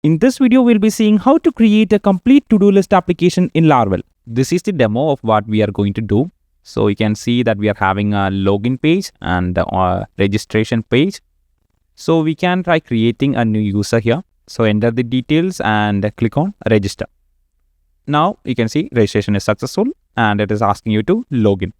In this video, we'll be seeing how to create a complete to-do list application in Laravel. This is the demo of what we are going to do. So you can see that we are having a login page and a registration page. So we can try creating a new user here. So enter the details and click on register. Now you can see registration is successful and it is asking you to log in.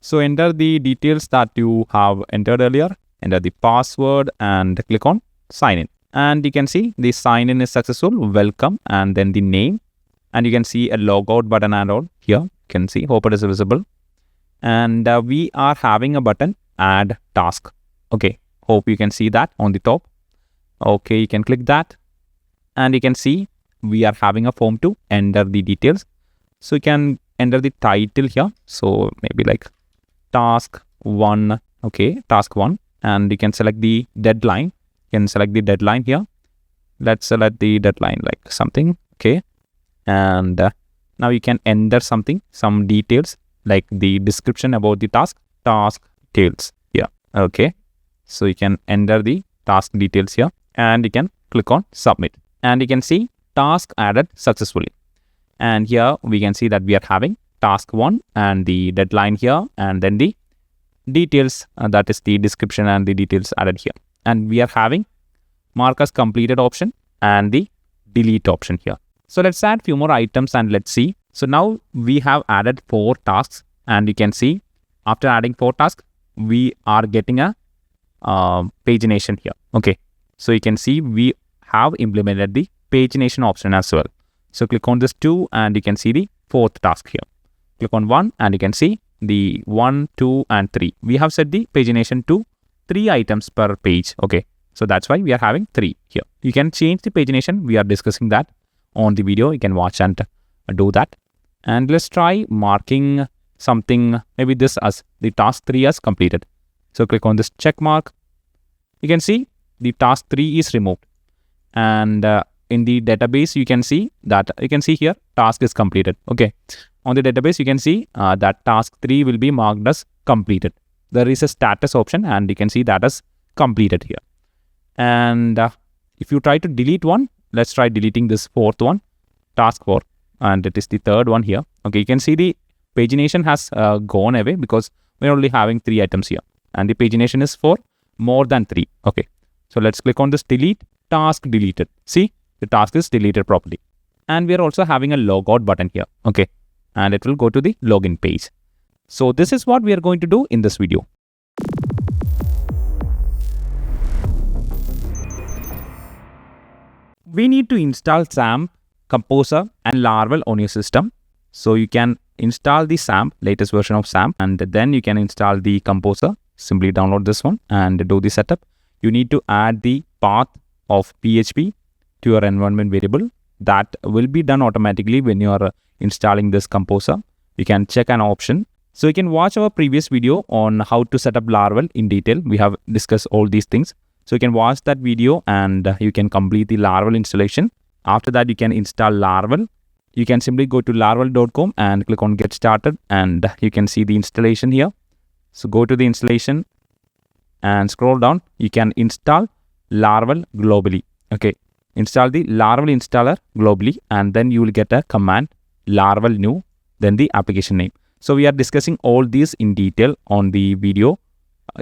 So enter the details that you have entered earlier, enter the password and click on sign in. And you can see the sign in is successful, welcome, and then the name. And you can see a logout button and all here. You can see, hope it is visible. And we are having a button, add task. Okay, hope you can see that on the top. Okay, you can click that. And you can see we are having a form to enter the details. So you can enter the title here. So maybe like task 1. Okay, task 1. And you can select the deadline. You can select the deadline here. Let's select the deadline like something. Okay. And now you can enter something, some details like the description about the task details here. Okay. So you can enter the task details here and you can click on submit. And you can see task added successfully. And here we can see that we are having task 1 and the deadline here and then the details, that is the description and the details added here. And we are having mark as completed option and the delete option here. So let's add few more items and let's see. So now we have added 4 tasks and you can see after adding 4 tasks, we are getting a pagination here. Okay. So you can see we have implemented the pagination option as well. So click on this 2 and you can see the 4th task here. Click on 1 and you can see the 1, 2 and 3. We have set the pagination to 3 items per page. Okay. So that's why we are having 3 here. You can change the pagination. We are discussing that on the video. You can watch and do that. And let's try marking something, maybe this as the task 3 as completed. So click on this check mark. You can see the task 3 is removed. And in the database, you can see that, you can see here, task is completed. Okay. On the database, you can see that task 3 will be marked as completed. There is a status option and you can see that as completed here. And if you try to delete one, let's try deleting this 4th one, task 4, and it is the 3rd one here. Okay, you can see the pagination has gone away because we're only having 3 items here and the pagination is for more than 3. Okay, so let's click on this delete, task deleted. See, the task is deleted properly. And we are also having a logout button here. Okay, and it will go to the login page. So this is what we are going to do in this video. We need to install XAMPP, Composer and Laravel on your system. So you can install the XAMPP, latest version of XAMPP, and then you can install the Composer. Simply download this one and do the setup. You need to add the path of PHP to your environment variable. That will be done automatically when you are installing this Composer. You can check an option. So you can watch our previous video on how to set up Laravel in detail. We have discussed all these things. So you can watch that video and you can complete the Laravel installation. After that, you can install Laravel. You can simply go to laravel.com and click on get started and you can see the installation here. So go to the installation and scroll down. You can install Laravel globally. Okay. Install the Laravel installer globally and then you will get a command Laravel new, then the application name. So we are discussing all these in detail on the video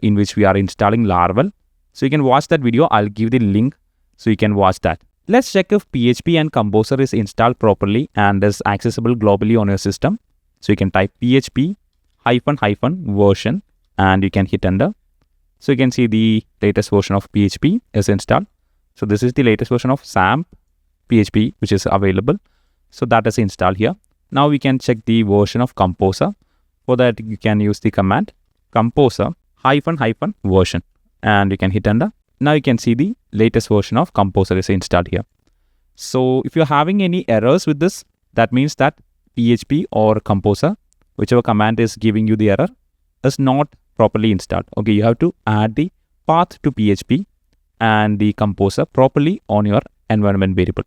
in which we are installing Laravel. So you can watch that video. I'll give the link so you can watch that. Let's check if PHP and Composer is installed properly and is accessible globally on your system. So you can type PHP -- version and you can hit enter. So you can see the latest version of PHP is installed. So this is the latest version of XAMPP PHP which is available. So that is installed here. Now we can check the version of Composer. For that you can use the command Composer -- version. And you can hit enter. Now you can see the latest version of Composer is installed here. So if you're having any errors with this, that means that PHP or Composer, whichever command is giving you the error, is not properly installed. Okay, you have to add the path to PHP and the Composer properly on your environment variable.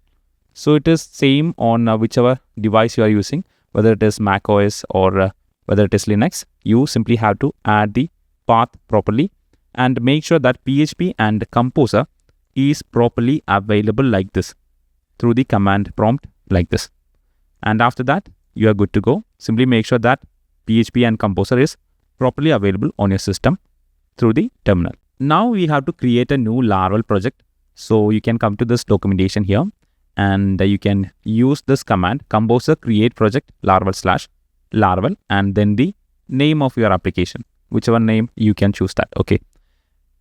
So it is same on whichever device you are using, whether it is Mac OS or whether it is Linux. You simply have to add the path properly and make sure that PHP and Composer is properly available like this. through the command prompt like this. And after that, you are good to go. Simply make sure that PHP and Composer is properly available on your system through the terminal. Now we have to create a new Laravel project. So you can come to this documentation here and you can use this command Composer create project Laravel and then the name of your application, whichever name you can choose that. Okay.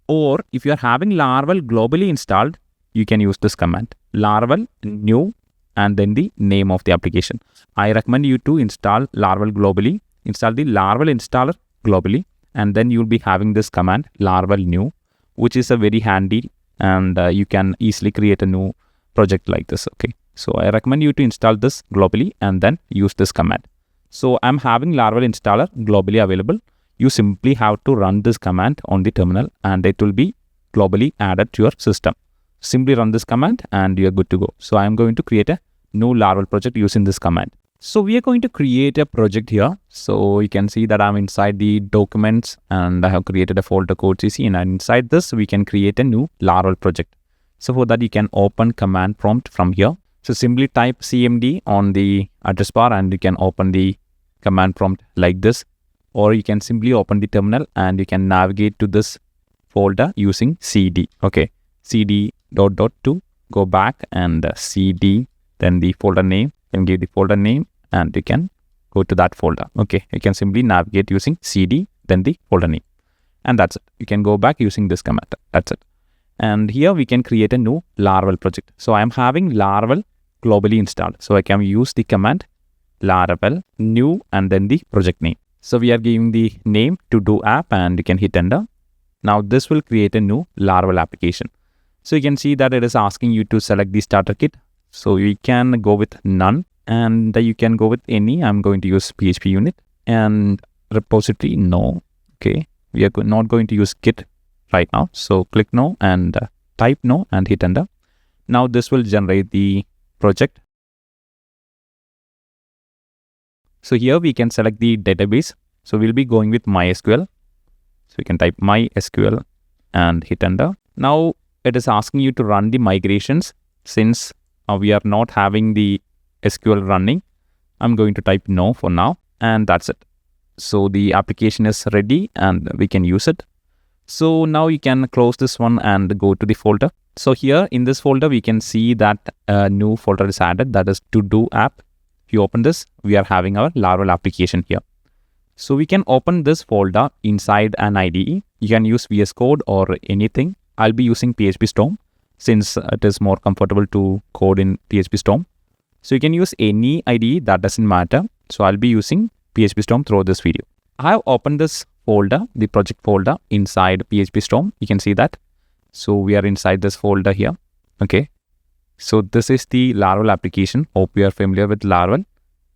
Or if you are having Laravel globally installed, you can use this command Laravel new and then the name of the application. I recommend you to install Laravel globally, install the Laravel installer globally, and then you'll be having this command Laravel new, which is a very handy and you can easily create a new project like this. Okay, so I recommend you to install this globally and then use this command. So I'm having Laravel installer globally available. You simply have to run this command on the terminal and it will be globally added to your system. Simply run this command and you're good to go. So I'm going to create a new Laravel project using this command. So we are going to create a project here. So you can see that I'm inside the documents and I have created a folder code CC, and inside this we can create a new Laravel project. So for that you can open command prompt from here. So simply type CMD on the address bar and you can open the command prompt like this. Or you can simply open the terminal and you can navigate to this folder using CD. Okay, CD ..2, go back and CD, then the folder name, and give the folder name and you can go to that folder. Okay, you can simply navigate using CD, then the folder name, and that's it. You can go back using this command. That's it. And here we can create a new Laravel project. So I'm having Laravel globally installed. So I can use the command Laravel new and then the project name. So we are giving the name to do app and you can hit enter. Now this will create a new Laravel application. So you can see that it is asking you to select the starter kit. So you can go with none and you can go with any. I'm going to use PHP unit and repository no. Okay, we are not going to use git right now. So click no and type no and hit enter. Now this will generate the project. So here we can select the database. So we'll be going with MySQL. So you can type MySQL and hit enter. Now it is asking you to run the migrations. Since we are not having the SQL running, I'm going to type no for now and that's it. So the application is ready and we can use it. So now you can close this one and go to the folder. So here in this folder, we can see that a new folder is added, that is to do app. If you open this, we are having our Laravel application here. So we can open this folder inside an IDE. You can use VS Code or anything. I'll be using PHP Storm since it is more comfortable to code in PHP Storm. So you can use any IDE, that doesn't matter. So I'll be using PHP Storm through this video. I have opened this folder, the project folder inside PHP Storm. You can see that. So we are inside this folder here. Okay. So this is the Laravel application. Hope you are familiar with Laravel.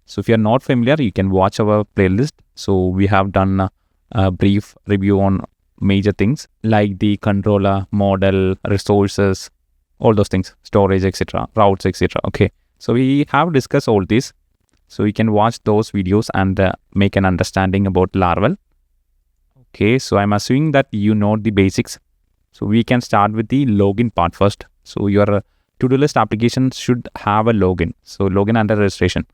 So if you are not familiar, you can watch our playlist. So we have done a brief review on major things like the controller, model, resources, all those things, storage, etc., routes, etc. Okay. So we have discussed all this. So you can watch those videos and make an understanding about Laravel. Okay. So I'm assuming that you know the basics. So we can start with the login part first. So your to-do list application should have a login. So login and a registration.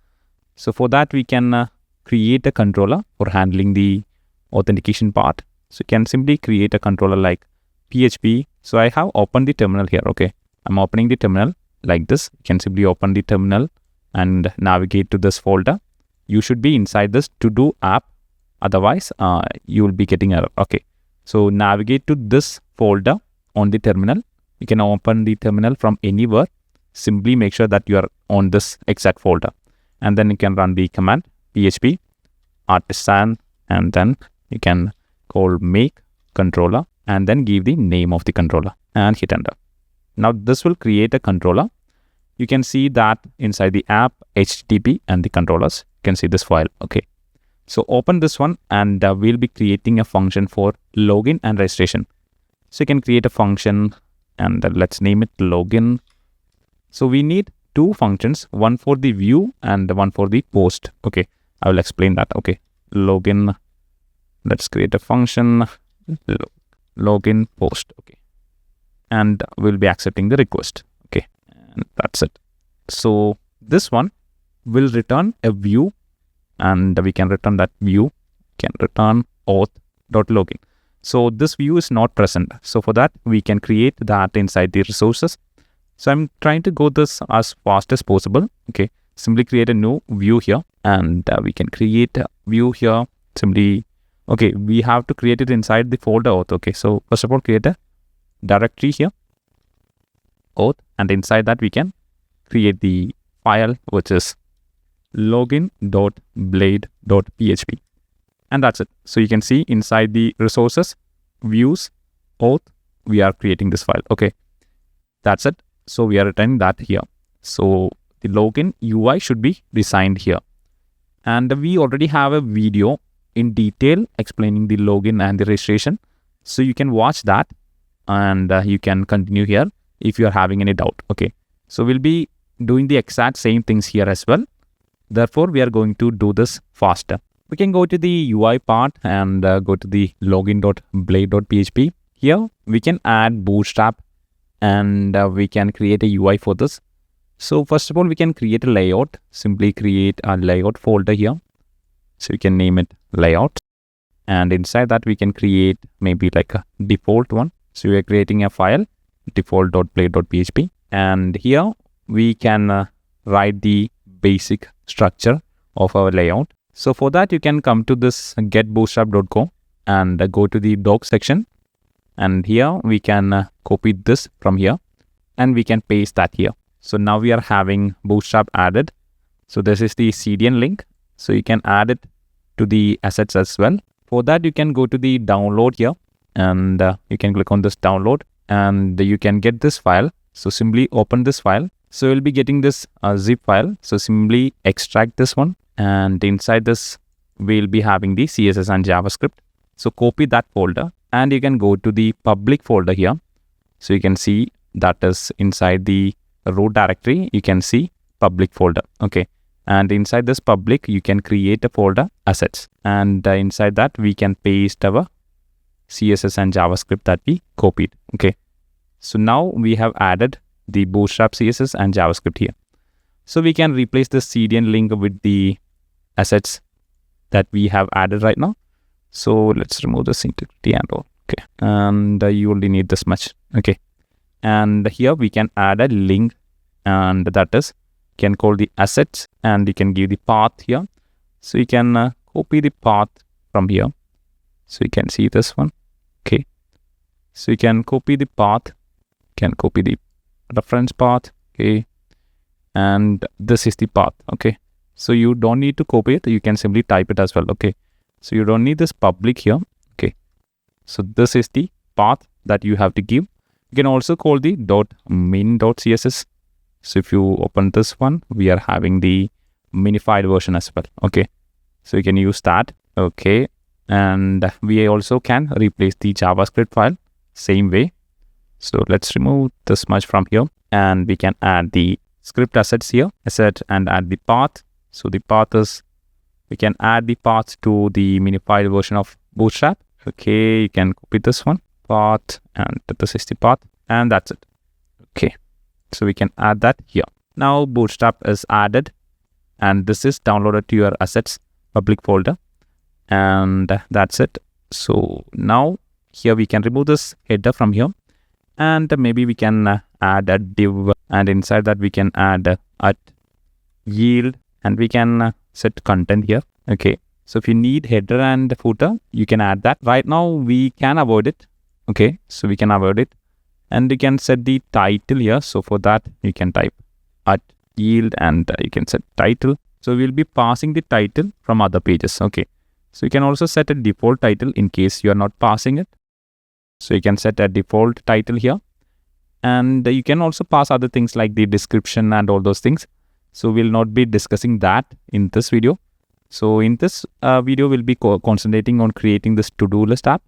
So for that, we can create a controller for handling the authentication part. So you can simply create a controller like PHP. So I have opened the terminal here. Okay. I'm opening the terminal like this. You can simply open the terminal and navigate to this folder. You should be inside this to do app. Otherwise, you will be getting error. Okay. So navigate to this folder on the terminal. You can open the terminal from anywhere. Simply make sure that you are on this exact folder. And then you can run the command PHP artisan and then you can call make controller and then give the name of the controller and hit enter. Now this will create a controller. You can see that inside the app, HTTP and the controllers, you can see this file. Okay. So open this one and we'll be creating a function for login and registration. So you can create a function and let's name it login. So we need two functions, one for the view and one for the post. Okay, I will explain that. Okay, login. Let's create a function, login post. Okay, and we'll be accepting the request. Okay, and that's it. So this one will return a view, and we can return that view, can return auth.login. So this view is not present. So for that, we can create that inside the resources. So I'm trying to go this as fast as possible. Okay, simply create a new view here, and we can create a view here. Simply, okay, we have to create it inside the folder auth. Okay, so first of all, create a directory here, auth, and inside that we can create the file which is login.blade.php, and that's it. So you can see inside the resources, views, auth, we are creating this file. Okay, that's it. So we are returning that here. So the login UI should be designed here, and we already have a video in detail explaining the login and the registration, so you can watch that, and you can continue here if you are having any doubt. Okay, so we'll be doing the exact same things here as well. Therefore, we are going to do this faster. We can go to the UI part and go to the login.blade.php. Here, we can add Bootstrap, and we can create a UI for this. So first of all, we can create a layout. Simply create a layout folder here. So we can name it layout. And inside that, we can create maybe like a default one. So we are creating a file, default.blade.php. And here, we can write the basic structure of our layout. So for that, you can come to this getbootstrap.co and go to the docs section. And here we can copy this from here, and we can paste that here. So now we are having Bootstrap added. So this is the CDN link. So you can add it to the assets as well. For that, you can go to the download here, and you can click on this download, and you can get this file. So simply open this file. So you'll be getting this zip file. So simply extract this one, and inside this, we'll be having the CSS and JavaScript. So copy that folder, and you can go to the public folder here. So you can see that is inside the root directory. You can see public folder. Okay. And inside this public, you can create a folder assets. And inside that, we can paste our CSS and JavaScript that we copied. Okay. So now we have added the Bootstrap CSS and JavaScript here. So we can replace the CDN link with the assets that we have added right now. So let's remove this integrity and all. Okay. And you only need this much. Okay. And here we can add a link, and that is, can call the assets, and you can give the path here. So you can copy the path from here. So you can see this one. Okay. So you can copy the path, can copy the reference path. Okay. And this is the path. Okay. So you don't need to copy it. You can simply type it as well. Okay. So you don't need this public here. Okay. So this is the path that you have to give. You can also call the .min.css. So if you open this one, we are having the minified version as well. Okay. So you can use that. Okay. And we also can replace the JavaScript file same way. So let's remove this much from here, and we can add the script assets here, asset, and add the path. So the path is, we can add the path to the minified version of Bootstrap. Okay. You can copy this one, path, and this is the path, and that's it. Okay. So we can add that here. Now Bootstrap is added, and this is downloaded to your assets public folder, and that's it. So now here we can remove this header from here, and maybe we can add a div, and inside that we can add at yield, and we can set content here. Okay. So if you need header and footer, you can add that. Right now we can avoid it. Okay. So we can avoid it. And you can set the title here. So for that, you can type at yield, and you can set title. So we'll be passing the title from other pages. Okay. So you can also set a default title in case you are not passing it. So you can set a default title here. And you can also pass other things like the description and all those things. So we'll not be discussing that in this video. So in this video, we'll be concentrating on creating this to-do list app.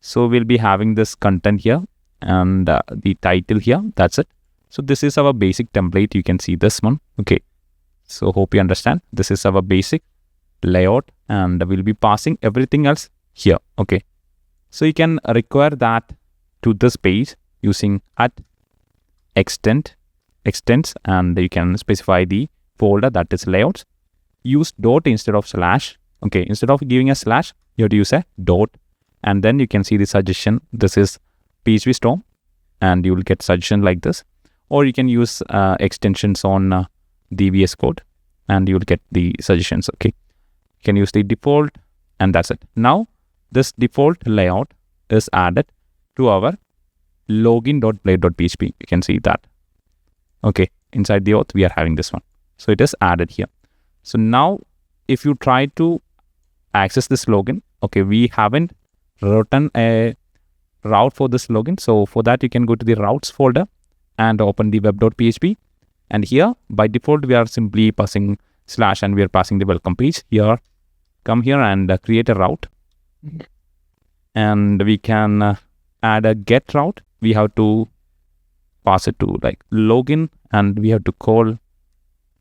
So we'll be having this content here, and the title here. That's it. So this is our basic template. You can see this one. Okay. So hope you understand. This is our basic layout, and we'll be passing everything else here. Okay. So you can require that to this page using at extend extents, and you can specify the folder, that is layouts. Use dot instead of slash. Okay, instead of giving a slash, you have to use a dot, and then you can see the suggestion. This is PHP Storm, and you will get suggestion like this. Or you can use extensions on the VS Code, and you will get the suggestions. Okay, you can use the default, and that's it. Now this default layout is added to our login.blade.php. You can see that. Okay, inside the auth we are having this one, so it is added here. So now if you try to access this login, okay, we haven't written a route for this login. So for that, you can go to the routes folder and open the web.php, and here by default we are simply passing slash, and we are passing the welcome page. Here, come here and create a route, and we can add a get route. We have to pass it to like login, and we have to call,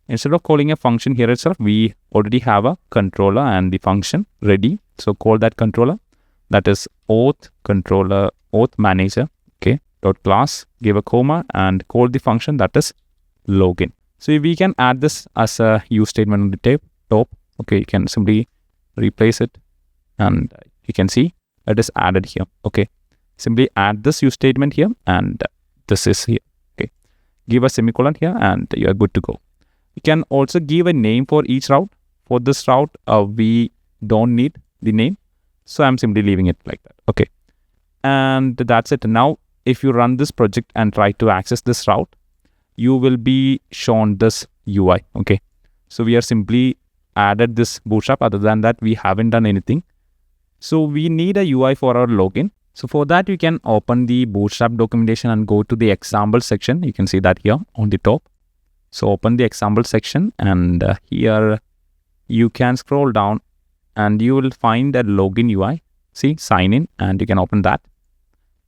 instead of calling a function here itself, we already have a controller and the function ready. So call that controller, that is auth controller auth manager. Okay, dot class, give a comma, and call the function, that is login. So we can add this as a use statement on the top. Okay, you can simply replace it, and you can see it is added here. Okay, simply add this use statement here, and this is here. Okay, give a semicolon here, and you are good to go. You can also give a name for each route. For this route, we don't need the name, so I'm simply leaving it like that. Okay, and that's it. Now if you run this project and try to access this route, you will be shown this UI. Okay, so we are simply added this bootstrap. Other than that, we haven't done anything. So we need a UI for our login. So for that, you can open the bootstrap documentation and go to the example section. You can see that here on the top. So open the example section, and here you can scroll down and you will find a login UI. See, sign in, and you can open that.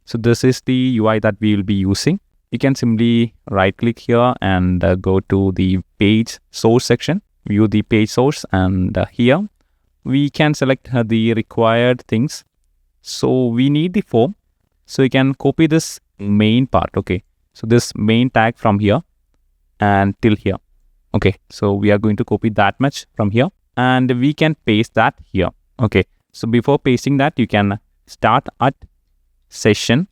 So this is the UI that we will be using. You can simply right click here and go to the page source section, view the page source, and here we can select the required things. So we need the form, so you can copy this main part. Okay, so this main tag from here and till here. Okay, so we are going to copy that much from here, and we can paste that here. Okay, so before pasting that, you can start at section,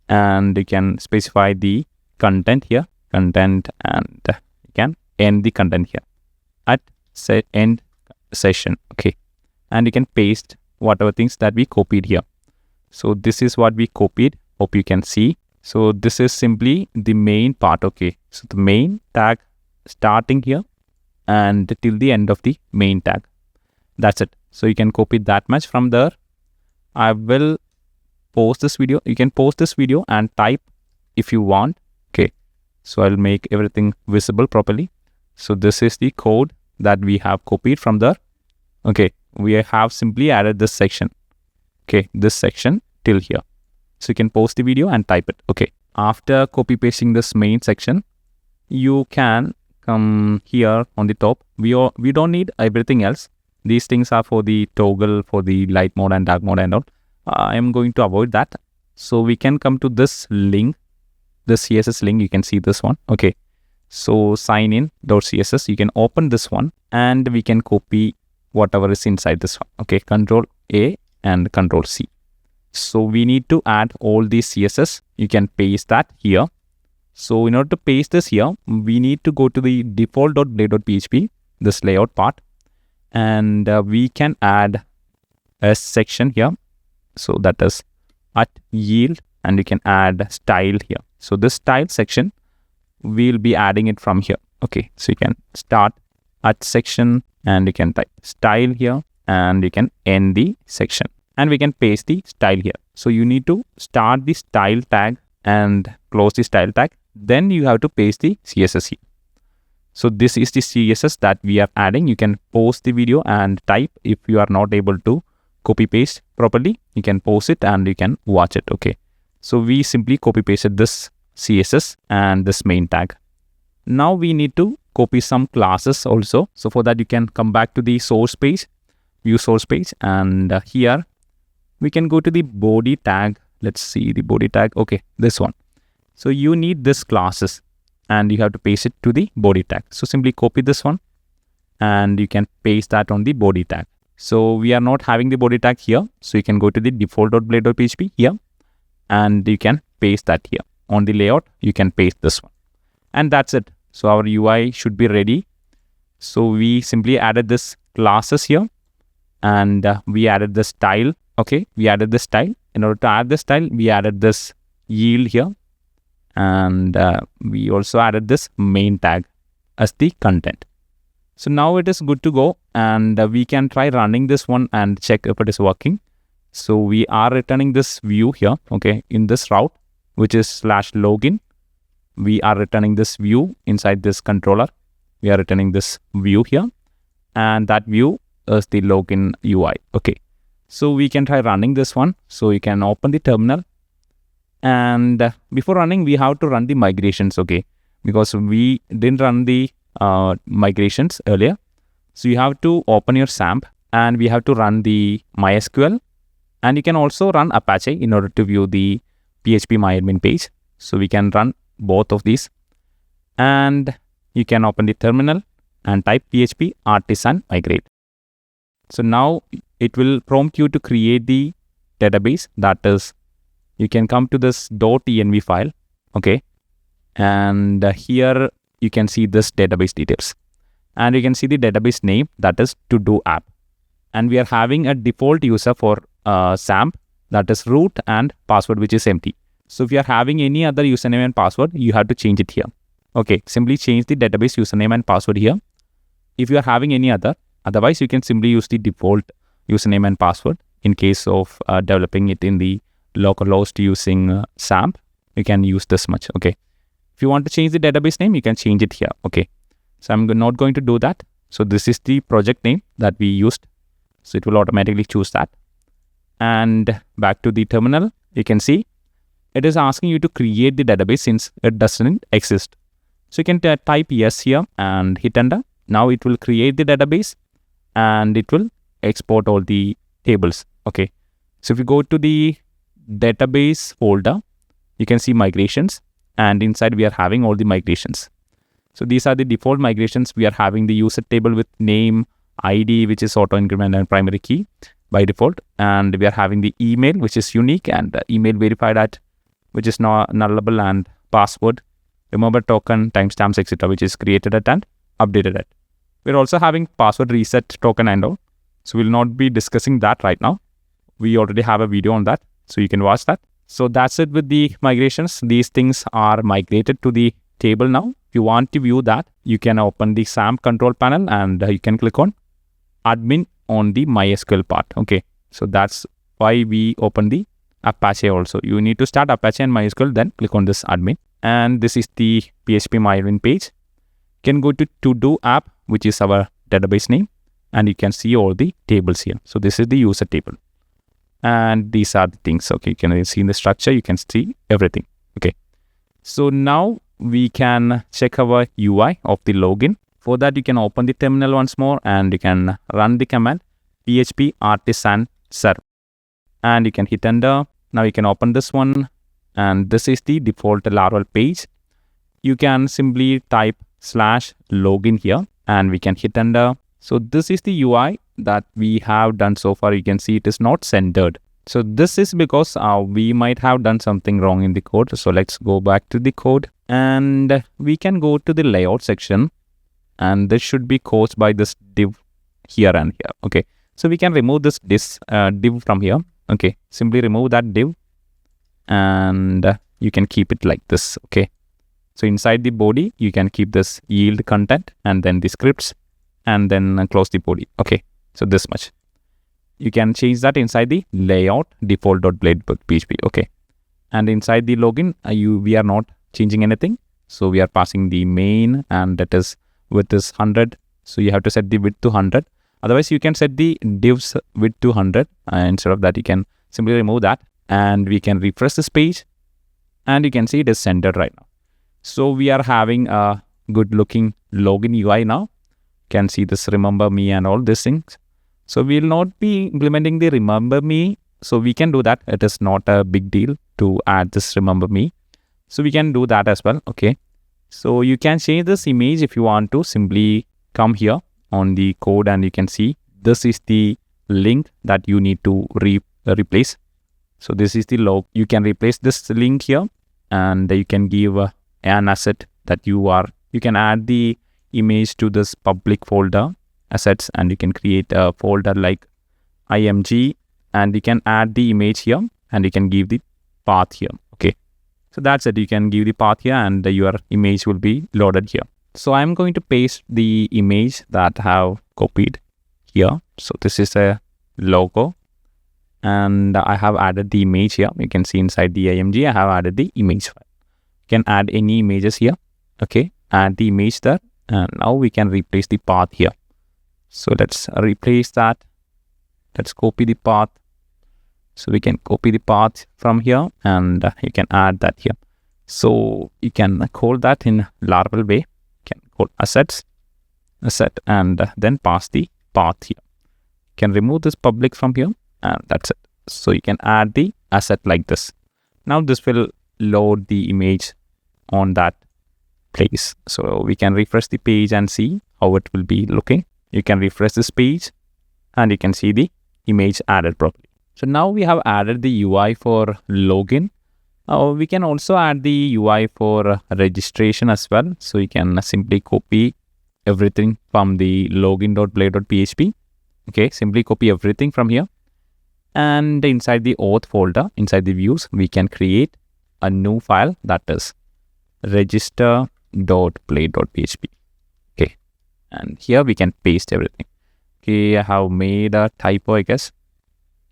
and you can specify the content here, content, and you can end the content here at end session. Okay, and you can paste whatever things that we copied here. So this is what we copied. Hope you can see. So this is simply the main part. Okay, so the main tag starting here and till the end of the main tag. That's it. So you can copy that much from there. I will pause this video. You can pause this video and type if you want. Okay, so I'll make everything visible properly. So this is the code that we have copied from there. Okay, we have simply added this section. Okay, this section till here. So you can pause the video and type it. Okay, after copy pasting this main section, you can come here on the top. We don't need everything else. These things are for the toggle, for the light mode and dark mode and all. I am going to avoid that. So we can come to this link, this CSS link. You can see this one. Okay, so sign in.css. You can open this one, and we can copy whatever is inside this one. Okay, Control A and Control C. So we need to add all these CSS. You can paste that here. So in order to paste this here, we need to go to the default.blade.php, this layout part, and we can add a section here. So that is at yield, and you can add style here. So this style section, we'll be adding it from here. Okay, so you can start at section, and you can type style here, and you can end the section, and we can paste the style here. So you need to start the style tag and close the style tag. Then you have to paste the CSS here. So this is the CSS that we are adding. You can pause the video and type if you are not able to copy paste properly. You can pause it and you can watch it. Okay, so we simply copy pasted this CSS and this main tag. Now we need to copy some classes also. So for that, you can come back to the source page, view source page, and here we can go to the body tag. Let's see the body tag. Okay, this one. So you need this classes. and you have to paste it to the body tag. So simply copy this one and you can paste that on the body tag. So we are not having the body tag here. So you can go to the default.blade.php here and you can paste that here. On the layout, you can paste this one. And that's it. So our UI should be ready. So we simply added this classes here and we added the style. Okay, we added the style. In order to add the style, we added this yield here. And we also added this main tag as the content. So now it is good to go and we can try running this one and check if it is working. So we are returning this view here, okay, in this route, which is /login. We are returning this view inside this controller. We are returning this view here and that view is the login UI. Okay, so we can try running this one. So you can open the terminal and before running, we have to run the migrations, okay, because we didn't run the migrations earlier. So you have to open your SAMP and we have to run the MySQL and you can also run Apache in order to view the PHP MyAdmin page. So we can run both of these and you can open the terminal and type PHP artisan migrate. So now it will prompt you to create the database. That is, you can come to this .env file, okay, and here you can see this database details and you can see the database name, that is to do app, and we are having a default user for SAMP, that is root, and password which is empty. So if you are having any other username and password, you have to change it here. Okay, simply change the database username and password here if you are having any other. Otherwise, you can simply use the default username and password in case of developing it in the localhost using SAMP. You can use this much. Okay, if you want to change the database name, you can change it here. Okay, so I'm not going to do that. So this is the project name that we used. So it will automatically choose that. And back to the terminal, you can see it is asking you to create the database since it doesn't exist. So you can type yes here and hit enter. Now it will create the database and it will export all the tables. Okay, so if you go to the database folder, you can see migrations and inside we are having all the migrations. So these are the default migrations. We are having the user table with name, ID, which is auto increment and primary key by default, and we are having the email which is unique and email verified at, which is nullable, and password, remember token, timestamps, etc., which is created at and updated at. We're also having password reset token and all. So we'll not be discussing that right now. We already have a video on that, so you can watch that. So that's it with the migrations. These things are migrated to the table now. If you want to view that, you can open the SAMP control panel and you can click on admin on the MySQL part. Okay, so that's why we open the Apache also. You need to start Apache and MySQL, then click on this admin. And this is the PHP MyAdmin page. You can go to do app, which is our database name, and you can see all the tables here. So this is the user table. And these are the things. Okay, you can see in the structure, you can see everything. Okay, so now we can check our UI of the login. For that, you can open the terminal once more and you can run the command php artisan serve and you can hit enter. Now you can open this one and this is the default Laravel page. You can simply type /login here and we can hit enter. So this is the UI that we have done so far. You can see it is not centered. So this is because we might have done something wrong in the code. So let's go back to the code and we can go to the layout section, and this should be caused by this div here and here. Okay, so we can remove this div from here. Okay, simply remove that div and you can keep it like this. Okay, so inside the body you can keep this yield content and then the scripts and then close the body. Okay, so this much. You can change that inside the layout default.blade.php. Okay, and inside the login we are not changing anything. So we are passing the main, and that is width is 100. So you have to set the width to 100. Otherwise you can set the divs width to 100. Instead of that, you can simply remove that and we can refresh this page and you can see it is centered right now. So we are having a good looking login UI now. You can see this remember me and all these things. So we will not be implementing the remember me. So we can do that. It is not a big deal to add this remember me. So we can do that as well. Okay. So you can change this image if you want to. Simply come here on the code and you can see this is the link that you need to replace. So this is the log. You can replace this link here and you can give an asset that you can add the image to this public folder assets, and you can create a folder like img, and you can add the image here and you can give the path here. Okay, so that's it. You can give the path here and your image will be loaded here. So I'm going to paste the image that I have copied here. So this is a logo and I have added the image here. You can see inside the img I have added the image file. You can add any images here. Okay, add the image there, and now we can replace the path here. So let's replace that. Let's copy the path. So we can copy the path from here and you can add that here. So you can call that in Laravel way. You can call asset, and then pass the path here. You can remove this public from here and that's it. So you can add the asset like this. Now this will load the image on that place. So we can refresh the page and see how it will be looking. You can refresh this page and you can see the image added properly. So now we have added the UI for login. We can also add the UI for registration as well. So you can simply copy everything from the login.play.php. Okay, simply copy everything from here. And inside the auth folder, inside the views, we can create a new file that is register.play.php. Okay, and here we can paste everything. Okay, I have made a typo, I guess.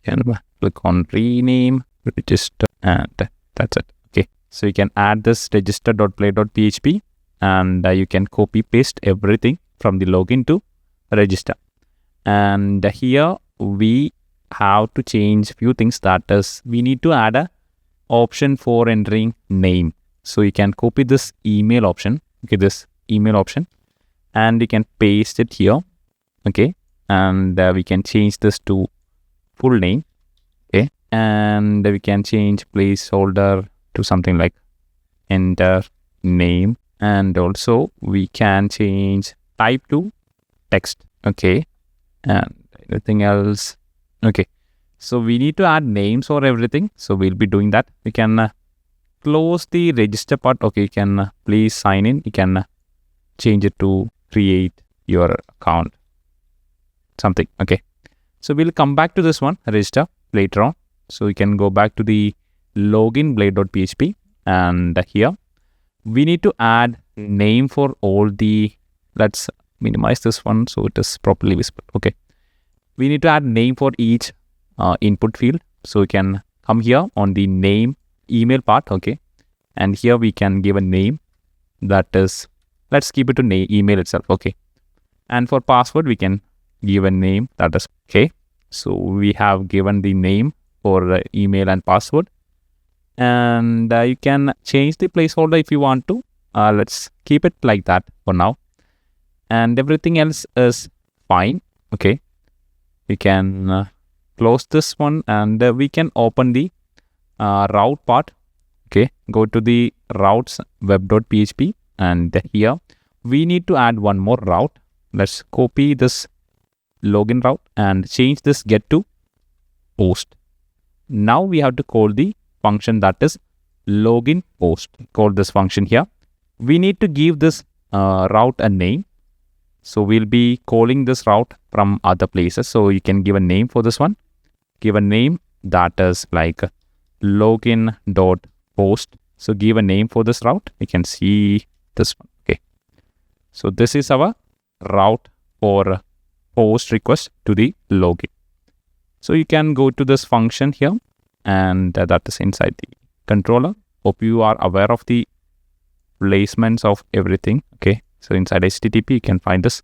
Can click on rename, register, and that's it. Okay, so you can add this register.play.php and you can copy paste everything from the login to register. And here we have to change few things. That is, we need to add a option for entering name. So you can copy this email option. Okay, this email option, and you can paste it here. Okay, and we can change this to full name. Okay, and we can change placeholder to something like enter name, and also we can change type to text. Okay, and anything else. Okay, so we need to add names for everything, so we'll be doing that. We can close the register part. Okay, you can please sign in. You can change it to create your account something. Okay, so we'll come back to this one register later on. So we can go back to the login blade.php, and here we need to add name for all the, let's minimize this one so it is properly visible. Okay, we need to add name for each input field. So we can come here on the name email part. Okay, and here we can give a name that is, let's keep it to name email itself. Okay, and for password we can give a name that is, okay, so we have given the name for email and password, and you can change the placeholder if you want to. Let's keep it like that for now, and everything else is fine. Okay, we can close this one, and we can open the route part. Okay, go to the routes web.php, and here we need to add one more route. Let's copy this login route and change this get to post. Now we have to call the function that is login post. Call this function here. We need to give this route a name. So we'll be calling this route from other places. So you can give a name for this one. Give a name that is like login.post. So give a name for this route. You can see this one. Okay, so this is our route for post request to the login. So you can go to this function here, and that is inside the controller. Hope you are aware of the placements of everything. Okay, so inside HTTP you can find this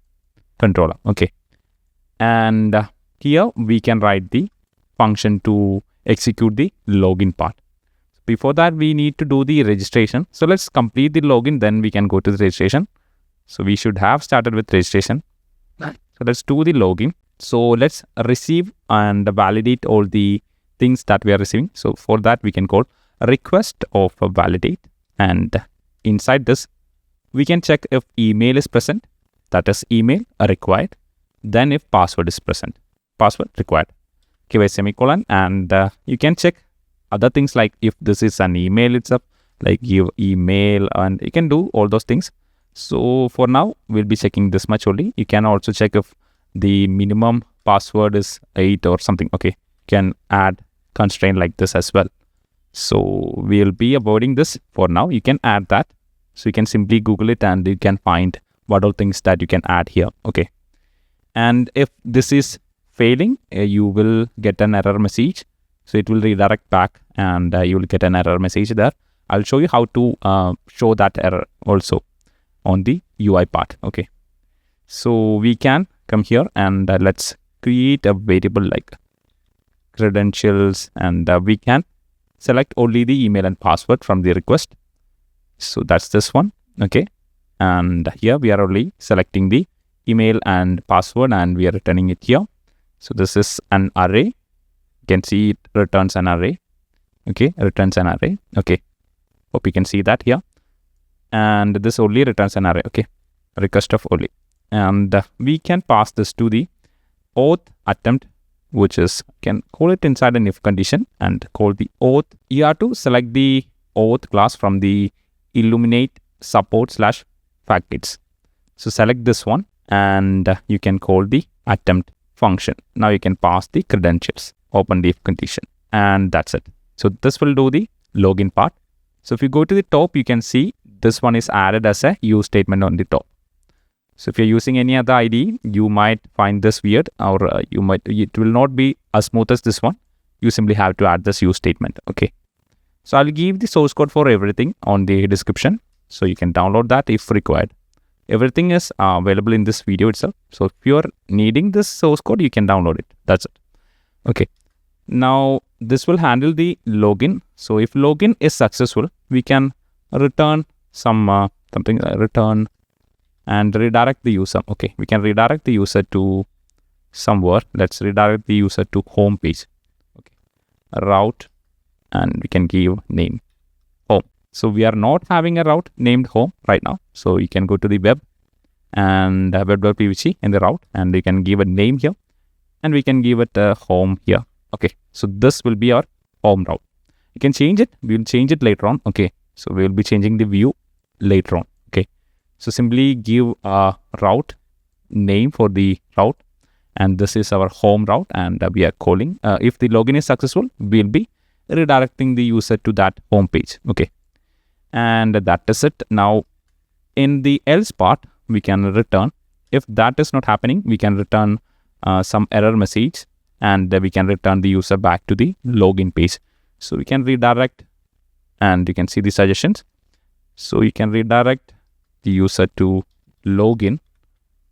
controller. Okay, and here we can write the function to execute the login part. Before that we need to do the registration. So let's complete the login, then we can go to the registration. So we should have started with registration. So let's do the login. So let's receive and validate all the things that we are receiving. So for that we can call request of validate, and inside this we can check if email is present, that is email required. Then if password is present, password required, give a semicolon, and you can check other things like if this is an email itself, like give email, and you can do all those things. So for now, we'll be checking this much only. You can also check if the minimum password is 8 or something. Okay, you can add constraint like this as well. So we'll be avoiding this for now. You can add that. So you can simply Google it and you can find what all things that you can add here. Okay. And if this is failing, you will get an error message. So it will redirect back and you will get an error message there. I'll show you how to show that error also on the UI part. Okay. So we can come here and let's create a variable like credentials, and we can select only the email and password from the request. So that's this one. Okay. And here we are only selecting the email and password and we are returning it here. So this is an array. You can see it returns an array. Okay, returns an array. Okay, hope you can see that here. And this only returns an array. Okay, request of only. And we can pass this to the auth attempt, which is, can call it inside an if condition and call the auth. You have to select the auth class from the illuminate support / factkits. So select this one and you can call the attempt function. Now you can pass the credentials, open the if condition, and that's it. So this will do the login part. So if you go to the top, you can see this one is added as a use statement on the top. So if you're using any other IDE, you might find this weird, or it will not be as smooth as this one. You simply have to add this use statement. Okay. So I'll give the source code for everything on the description. So you can download that if required. Everything is available in this video itself. So if you're needing this source code, you can download it. That's it. Okay. Now this will handle the login. So if login is successful, we can return some something, return and redirect the user. Okay, we can redirect the user to somewhere. Let's redirect the user to home page. Okay, route, and we can give name home. So we are not having a route named home right now. So you can go to the web and web.pvc in the route, and we can give a name here, and we can give it a home here. Okay, so this will be our home route. You can change it. We'll change it later on. Okay, so we'll be changing the view later on. Okay, so simply give a route name for the route, and this is our home route, and we are calling. If the login is successful, we'll be redirecting the user to that home page. Okay, and that is it. Now in the else part, we can return. If that is not happening, we can return some error message, and we can return the user back to the login page. So we can redirect, and you can see the suggestions. So you can redirect the user to login.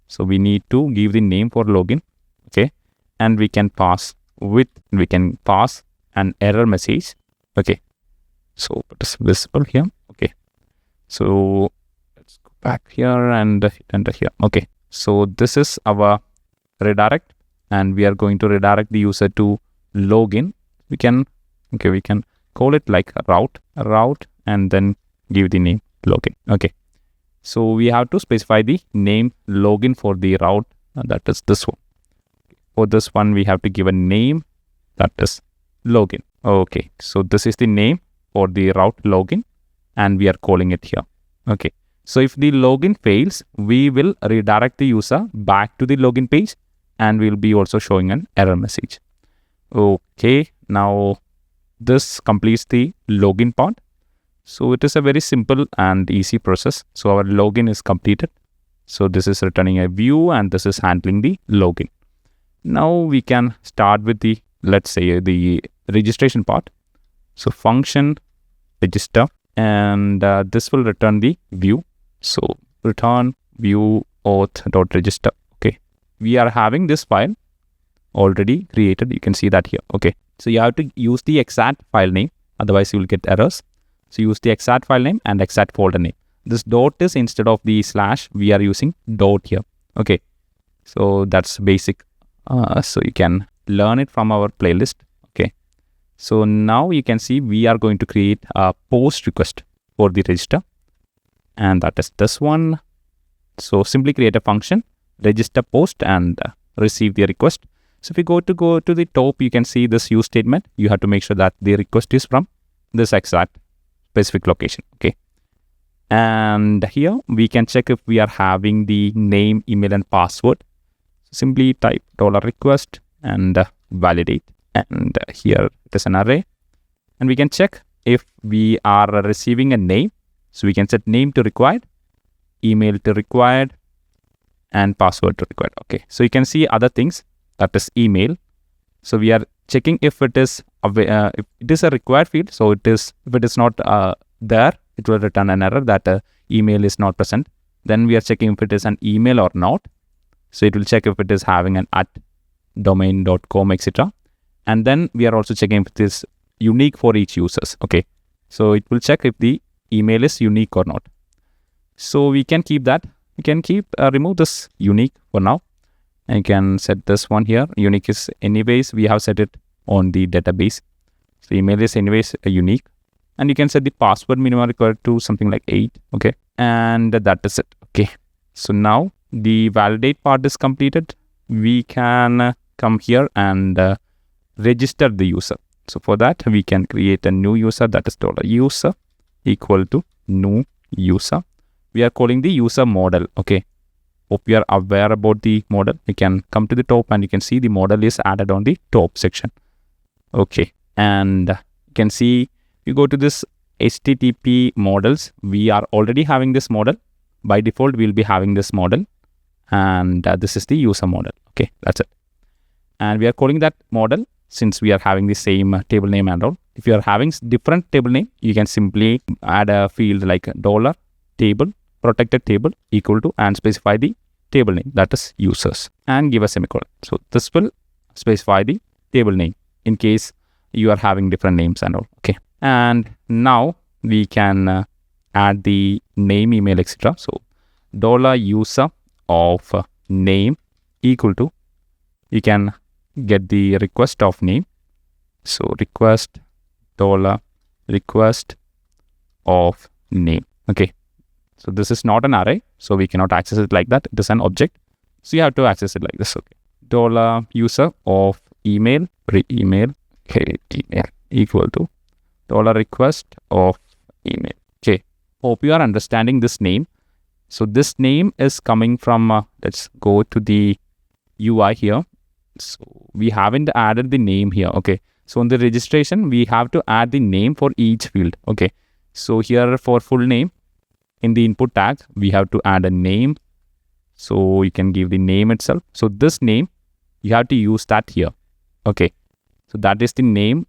So we need to give the name for login. Okay, and we can pass an error message. Okay, so it is visible here. Okay, so let's go back here and hit enter here. Okay, so this is our redirect, and we are going to redirect the user to login. We can call it like a route, and then give the name login. Okay, so we have to specify the name login for the route, that is this one. For this one, we have to give a name, that is login. Okay, so this is the name for the route login, and we are calling it here. Okay, so if the login fails, we will redirect the user back to the login page, and we'll be also showing an error message. Okay, now this completes the login part. So it is a very simple and easy process. So our login is completed. So this is returning a view, and this is handling the login. Now we can start with the, let's say, the registration part. So function register, and this will return the view. So return view auth.register. Okay, we are having this file already created. You can see that here. Okay, so you have to use the exact file name, otherwise you will get errors. So use the exact file name and exact folder name. This dot is instead of the slash, we are using dot here. Okay, so that's basic. So you can learn it from our playlist. Okay, so now you can see we are going to create a post request for the register. and that is this one. So simply create a function, register post, and receive the request. So if you go to the top, you can see this use statement. You have to make sure that the request is from this exact specific location. Okay. And here we can check if we are having the name, email, and password. Simply type $request and validate. And here it is an array. And we can check if we are receiving a name. So we can set name to required, email to required, and password to required. Okay. So you can see other things. That is email. So we are checking if it is if it is a required field. So it is, if it is not there, it will return an error that email is not present. Then we are checking if it is an email or not. So it will check if it is having an @domain.com, etc. And then we are also checking if it is unique for each users. Okay. So it will check if the email is unique or not. So we can keep that. We can remove this unique for now. And you can set this one here. Unique is anyways, we have set it on the database. So email is anyways a unique. And you can set the password minimum required to something like 8. Okay. And that is it. Okay. So now the validate part is completed. We can come here and register the user. So for that, we can create a new user, that is $user equal to new user. We are calling the user model. Okay. Hope you are aware about the model. You can come to the top and you can see the model is added on the top section. Okay. And you can see, you go to this HTTP models. We are already having this model. By default, we'll be having this model. And this is the user model. Okay, that's it. And we are calling that model since we are having the same table name and all. If you are having different table name, you can simply add a field like $table, protected table equal to, and specify the table name, that is users, and give a semicolon. So this will specify the table name in case you are having different names and all. Okay. And now we can add the name, email, etc. So $user of name equal to, you can get the request of name. So request $request of name. Okay. So this is not an array, so we cannot access it like that. It is an object. So you have to access it like this. Okay. $user of email, email, okay, email equal to $request of email. Okay. Hope you are understanding this name. So this name is coming from, let's go to the UI here. So we haven't added the name here. Okay. So in the registration, we have to add the name for each field. Okay. So here for full name, in the input tag, we have to add a name. So you can give the name itself. So this name, you have to use that here. Okay. So that is the name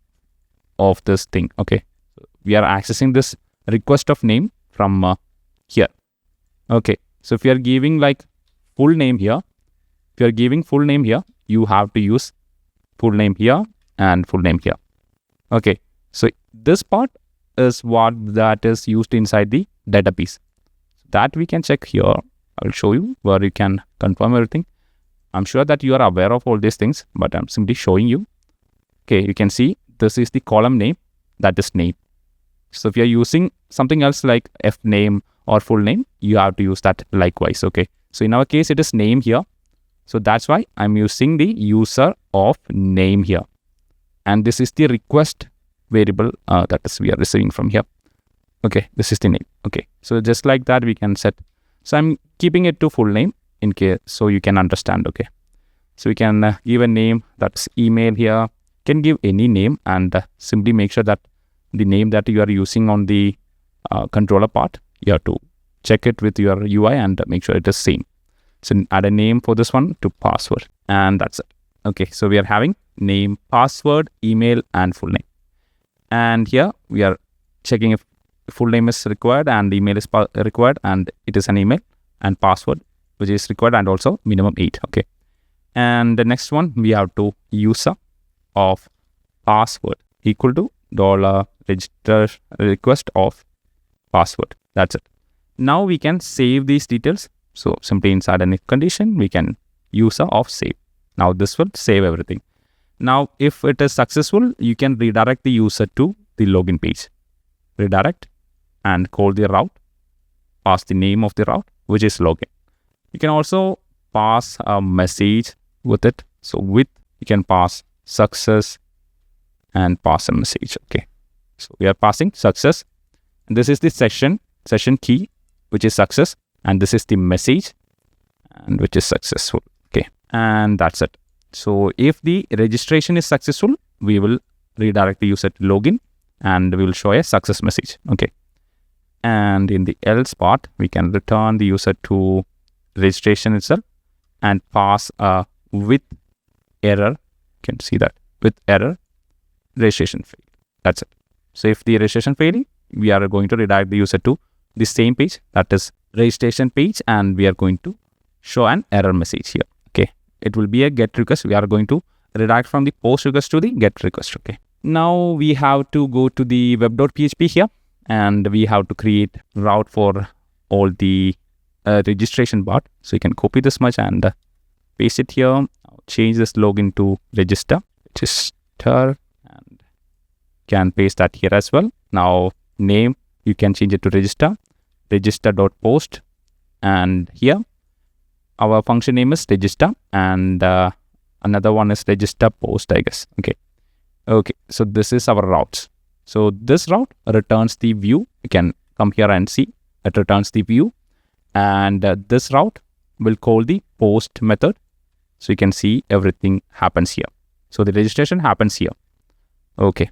of this thing. Okay. So we are accessing this request of name from here. Okay. So if you are giving like full name here, if you are giving full name here, you have to use full name here and full name here. Okay. So this part is what that is used inside the database. That we can check here. I'll show you where you can confirm everything. I'm sure that you are aware of all these things, but I'm simply showing you. Okay, you can see this is the column name, that is name. So if you're using something else like F name or full name, you have to use that likewise. Okay, so in our case, it is name here. So that's why I'm using the user of name here. And this is the request variable that is we are receiving from here. Okay, this is the name. Okay, so just like that we can set. So I'm keeping it to full name in case so you can understand. Okay, so we can give a name, that's email here. Can give any name and simply make sure that the name that you are using on the controller part, you have to check it with your UI and make sure it is same. So add a name for this one to password, and that's it. Okay, so we are having name, password, email, and full name. And here we are checking if full name is required and email is required, and it is an email, and password which is required, and also minimum 8. Okay. And the next one, we have to user of password equal to $register request of password. That's it. Now we can save these details. So simply inside an if condition, we can user of save. Now this will save everything. Now if it is successful, you can redirect the user to the login page. Redirect and call the route. pass the name of the route, which is login. You can also pass a message with it. So with, you can pass success and pass a message. Okay. So we are passing success. And this is the session key, which is success. And this is the message, and which is successful. Okay. And that's it. So if the registration is successful, we will redirect the user to login and we will show a success message. Okay. And in the else part, we can return the user to registration itself and pass a with error. You can see that with error, registration failed. That's it. So if the registration failing, we are going to redirect the user to the same page, that is registration page, and we are going to show an error message here. Okay. It will be a get request. We are going to redirect from the post request to the get request. Okay. Now we have to go to the web.php here, and we have to create route for all the registration part. So you can copy this much and paste it here. Change this login to register, and can paste that here as well. Now name, you can change it to register.post, and here our function name is register, and another one is register post, I guess. Okay, so this is our routes. So this route returns the view. You can come here and see it returns the view, and this route will call the post method. So you can see everything happens here. So the registration happens here. Okay,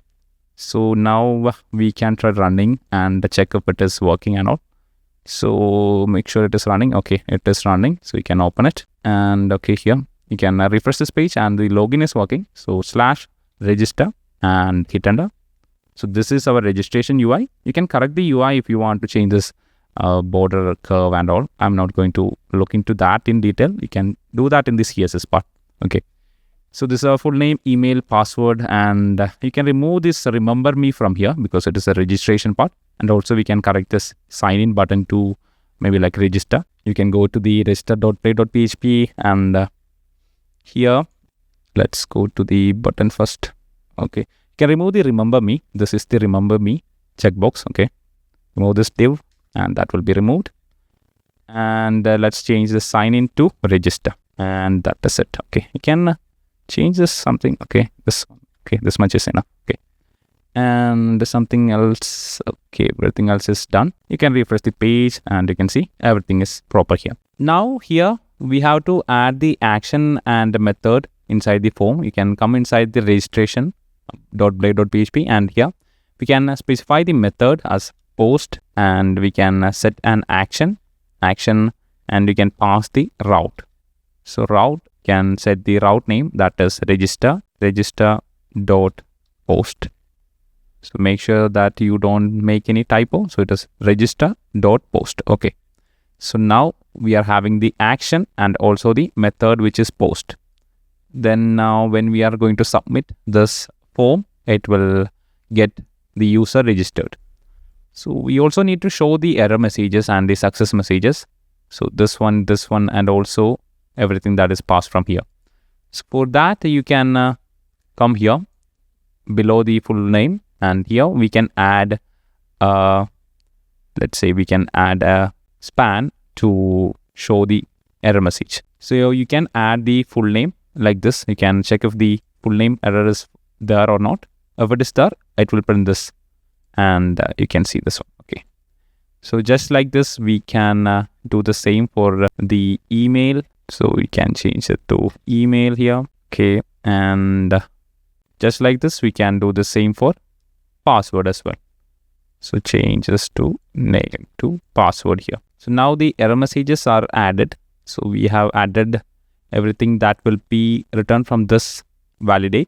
so now we can try running and check if it is working and all. So make sure it is running. Okay, it is running. So you can open it, and okay, here you can refresh this page and the login is working. So /register and hit enter. So this is our registration UI. You can correct the UI if you want to change this border curve and all. I'm not going to look into that in detail. You can do that in this CSS part. Okay. So this is our full name, email, password, and you can remove this remember me from here because it is a registration part. And also we can correct this sign in button to maybe like register. You can go to the register.play.php, and here let's go to the button first. Okay. You can remove the remember me. This is the remember me checkbox. Okay. Remove this div and that will be removed. And let's change the sign in to register, and that is it. Okay. You can change this something. Okay. This much is enough. Okay. And something else. Okay. Everything else is done. You can refresh the page and you can see everything is proper here. Now here we have to add the action and the method inside the form. You can come inside the registration.blade.php, and here we can specify the method as post, and we can set an action, and you can pass the route. So route can set the route name, that is register.post. So make sure that you don't make any typo. So it is register.post. Okay. So now we are having the action and also the method, which is post. Then now when we are going to submit this form, it will get the user registered. So we also need to show the error messages and the success messages. So this one, and also everything that is passed from here. So for that, you can come here below the full name, and here we can add, let's say we can add a span to show the error message. So you can add the full name like this. You can check if the full name error is there or not. If it is there, it will print this, and you can see this one. Okay. So just like this, we can do the same for the email. So we can change it to email here. Okay. And just like this, we can do the same for password as well. So change this to name to password here. So now the error messages are added. So we have added everything that will be returned from this validate.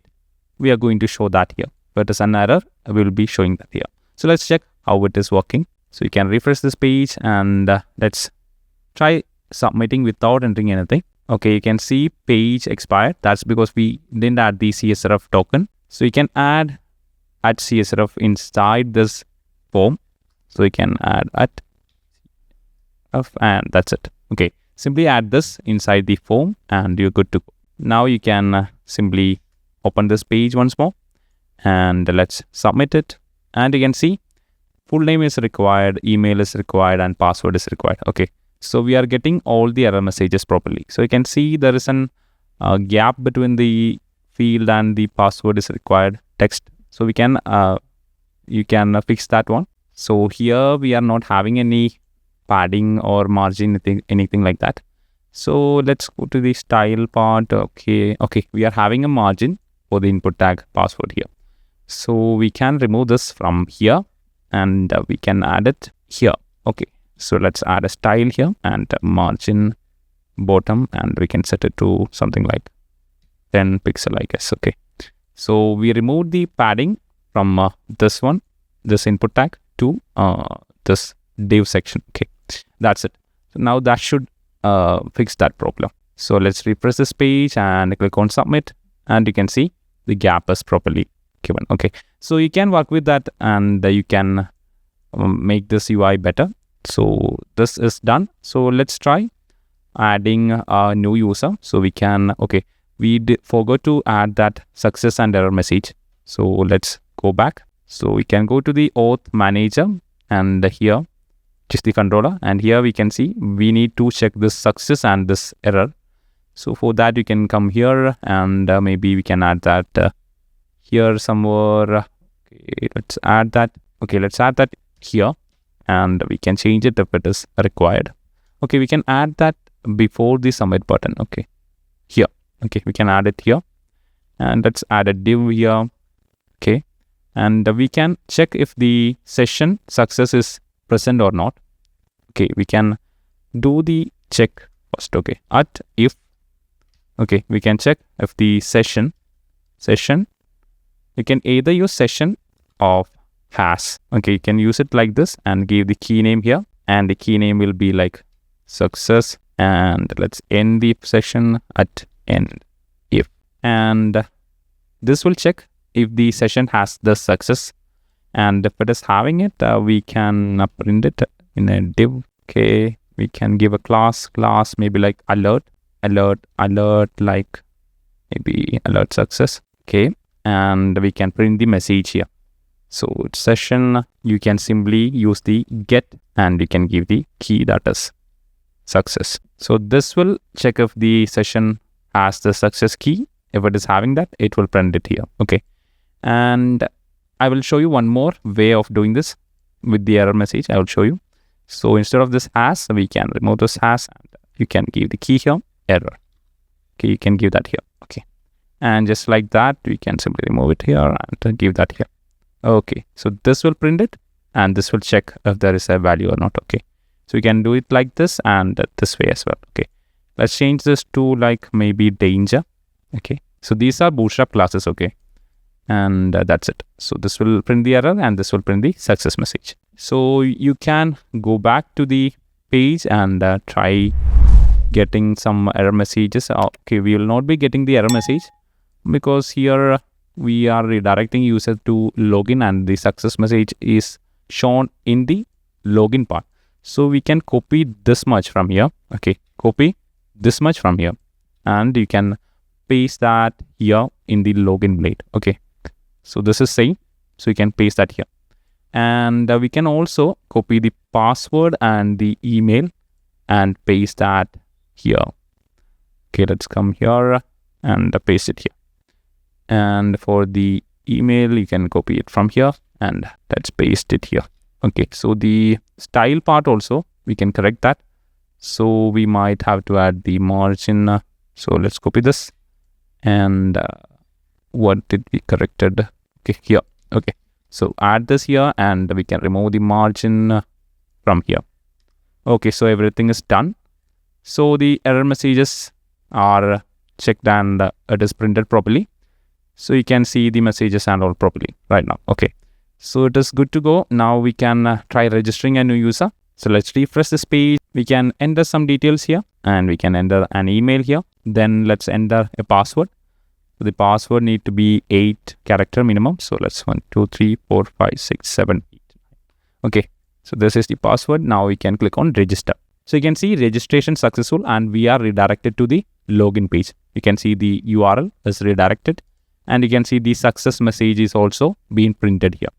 We are going to show that here. If it is an error, we will be showing that here. So let's check how it is working. So you can refresh this page, and let's try submitting without entering anything. Okay, you can see page expired. That's because we didn't add the CSRF token. So you can add CSRF inside this form. So you can add and that's it. Okay, simply add this inside the form and you're good to go. Now you can simply open this page once more, and let's submit it. And you can see full name is required, email is required, and password is required. Okay, so we are getting all the error messages properly. So you can see there is an gap between the field and the password is required text. So we can you can fix that one. So here we are not having any padding or margin, anything like that. So let's go to the style part. Okay, we are having a margin for the input tag password here. So we can remove this from here and we can add it here. Okay, so let's add a style here and margin bottom, and we can set it to something like 10 pixel, I guess. Okay, so we remove the padding from this one, this input tag, to this div section. Okay, that's it. So now that should fix that problem. So let's refresh this page and click on submit, and you can see the gap is properly given. Okay, so you can work with that, and you can make this UI better. So this is done. So let's try adding a new user. So we can, we forgot to add that success and error message. So let's go back. So we can go to the auth manager, and here just the controller, and here we can see we need to check this success and this error. So for that you can come here, and maybe we can add that here somewhere. Okay, let's add that. Okay, let's add that here, and we can change it if it is required. Okay, we can add that before the submit button. Okay, here. Okay, we can add it here, and let's add a div here. Okay, and we can check if the session success is present or not. Okay, we can do the check first. Okay, at if. Okay, we can check if the session, you can either use session of has. Okay, you can use it like this and give the key name here, and the key name will be like success, and let's end the session at end if, and this will check if the session has the success, and if it is having it, we can print it in a div. Okay, we can give a class maybe like alert, like maybe alert success. Okay, and we can print the message here. So session, you can simply use the get, and you can give the key that is success. So this will check if the session has the success key. If it is having that, it will print it here. Okay, and I will show you one more way of doing this with the error message. I will show you. So instead of this has, we can remove this has, and you can give the key here, error. Okay, you can give that here. Okay, and just like that, we can simply remove it here and give that here. Okay, so this will print it, and this will check if there is a value or not. Okay, so we can do it like this and this way as well. Okay, let's change this to like maybe danger. Okay, so these are bootstrap classes. Okay, and that's it. So this will print the error, and this will print the success message. So you can go back to the page and try getting some error messages. Okay, we will not be getting the error message because here we are redirecting user to login, and the success message is shown in the login part. So we can copy this much from here. Okay, copy this much from here, and you can paste that here in the login blade. Okay, so this is same, so you can paste that here, and we can also copy the password and the email and paste that here. Okay, let's come here and paste it here, and for the email you can copy it from here and let's paste it here. Okay, so the style part also we can correct that, so we might have to add the margin. So let's copy this, and what did we corrected? Okay, here. Okay, so add this here, and we can remove the margin from here. Okay, so everything is done. So the error messages are checked, and it is printed properly. So you can see the messages and all properly right now. Okay, so it is good to go. Now we can try registering a new user. So let's refresh this page. We can enter some details here, and we can enter an email here. Then let's enter a password. The password need to be 8 character minimum. So let's 1, 2, 3, 4, 5, 6, 7, 8. Okay, so this is the password. Now we can click on register. So you can see registration successful, and we are redirected to the login page. You can see the URL is redirected, and you can see the success message is also being printed here.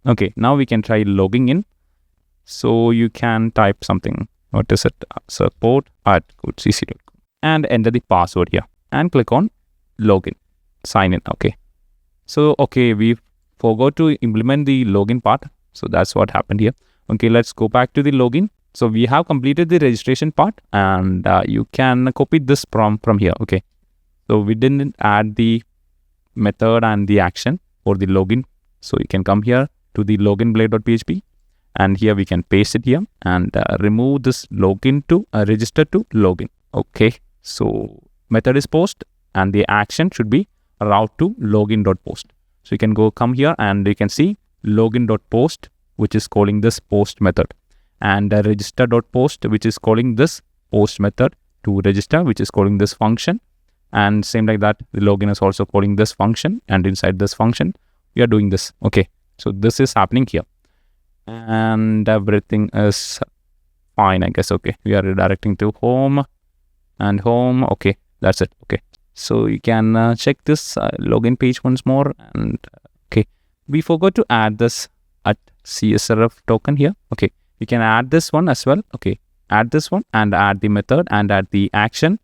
Okay, now we can try logging in. So you can type something. What is it? support@cc.com and enter the password here and click on login, sign in. Okay. So, okay, we forgot to implement the login part. So that's what happened here. Okay, let's go back to the login. So we have completed the registration part, and you can copy this from here. Okay. So we didn't add the method and the action for the login. So you can come here to the login blade.php, and here we can paste it here and remove this login to register to login. Okay. So method is post and the action should be route to login.post. So you can come here and you can see login.post, which is calling this post method, and register.post, which is calling this post method to register, which is calling this function. And same like that, the login is also calling this function, and inside this function we are doing this. Okay, so this is happening here and everything is fine, I guess. Okay, we are redirecting to home and home. Okay, that's it. Okay, so you can check this login page once more. And okay, we forgot to add this at CSRF token here. Okay, you can add this one as well. Okay, add this one and add the method and add the action,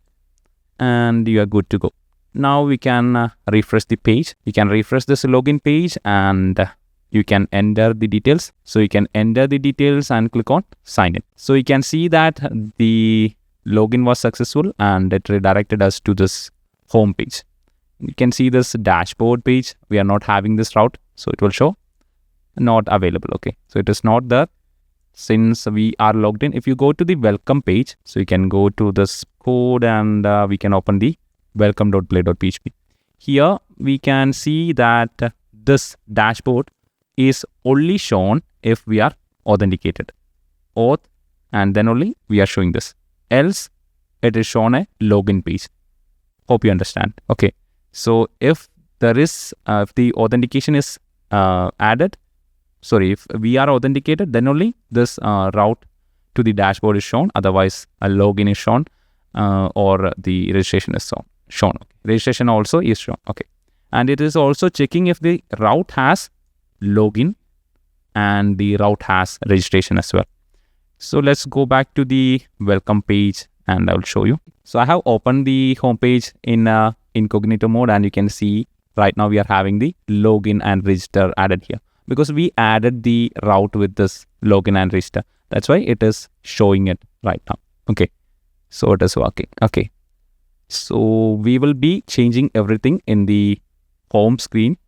and you are good to go. Now we can refresh the page. You can refresh this login page and you can enter the details. So you can enter the details and click on sign in. So you can see that the login was successful and it redirected us to this home page. You can see this dashboard page. We are not having this route, so it will show not available. Okay, so it is not there since we are logged in. If you go to the welcome page, so you can go to this code and we can open the welcome.play.php. Here we can see that this dashboard is only shown if we are authenticated. Auth, and then only we are showing this. Else it is shown a login page. Hope you understand. Okay, so if there is if the authentication is added, sorry, if we are authenticated, then only this route to the dashboard is shown. Otherwise a login is shown or the registration is shown. Okay. Registration also is shown. Okay, and it is also checking if the route has login and the route has registration as well. So let's go back to the welcome page and I will show you. So I have opened the home page in incognito mode, and you can see right now we are having the login and register added here because we added the route with this login and register. That's why it is showing it right now. Okay, so it is working. Okay, so we will be changing everything in the home screen,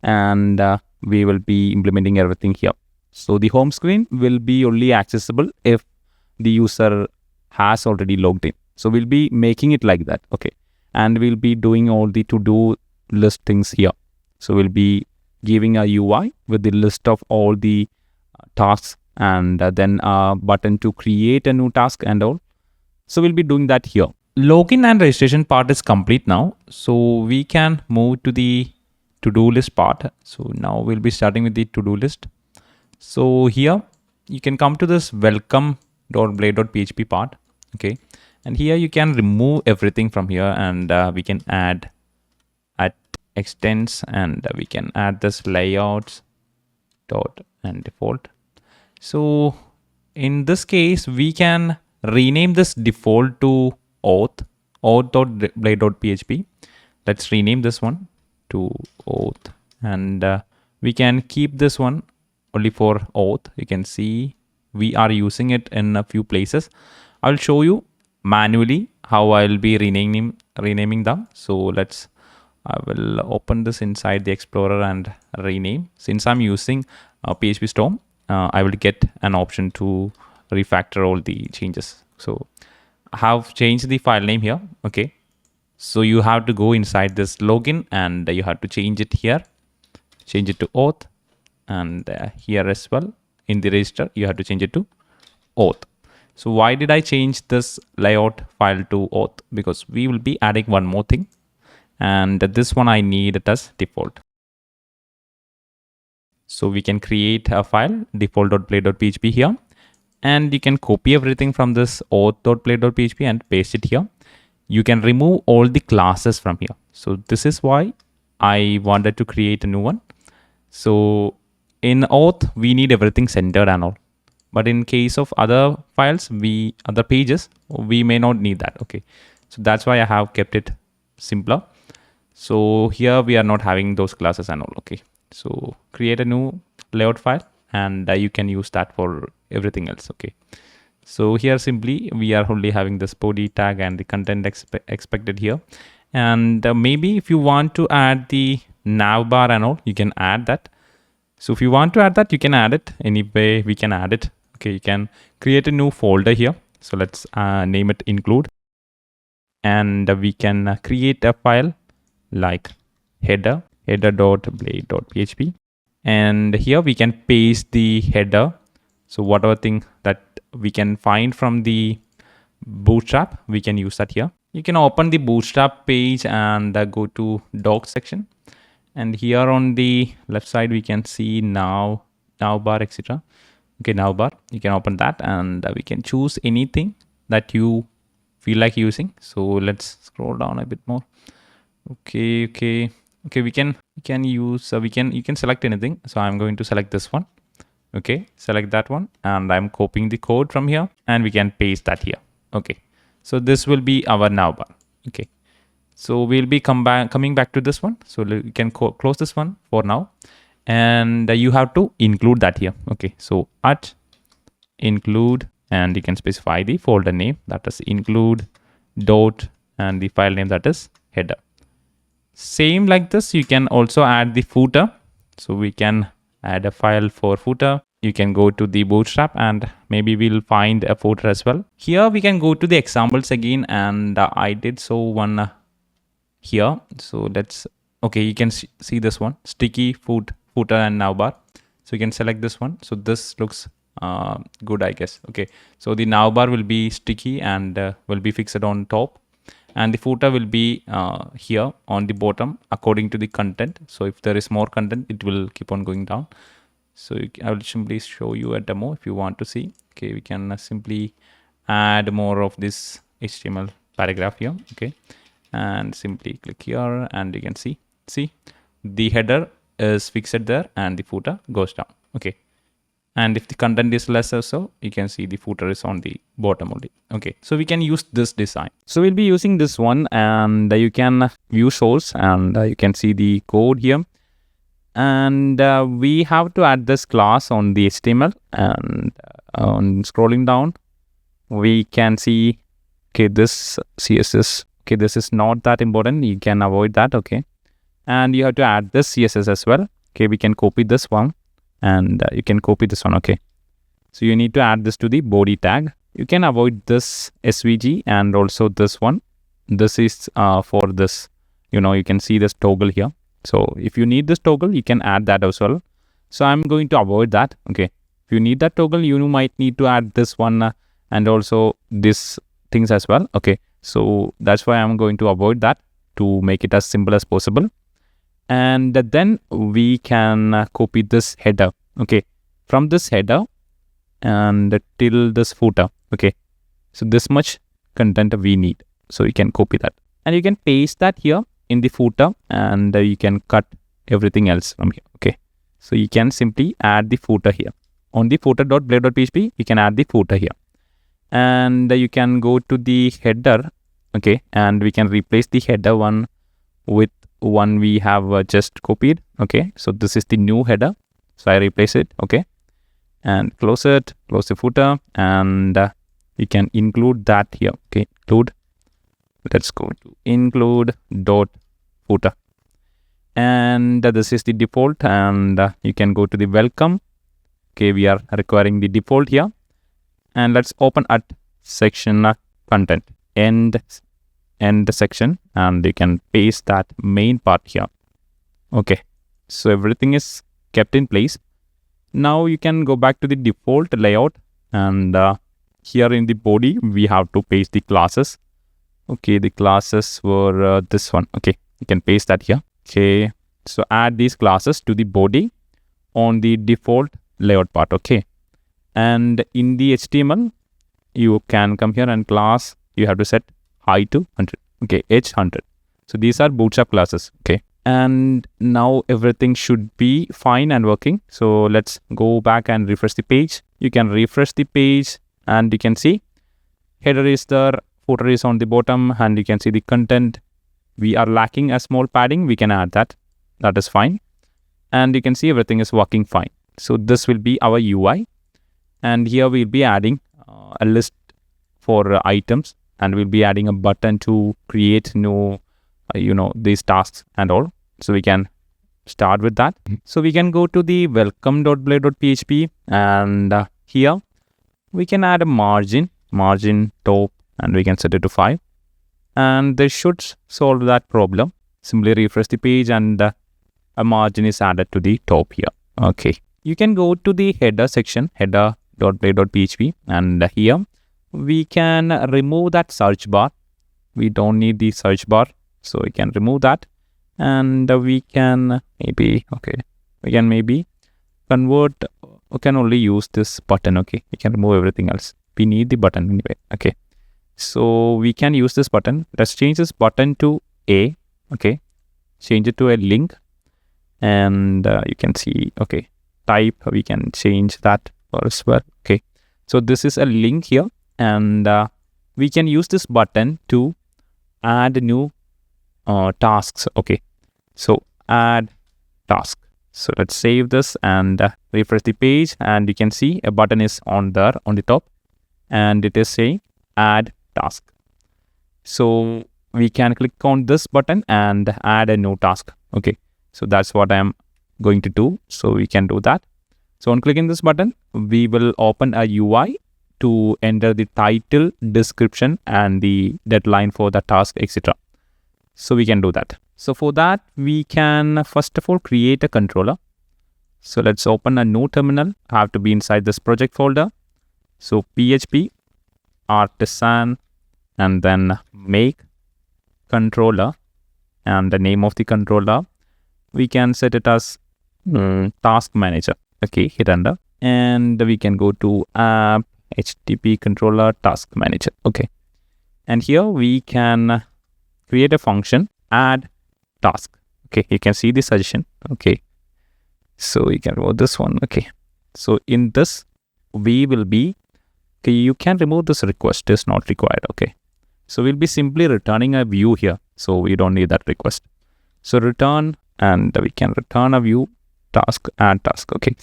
and we will be implementing everything here. So the home screen will be only accessible if the user has already logged in. So we'll be making it like that. Okay, and we'll be doing all the to-do list things here. So we'll be giving a UI with the list of all the tasks, and then a button to create a new task and all. So we'll be doing that here. Login and registration part is complete now. So we can move to the to-do list part. So now we'll be starting with the to-do list. So here you can come to this welcome.blade.php part. Okay, and here you can remove everything from here, and we can add extents, and we can add this layouts dot and default. So in this case we can rename this default to auth.blade.php. Let's rename this one to auth, and we can keep this one only for auth. You can see we are using it in a few places. I'll show you manually how I'll be renaming them. So I will open this inside the Explorer and rename. Since I'm using PHP Storm, I will get an option to refactor all the changes. So I have changed the file name here. Okay, so you have to go inside this login and you have to change it here, change it to auth, and here as well in the register you have to change it to auth. So why did I change this layout file to auth? Because we will be adding one more thing, and this one I need it as default. So we can create a file default.play.php here, and you can copy everything from this auth.play.php and paste it here. You can remove all the classes from here. So this is why I wanted to create a new one. So in auth, we need everything centered and all. But in case of other files, other pages, we may not need that. Okay, so that's why I have kept it simpler. So here we are not having those classes and all. Okay, so create a new layout file, and you can use that for everything else. Okay, so here simply we are only having this body tag and the content expected here. And maybe if you want to add the navbar and all, you can add that. So if you want to add that, you can add it. Anyway, we can add it. Okay, you can create a new folder here. So let's name it include. And we can create a file like header.blade.php. And here we can paste the header. So whatever thing that we can find from the Bootstrap, we can use that here. You can open the Bootstrap page and go to docs section. And here on the left side, we can see navbar, etc. Okay, navbar, you can open that, and we can choose anything that you feel like using. So let's scroll down a bit more. Okay, we can use, you can select anything. So I'm going to select this one. Okay, select that one, and I'm copying the code from here, and we can paste that here. Okay, so this will be our navbar. Okay, so we'll be coming back to this one. So you can close this one for now, and you have to include that here. Okay, so at include, and you can specify the folder name, that is include dot, and the file name, that is header. Same like this, you can also add the footer. So we can add a file for footer. You can go to the Bootstrap, and maybe we'll find a footer as well. Here we can go to the examples again, and I did so one here. So let's, okay, you can see this one, sticky footer and navbar. So you can select this one. So this looks good, I guess. Okay, so the navbar will be sticky and will be fixed on top, and the footer will be here on the bottom according to the content. So if there is more content, it will keep on going down. So I will simply show you a demo if you want to see. Okay, we can simply add more of this HTML paragraph here. Okay, and simply click here, and you can see the header is fixed there and the footer goes down. Okay, and if the content is less or so, you can see the footer is on the bottom only. Okay, so we can use this design. So we'll be using this one, and you can view source, and you can see the code here. And we have to add this class on the HTML, and on scrolling down, we can see, okay, this CSS, okay, this is not that important, you can avoid that. Okay, and you have to add this CSS as well. Okay, we can copy this one, and you can copy this one. Okay, so you need to add this to the body tag. You can avoid this SVG and also this one. This is for this, you can see this toggle here. So if you need this toggle, you can add that as well. So I'm going to avoid that. Okay, if you need that toggle, you might need to add this one and also this things as well. Okay, so that's why I'm going to avoid that to make it as simple as possible. And then we can copy this header. Okay, from this header and till this footer. Okay, so this much content we need. So you can copy that, and you can paste that here in the footer, and you can cut everything else from here. Okay, so you can simply add the footer here on the footer.blade.php. You can add the footer here, and you can go to the header. Okay, and we can replace the header one with one we have just copied. Okay, so this is the new header, so I replace it. Okay, and close it, close the footer, and you can include that here. Okay, include, let's go to include dot footer, and this is the default, and you can go to the welcome. Okay, we are requiring the default here, and let's open at section content end section, and you can paste that main part here. Okay, so everything is kept in place. Now you can go back to the default layout, and here in the body we have to paste the classes. Okay, the classes were this one. Okay, you can paste that here. Okay, so add these classes to the body on the default layout part. Okay, and in the HTML you can come here, and class you have to set height to 100. Okay, edge 100. So these are Bootstrap classes. Okay, and now everything should be fine and working. So let's go back and refresh the page. You can refresh the page and you can see header is there, footer is on the bottom, and you can see the content. We are lacking a small padding. We can add that. That is fine. And you can see everything is working fine. So this will be our UI. And here we'll be adding a list for items, and we'll be adding a button to create new, these tasks and all. So we can start with that. So we can go to the welcome.blade.php, and here we can add a margin top, and we can set it to 5. And this should solve that problem. Simply refresh the page and a margin is added to the top here. Okay. You can go to the header section, header.blade.php, and here we can remove that search bar. We don't need the search bar, so we can remove that. And we can maybe convert. We can only use this button. Okay, we can remove everything else. We need the button anyway. Okay, so we can use this button. Let's change this button to A. Okay, change it to a link, and you can see. Okay, type, we can change that as well. Okay, so this is a link here, and we can use this button to add new tasks. Okay, so add task. So let's save this and refresh the page, and you can see a button is on there on the top, and it is saying add task. So we can click on this button and add a new task. Okay, so that's what I am going to do. So we can do that. So on clicking this button, we will open a UI to enter the title, description, and the deadline for the task, etc. So we can do that. So for that, we can first of all create a controller. So let's open a new terminal. Have to be inside this project folder. So PHP artisan, and then make controller, and the name of the controller, we can set it as task manager. Okay, hit enter, and we can go to app HTTP controller task manager. Okay, and here we can create a function add task. Okay, you can see the suggestion. Okay, so we can remove this one. Okay, so in this we will be, okay, you can remove this request, is not required. Okay, so we'll be simply returning a view here, so we don't need that request. So return, and we can return a view task, add task. Okay,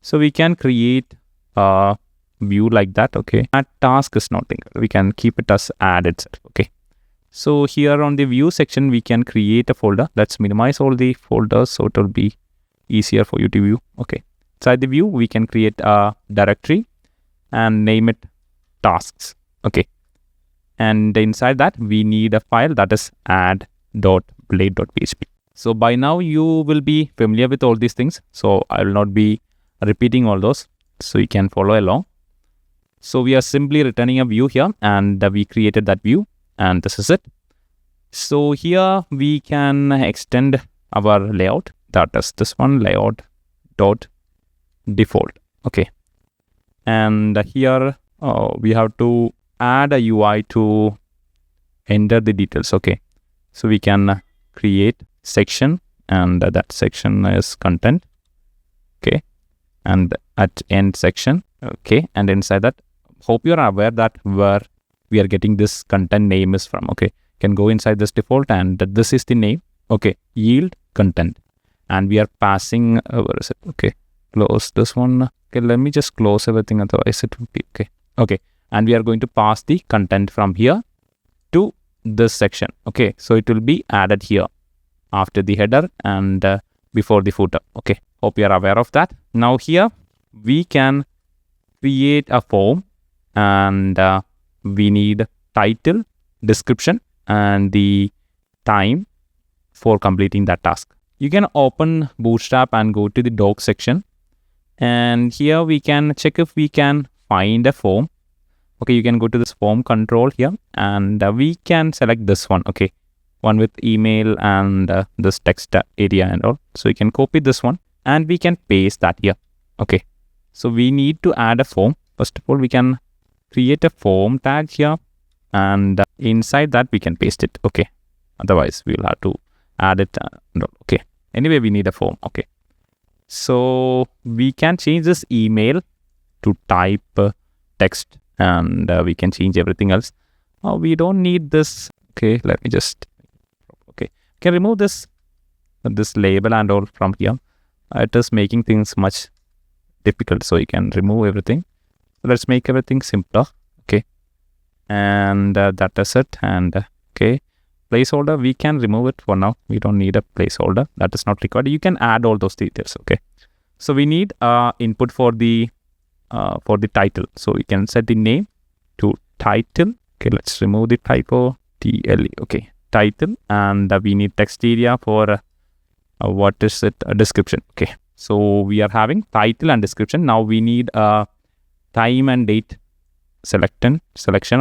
so we can create a view like that. Okay, add task is nothing, we can keep it as add itself. Okay, so here on the view section, we can create a folder. Let's minimize all the folders so it will be easier for you to view. Okay, inside the view, we can create a directory and name it tasks. Okay, and inside that we need a file that is add.blade.php. So by now you will be familiar with all these things, so I will not be repeating all those, so you can follow along. So we are simply returning a view here, and we created that view, and this is it. So here we can extend our layout, that is this one, layout.default. Okay, and here we have to add a UI to enter the details. Okay, so we can create section, and that section is content. Okay, and at end section. Okay, and inside that, hope you are aware that where we are getting this content name is from. Okay, can go inside this default, and this is the name. Okay, yield content, and we are passing where is it? Okay, close this one. Okay, let me just close everything, otherwise it will be okay. Okay, and we are going to pass the content from here to this section. Okay, so it will be added here after the header and before the footer. Okay, hope you are aware of that. Now here we can create a form, and we need title, description, and the time for completing that task. You can open Bootstrap and go to the docs section, and here we can check if we can find a form. Okay, you can go to this form control here, and we can select this one. Okay, one with email and this text area and all. So you can copy this one, and we can paste that here. Okay, so we need to add a form. First of all, we can create a form tag here, and inside that we can paste it. Okay, otherwise we will have to add it. No, okay. Anyway, we need a form. Okay. So we can change this email to type text, and we can change everything else. We don't need this. Okay, let me just, okay, can remove this label and all from here. It is making things much difficult, so you can remove everything. Let's make everything simpler. Okay, and that is it. And okay, placeholder, we can remove it for now. We don't need a placeholder, that is not required. You can add all those details. Okay, so we need input for the title, so we can set the name to title. Okay, let's remove the typo, TLE. Okay, title, and we need text area for what is it, a description. Okay, so we are having title and description. Now we need a time and date selection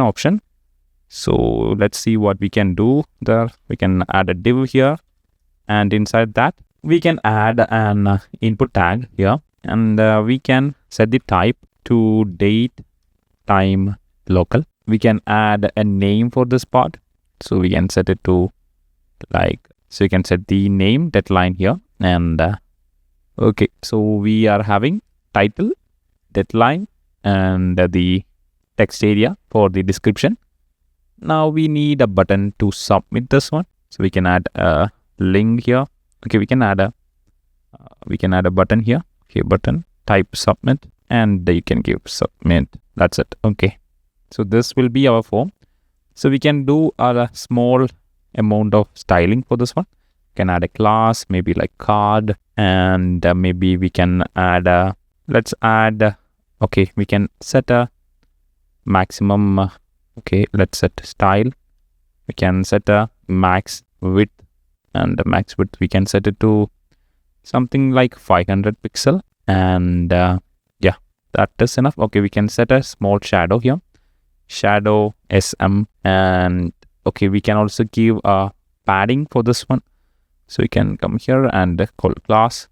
option. So let's see what we can do there. We can add a div here, and inside that we can add an input tag here, and we can set the type to date, time, local. We can add a name for this part, so we can set it to so you can set the name deadline here. And okay, so we are having title, deadline, and the text area for the description. Now we need a button to submit this one, so we can add a link here. Okay, we can add a button here. Okay, button, type submit, and you can give submit. That's it. Okay, so this will be our form. So we can do a small amount of styling for this one. Can add a class, maybe like card, and maybe we can add let's add okay, we can set a maximum. Okay, let's set style. We can set a max width, and the max width we can set it to something like 500 pixel, and yeah, that is enough. Okay, we can set a small shadow here, shadow SM, and okay, we can also give a padding for this one. So we can come here and call class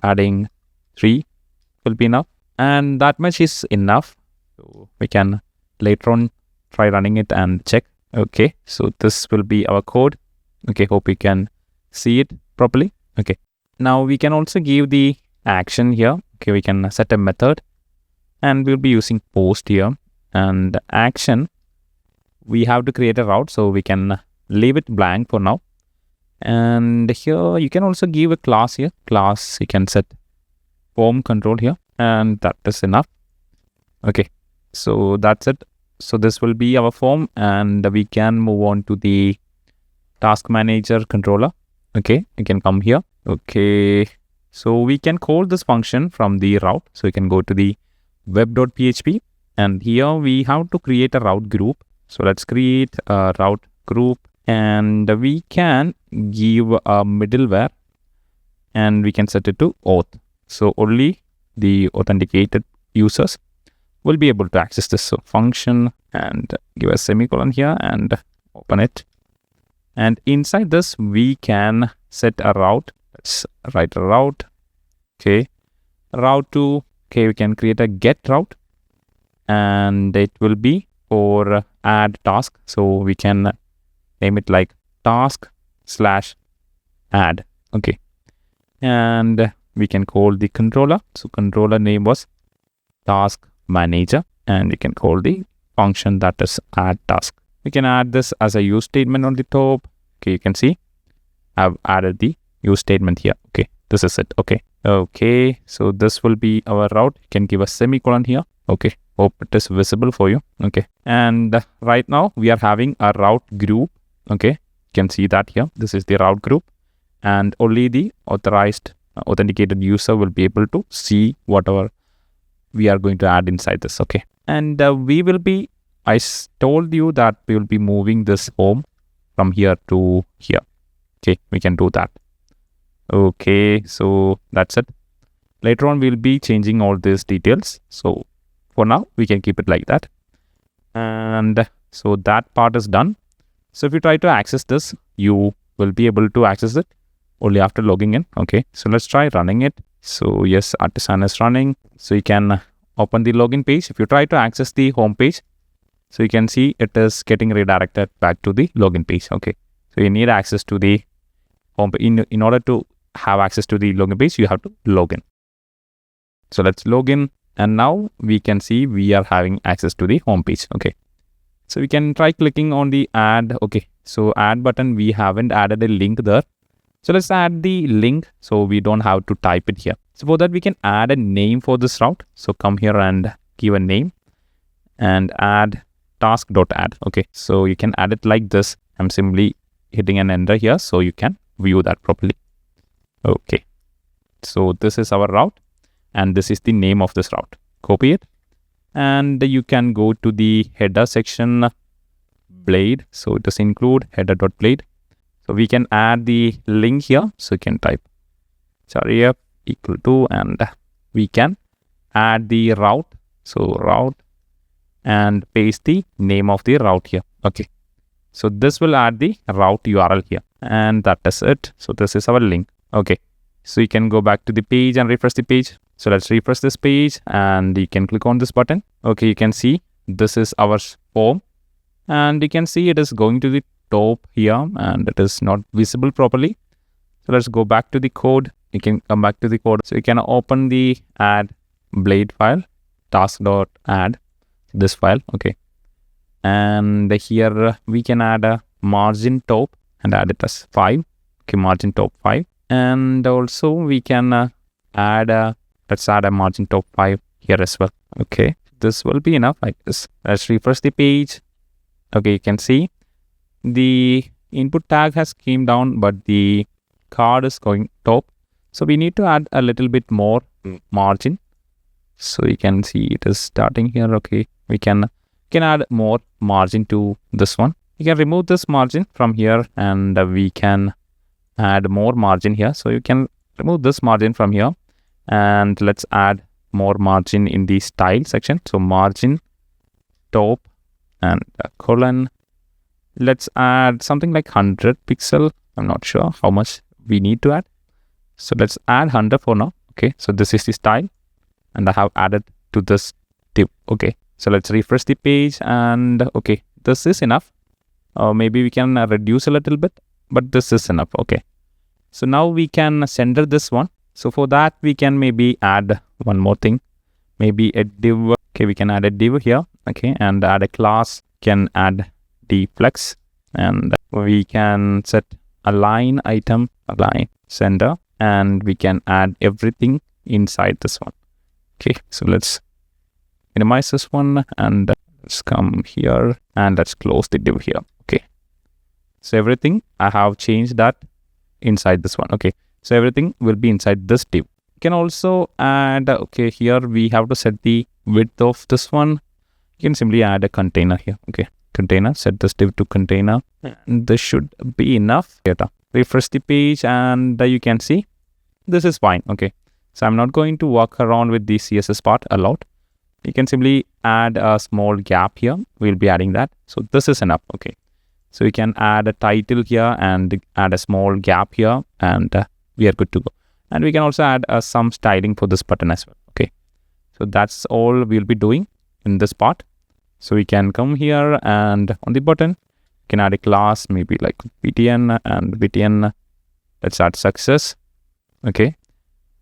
padding 3 will be enough, and that much is enough. So we can later on try running it and check. Okay, so this will be our code. Okay, hope you can see it properly. Okay, now we can also give the action here. Okay, we can set a method, and we'll be using post here. And action, we have to create a route, so we can leave it blank for now. And here you can also give a class here. Class, you can set form control here, and that is enough. Okay, so that's it. So this will be our form, and we can move on to the task manager controller. Okay, you can come here. Okay, so we can call this function from the route. So we can go to the web.php, and here we have to create a route group. So let's create a route group, and we can give a middleware, and we can set it to auth. So only the authenticated users will be able to access this. So function, and give a semicolon here and open it. And inside this, we can set a route. Let's write a route. Okay, route to, okay, we can create a get route, and it will be for add task. So we can name it like task/add. Okay, and we can call the controller. So controller name was task manager, and we can call the function that is add task. We can add this as a use statement on the top. Okay, you can see I've added the use statement here. Okay, this is it. Okay, so this will be our route. You can give a semicolon here. Okay, hope it is visible for you. Okay, and right now we are having a route group. Okay, you can see that here. This is the route group, and only the authorized authenticated user will be able to see whatever we are going to add inside this. Okay, and we will be, I told you that we will be moving this home from here to here. Okay, we can do that. Okay, so that's it. Later on we'll be changing all these details, so for now we can keep it like that. And so that part is done. So if you try to access this, you will be able to access it only after logging in. Okay, so let's try running it. So yes, Artisan is running. So you can open the login page. If you try to access the home page, so you can see it is getting redirected back to the login page. Okay, so you need access to the home. In order to have access to the login page, you have to log in. So let's log in, and now we can see we are having access to the home page. Okay, so we can try clicking on the add. Okay, so add button, we haven't added a link there. So let's add the link so we don't have to type it here. So for that, we can add a name for this route. So come here and give a name and add task.add. Okay, so you can add it like this. I'm simply hitting an enter here so you can view that properly. Okay, so this is our route and this is the name of this route. Copy it and you can go to the header section blade. So it does include header.blade. So we can add the link here. So you can type ref equal to, and we can add the route. So route, and paste the name of the route here. Okay, so this will add the route URL here, and that is it. So this is our link. Okay, so you can go back to the page and refresh the page. So let's refresh this page and you can click on this button. Okay, you can see this is our form, and you can see it is going to the top here and it is not visible properly. So let's go back to the code. You can come back to the code. So you can open the add blade file, task.add, this file. Okay, and here we can add a margin top and add it as 5. Okay, margin top 5, and also we can let's add a margin top 5 here as well. Okay, this will be enough like this. Let's refresh the page. Okay, you can see the input tag has came down, but the card is going top. So we need to add a little bit more margin. So you can see it is starting here. Okay, we can add more margin to this one. You can remove this margin from here, and we can add more margin here. So you can remove this margin from here, and let's add more margin in the style section. So margin top and colon. Let's add something like 100 pixel. I'm not sure how much we need to add. So let's add 100 for now. Okay, so this is the style and I have added to this div. Okay, so let's refresh the page, and okay, this is enough. Maybe we can reduce a little bit, but this is enough. Okay, so now we can center this one. So for that, we can maybe add one more thing, maybe a div. Okay, we can add a div here. Okay, and add a class. Can add deflex, and we can set align item, align center, and we can add everything inside this one. Okay, so let's minimize this one and let's come here and let's close the div here. Okay, so everything I have changed that inside this one. Okay, so everything will be inside this div. You can also add, okay, here we have to set the width of this one. You can simply add a container here. Okay, container, set this div to container, and this should be enough data. Refresh the page and you can see this is fine. Okay, so I'm not going to walk around with the CSS part a lot. You can simply add a small gap here. We'll be adding that. So this is enough. Okay, so you can add a title here and add a small gap here, and we are good to go. And we can also add some styling for this button as well. Okay, so that's all we'll be doing in this part. So we can come here and on the button, you can add a class, maybe like btn, and btn, let's add success. Okay,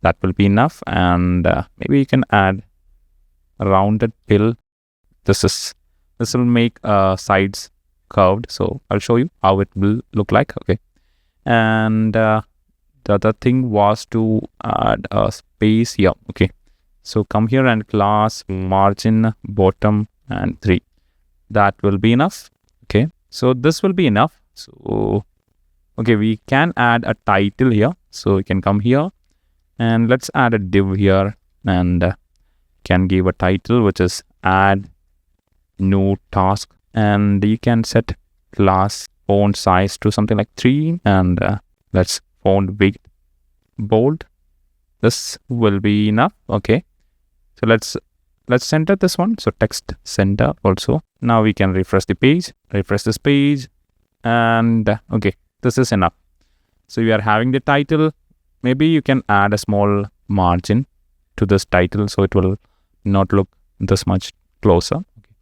that will be enough. And maybe you can add a rounded pill. This will make sides curved. So I'll show you how it will look like. Okay, and the other thing was to add a space here. Okay, so come here and class margin bottom and 3. That will be enough. Okay, so this will be enough. So okay, we can add a title here. So you can come here and let's add a div here, and can give a title which is add new task, and you can set class font size to something like 3, and let's font big bold. This will be enough. Okay, so let's center this one. So text center also. Now we can refresh the page, refresh this page, and okay, this is enough. So we are having the title. Maybe you can add a small margin to this title so it will not look this much closer. Okay,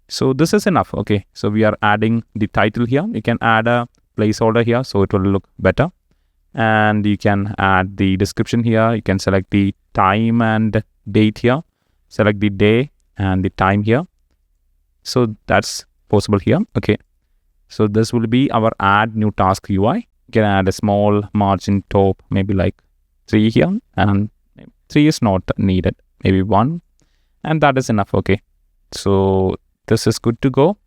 so this is enough. Okay, so we are adding the title here. You can add a placeholder here so it will look better. and you can add the description here. You can select the time and date here, select the day and the time here. So that's possible here. Okay, so this will be our add new task UI. You can add a small margin top, maybe like 3 here, and 3 is not needed, maybe 1, and that is enough. Okay, so this is good to go.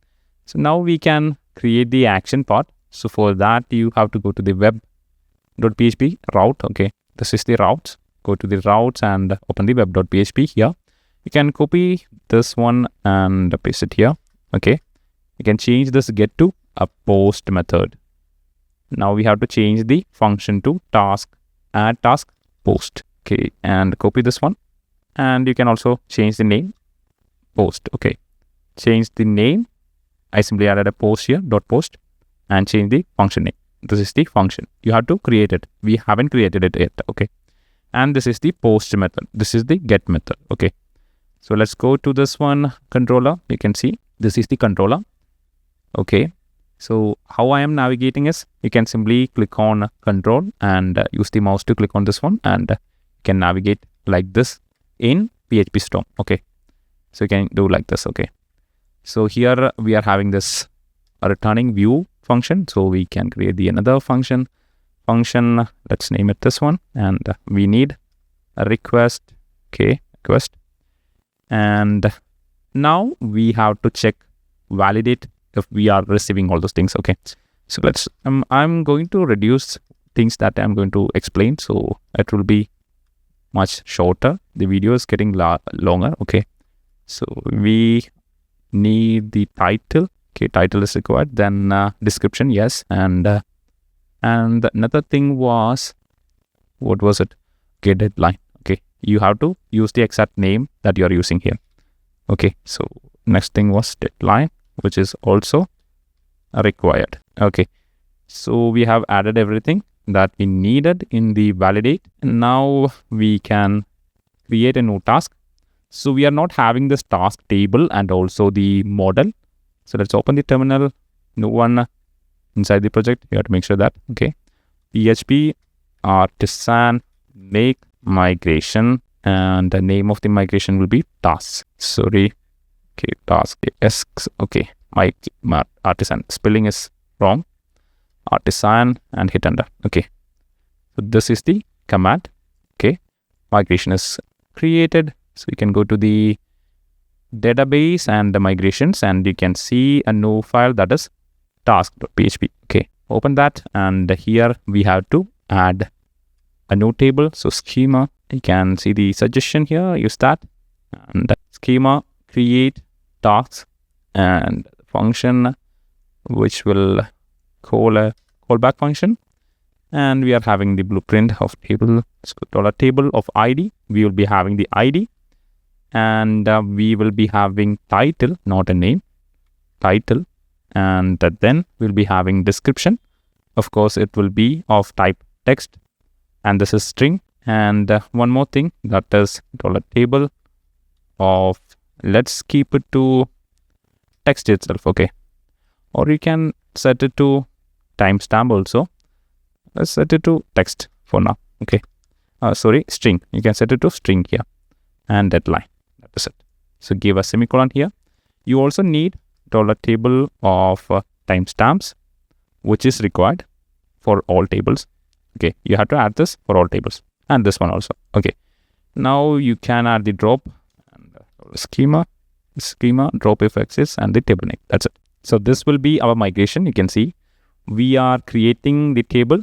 So now we can create the action part. So for that, you have to go to the web.php route. Okay, this is the routes. Go to the routes and open the web.php here. You can copy this one and paste it here. Okay, you can change this get to a post method. Now we have to change the function to task, add task post. Okay, and copy this one, and you can also change the name post. Okay, change the name. I simply added a post here, dot post, and change the function name. This is the function. You have to create it. We haven't created it yet. Okay, and this is the post method. This is the get method. Okay, so let's go to this one controller. You can see this is the controller. Okay, so how I am navigating is, you can simply click on control and use the mouse to click on this one, and you can navigate like this in PHP Storm. Okay, so you can do like this. Okay, so here we are having this returning view function, so we can create the another function. Let's name it this one, and we need a request. Okay, request, and now we have to check, validate if we are receiving all those things. Okay, so let's I'm going to reduce things that I'm going to explain, so it will be much shorter. The video is getting longer. Okay, so we need the title. Okay, title is required, then description, yes, and another thing was, what was it? Okay, deadline. Okay, you have to use the exact name that you are using here. Okay, so next thing was deadline, which is also required. Okay, so we have added everything that we needed in the validate, and now we can create a new task. So we are not having this task table and also the model. So let's open the terminal, new one inside the project. You have to make sure that, okay, PHP artisan make migration, and the name of the migration will be tasks. Sorry, okay, task asks. Okay, my artisan spelling is wrong. Artisan, and hit enter. Okay, so this is the command. Okay, migration is created. So you can go to the database and the migrations, and you can see a new file that is task.php. Okay, open that, and here we have to add a new table. So schema, you can see the suggestion here, use that, and schema create tasks, and function which will call a callback function, and we are having the blueprint of table. So table of ID, we will be having the ID, and we will be having title, not a name, title, and then we'll be having description. Of course, it will be of type text, and this is string. And one more thing, that is $table of, let's keep it to text itself. Okay, or you can set it to timestamp also. Let's set it to text for now. Okay, sorry, string. You can set it to string here, and deadline. That is it. So give a semicolon here. You also need $table of timestamps, which is required for all tables. Okay, you have to add this for all tables, and this one also. Okay, now you can add the drop and schema drop effects and the table name. That's it. So this will be our migration. You can see we are creating the table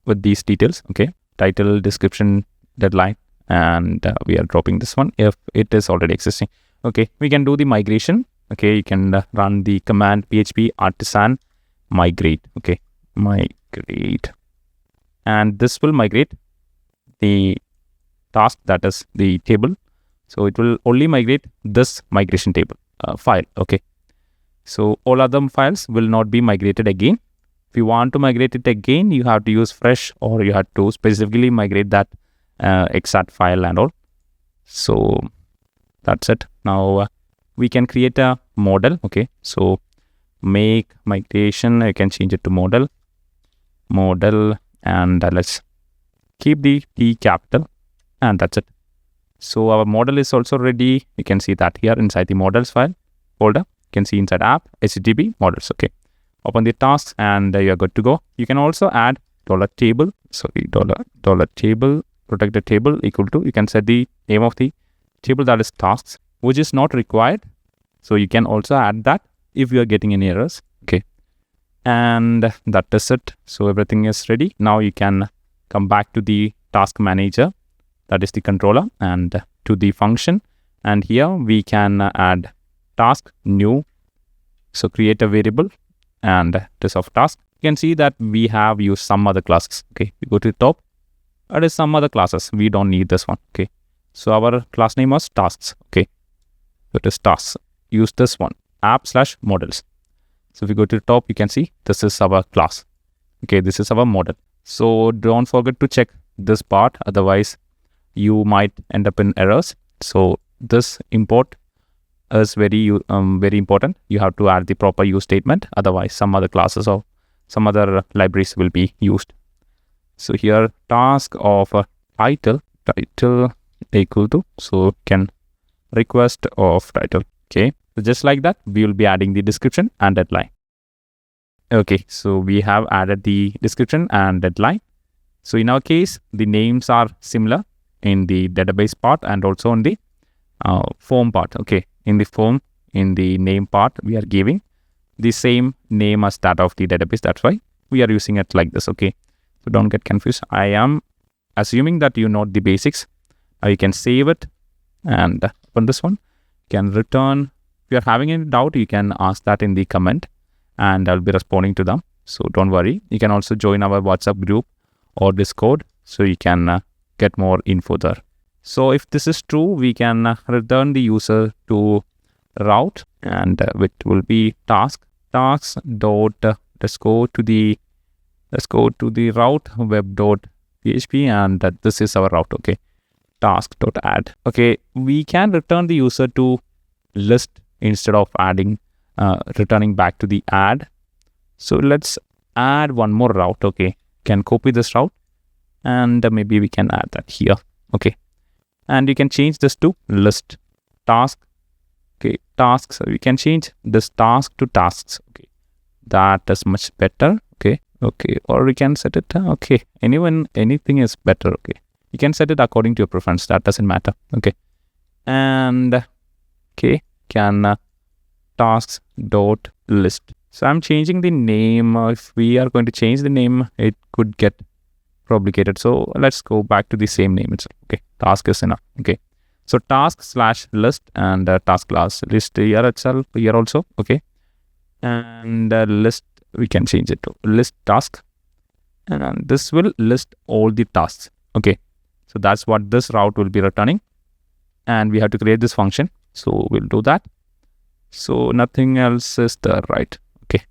with these details. Okay, title, description, deadline, and we are dropping this one if it is already existing. Okay, we can do the migration. Okay, you can run the command php artisan migrate. Okay, migrate, and this will migrate the task, that is the table. So it will only migrate this migration table file. Okay, so all other files will not be migrated again. If you want to migrate it again, you have to use fresh, or you have to specifically migrate that exact file and all. So that's it. Now we can create a model. Okay, so make migration, I can change it to model, and let's keep the T capital, and that's it. So our model is also ready. You can see that here inside the models file folder. You can see inside app, HTTP models. Okay. Open the tasks and you're good to go. You can also add $table. Sorry, $table, protected table equal to, you can set the name of the table, that is tasks, which is not required. So you can also add that if you are getting any errors. Okay. And that is it. So everything is ready. Now you can come back to the task manager, that is the controller, and to the function. And here we can add task new. So create a variable and this of task. You can see that we have used some other classes. Okay, we go to the top. That is some other classes. We don't need this one. Okay, so our class name was tasks. Okay, so it is tasks. Use this one, app/models. So if we go to the top, you can see this is our class. Okay, this is our model. So don't forget to check this part, otherwise you might end up in errors. So this import is very important. You have to add the proper use statement, otherwise some other classes or some other libraries will be used. So here task of title equal to, so can request of title. Okay, so just like that we will be adding the description and deadline. Okay, so we have added the description and deadline. So in our case the names are similar in the database part and also on the form part. Okay, in the form, in the name part, we are giving the same name as that of the database. That's why we are using it like this. Okay, so don't get confused. I am assuming that you know the basics. You can save it and open this one. You can return. If you are having any doubt, you can ask that in the comment and I'll be responding to them. So don't worry. You can also join our WhatsApp group or Discord, so you can get more info there. So if this is true, we can return the user to route, and which will be tasks dot let's go to the route web dot php, and this is our route. Okay, task dot add. Okay, we can return the user to list instead of returning back to the add. So let's add one more route. Okay, can copy this route and maybe we can add that here. Okay, and you can change this to list task. Okay, tasks, so we can change this task to tasks. Okay, that is much better. Okay, or we can set it okay, anything is better. Okay, you can set it according to your preference, that doesn't matter. Okay, and okay, can tasks dot list. So I'm changing the name. If we are going to change the name, it could get complicated. So let's go back to the same name itself. Okay, task is enough. Okay, so task/list and task class list here itself, here also. Okay, and list, we can change it to list task, and this will list all the tasks. Okay, so that's what this route will be returning, and we have to create this function. So we'll do that. So nothing else is there, right? Okay,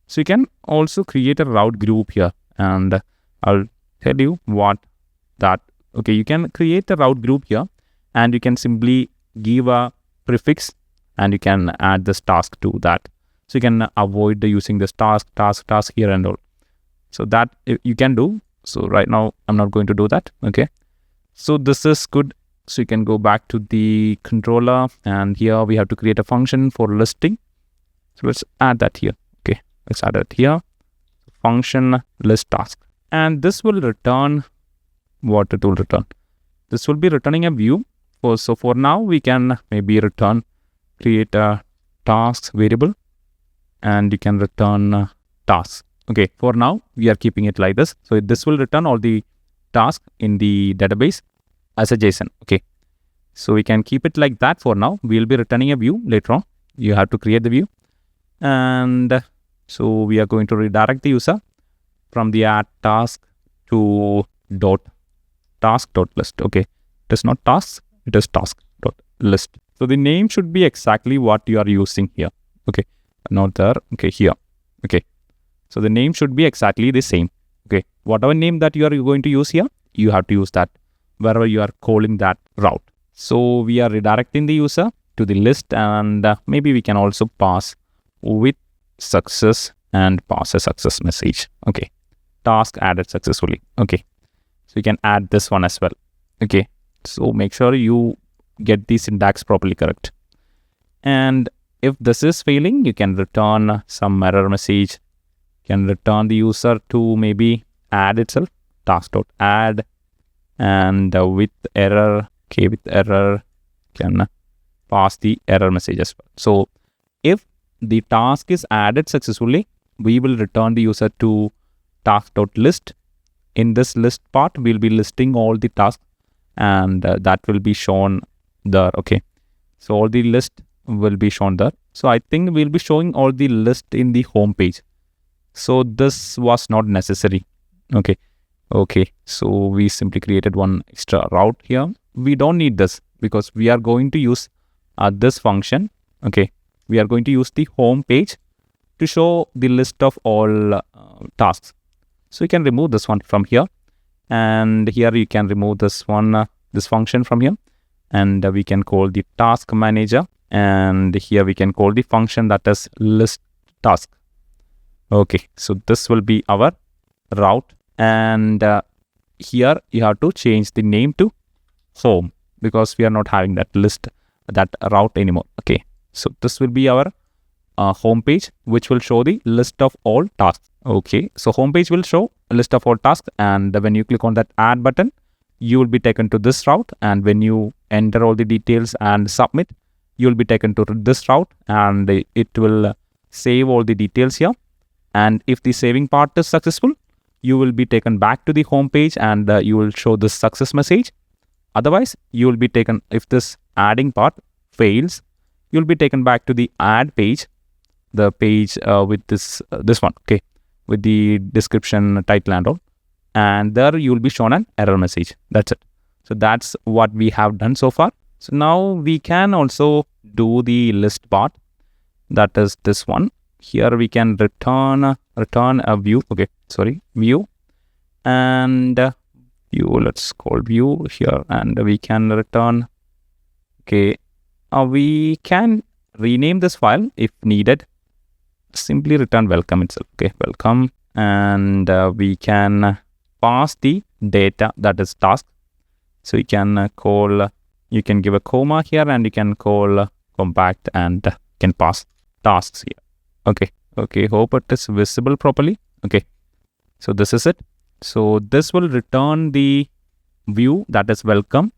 so you can also create a route group here, and I'll tell you what that. Okay, you can create a route group here, and you can simply give a prefix and you can add this task to that. So you can avoid using this task here and all. So that you can do. So right now I'm not going to do that. Okay, so this is good. So you can go back to the controller, and here we have to create a function for listing. So let's add that here. Okay, let's add it here. Function list task, and this will return what it will return. This will be returning a view. So for now we can maybe create a tasks variable, and you can return tasks. Okay, for now we are keeping it like this. So this will return all the tasks in the database as a JSON. Okay, so we can keep it like that for now. We'll be returning a view later on. You have to create the view, and so we are going to redirect the user from the add task to task.list. Okay, it is not tasks, it is task.list. So the name should be exactly what you are using here. Okay, not there. Okay, here. Okay, so the name should be exactly the same. Okay, whatever name that you are going to use here, you have to use that wherever you are calling that route. So we are redirecting the user to the list, and maybe we can also pass with success and pass a success message. Okay, task added successfully. Okay, So you can add this one as well. Okay, so make sure you get the syntax properly correct. And if this is failing, you can return some error message. You can return the user to maybe add itself, task.add, and with error, okay, with error, can pass the error message as well. So if the task is added successfully, we will return the user to task.list. In this list part, we'll be listing all the tasks, and that will be shown there. Okay, so all the list will be shown there. So I think we'll be showing all the list in the home page. So this was not necessary. Okay, so we simply created one extra route here. We don't need this because we are going to use this function. Okay, we are going to use the home page to show the list of all tasks. So you can remove this one from here, and here you can remove this one, this function from here, and we can call the task manager, and here we can call the function that is list task. Okay, so this will be our route, and here you have to change the name to home because we are not having that list, that route anymore. Okay, so this will be our home page, which will show the list of all tasks. Okay, so home page will show a list of all tasks, and when you click on that add button, you will be taken to this route, and when you enter all the details and submit, you will be taken to this route, and it will save all the details here. And if the saving part is successful, you will be taken back to the home page, and you will show this success message. Otherwise, you will be taken, if this adding part fails, you will be taken back to the add page, the page with this one, okay, with the description, title and all, and there you will be shown an error message. That's it. So that's what we have done so far. So now we can also do the list part, that is this one. Here we can return a view. Okay, sorry, view, and view, let's call view here, and we can return. Okay, we can rename this file if needed. Simply return welcome itself. Okay, welcome, and we can pass the data, that is task. So you can call, you can give a comma here, and you can call compact, and can pass tasks here. Okay, hope it is visible properly. Okay, so this is it. So this will return the view, that is welcome,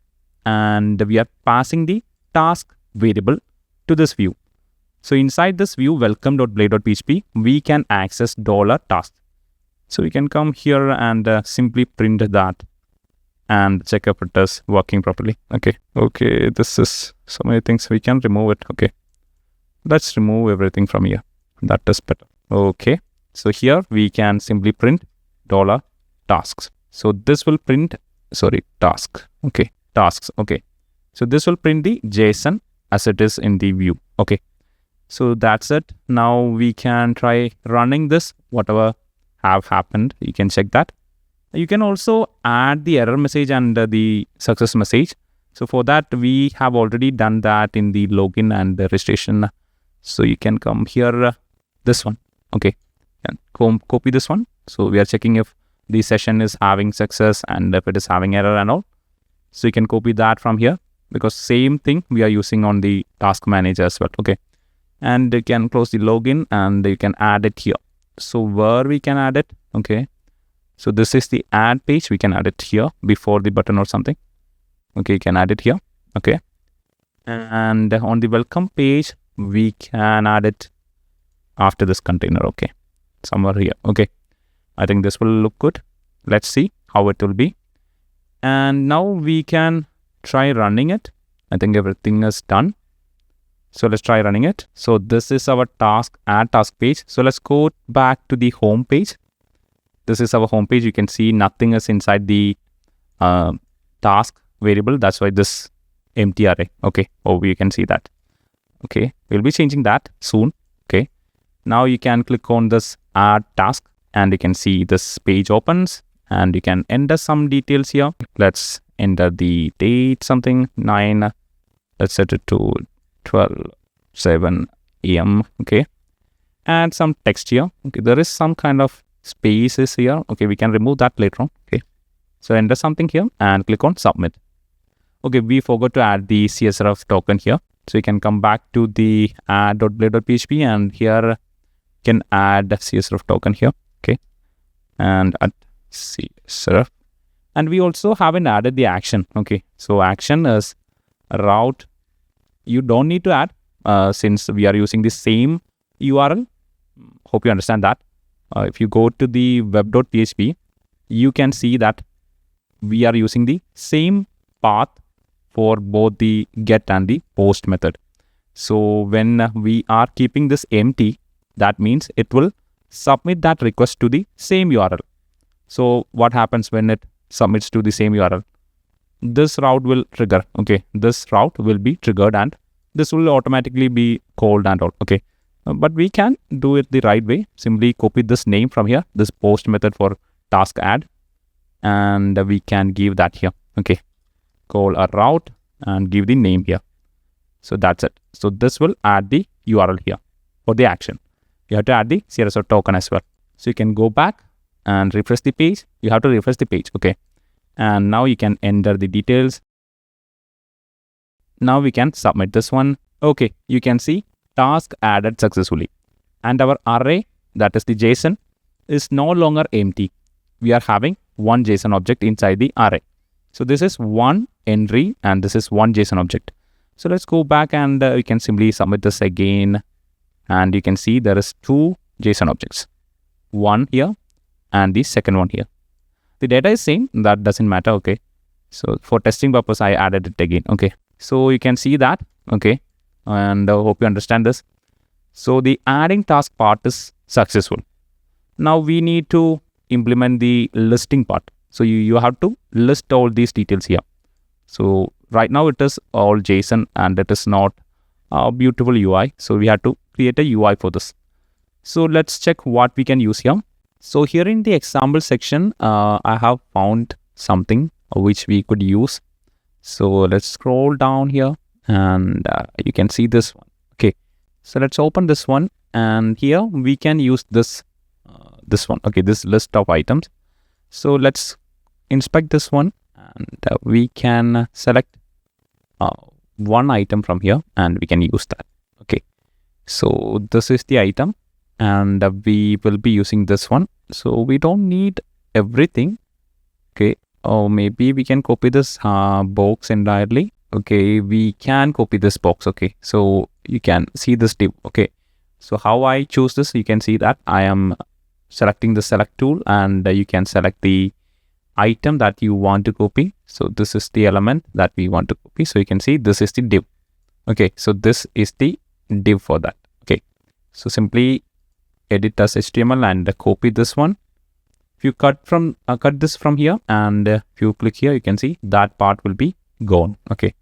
and we are passing the task variable to this view. So inside this view, welcome.blade.php, we can access $task. So we can come here and simply print that and check if it is working properly. Okay, this is so many things. We can remove it. Okay, let's remove everything from here. That is better. Okay, so here we can simply print $tasks. So this will print, task. Okay, tasks. Okay, so this will print the JSON as it is in the view. Okay, so that's it. Now we can try running this, whatever have happened. You can check that. You can also add the error message and the success message. So for that, we have already done that in the login and the registration. So you can come here, this one. Okay, and copy this one. So we are checking if the session is having success and if it is having error and all. So you can copy that from here, because same thing we are using on the task manager as well. Okay, and you can close the login and you can add it here. So where we can add it? Okay, so this is the add page. We can add it here before the button or something. Okay, you can add it here. Okay, and on the welcome page, we can add it after this container. Okay, somewhere here. Okay, I think this will look good. Let's see how it will be. And now we can try running it. I think everything is done. So let's try running it. So this is our add task page. So let's go back to the home page. This is our home page. You can see nothing is inside the task variable. That's why this empty array. Okay, you can see that. Okay, we'll be changing that soon. Okay, now you can click on this add task and you can see this page opens and you can enter some details here. Let's enter the date, something 9. Let's set it to 12:07 AM. Okay, add some text here. Okay, there is some kind of spaces here. Okay, we can remove that later on. Okay, So enter something here and click on submit. Okay, we forgot to add the CSRF token here. So you can come back to the add.blade.php and here you can add CSRF token here. Okay, and add CSRF. And we also haven't added the action. Okay, so action is route. You don't need to add since we are using the same URL. Hope you understand that. If you go to the web.php, you can see that we are using the same path for both the get and the post method. So when we are keeping this empty, that means it will submit that request to the same URL. So what happens when it submits to the same URL? This route will trigger. Okay, this route will be triggered and this will automatically be called and all. Okay, but we can do it the right way. Simply copy this name from here, this post method for task add, and we can give that here. Okay, call a route and give the name here. So that's it. So this will add the URL here for the action. You have to add the CSRF token as well. So you can go back and refresh the page. You have to refresh the page. Okay, and now you can enter the details. Now we can submit this one. Okay, you can see task added successfully, and our array, that is the JSON, is no longer empty. We are having one JSON object inside the array. So this is one entry and this is one JSON object. So let's go back and we can simply submit this again, and you can see there is two JSON objects, one here and the second one here. The data is same, that doesn't matter. Okay, so for testing purpose I added it again. Okay, so you can see that. Okay, and I hope you understand this. So the adding task part is successful. Now we need to implement the listing part. So you have to list all these details here. So right now it is all JSON and it is not a beautiful UI. So we have to create a UI for this. So let's check what we can use here. So here in the example section, I have found something which we could use. So let's scroll down here and you can see this one. Okay, so let's open this one, and here we can use this one. Okay, this list of items. So let's inspect this one, and we can select one item from here and we can use that. Okay, so this is the item and we will be using this one. So we don't need everything. Okay, or maybe we can copy this box entirely. Okay, we can copy this box. Okay, so you can see this div. Okay, so how I choose this, you can see that I am selecting the select tool, and you can select the item that you want to copy. So this is the element that we want to copy. So you can see this is the div. Okay, so this is the div for that. Okay, so simply edit as HTML and copy this one. If you cut this from here, and if you click here, you can see that part will be gone. Okay,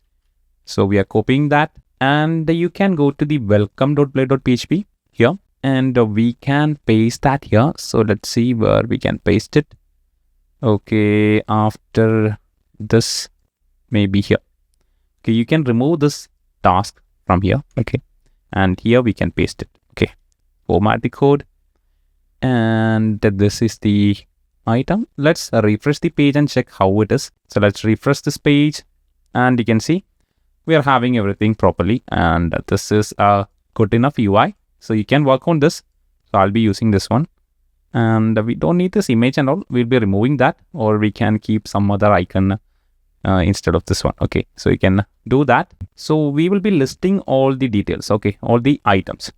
so we are copying that, and you can go to the welcome.blade.php here, and we can paste that here. So let's see where we can paste it. Okay, after this, maybe here. Okay, you can remove this task from here. Okay, and here we can paste it. Okay, format the code, and this is the item. Let's refresh the page and check how it is. So let's refresh this page, and you can see we are having everything properly, and this is a good enough UI. So you can work on this. So I'll be using this one, and we don't need this image and all. We'll be removing that, or we can keep some other icon instead of this one. Okay, so you can do that. So we will be listing all the details. Okay, all the items.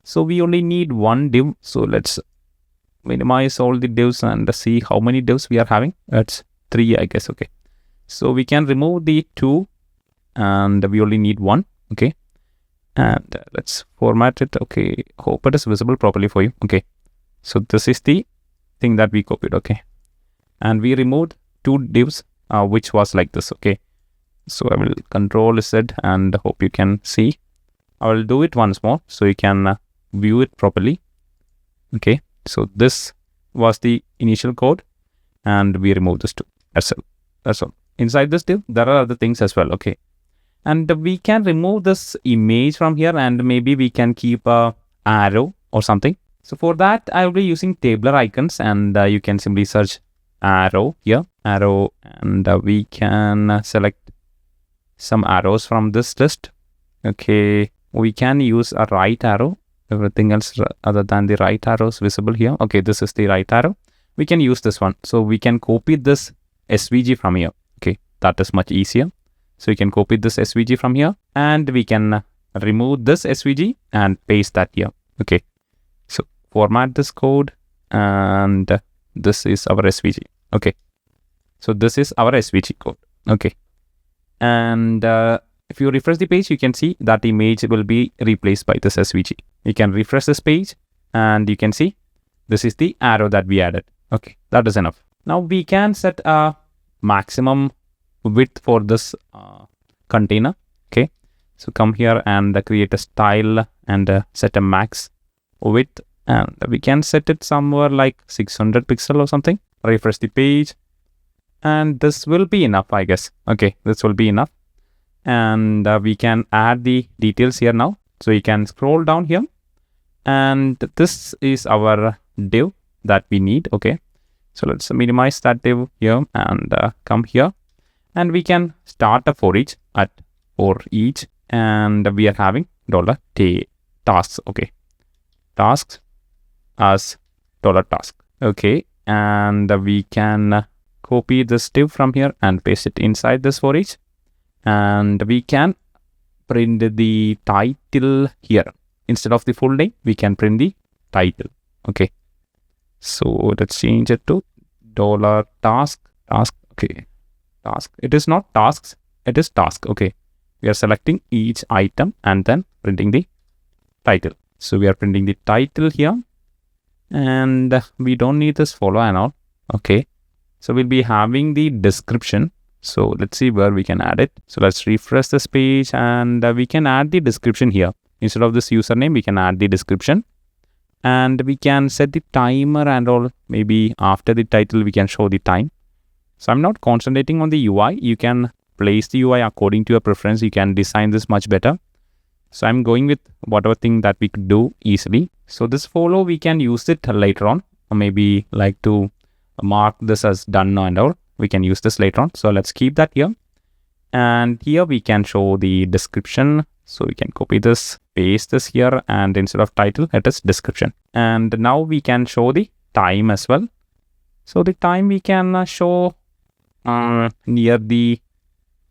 So we only need one div. So let's minimize all the divs and see how many divs we are having. That's 3, I guess. Okay, so we can remove the 2, and we only need 1. Okay, and let's format it. Okay, hope it is visible properly for you. Okay, so this is the thing that we copied. Okay, and we removed 2 divs which was like this. Okay, so I will Control Z and hope you can see. I will do it once more so you can view it properly. Okay, so this was the initial code, and we removed this 2. That's all. Inside this div, there are other things as well. Okay, and we can remove this image from here, and maybe we can keep a arrow or something. So for that, I will be using tabular icons, and you can simply search arrow here, arrow, and we can select some arrows from this list. Okay, we can use a right arrow. Everything else other than the right arrow is visible here. Okay, this is the right arrow. We can use this one. So we can copy this SVG from here. Okay, that is much easier. So we can copy this SVG from here, and we can remove this SVG and paste that here. Okay, so format this code, and this is our SVG. Okay, so this is our SVG code. Okay, and if you refresh the page, you can see that image will be replaced by this SVG. You can refresh this page, and you can see this is the arrow that we added. Okay, that is enough. Now we can set a maximum width for this container. Okay, so come here and create a style and set a max width, and we can set it somewhere like 600 pixel or something. Refresh the page, and this will be enough, I guess. Okay, this will be enough, and we can add the details here now. So you can scroll down here, and this is our div that we need. Okay, so let's minimize that div here and come here, and we can start a for each at for each, and we are having $tasks. Okay, tasks as $task. Okay, and we can copy this div from here and paste it inside this for each, and we can print the title here. Instead of the full name, we can print the title. Okay, so let's change it to $task. Okay, task. It is not tasks, it is task. Okay, we are selecting each item and then printing the title. So we are printing the title here, and we don't need this follow and all. Okay, so we'll be having the description. So let's see where we can add it. So let's refresh this page, and we can add the description here. Instead of this username, we can add the description, and we can set the timer and all. Maybe after the title, we can show the time. So I'm not concentrating on the UI. You can place the UI according to your preference. You can design this much better. So I'm going with whatever thing that we could do easily. So this follow, we can use it later on, or maybe like to mark this as done and all. We can use this later on. So let's keep that here. And here we can show the description. So we can copy this, paste this here, and instead of title, it is description. And now we can show the time as well. So the time we can show near the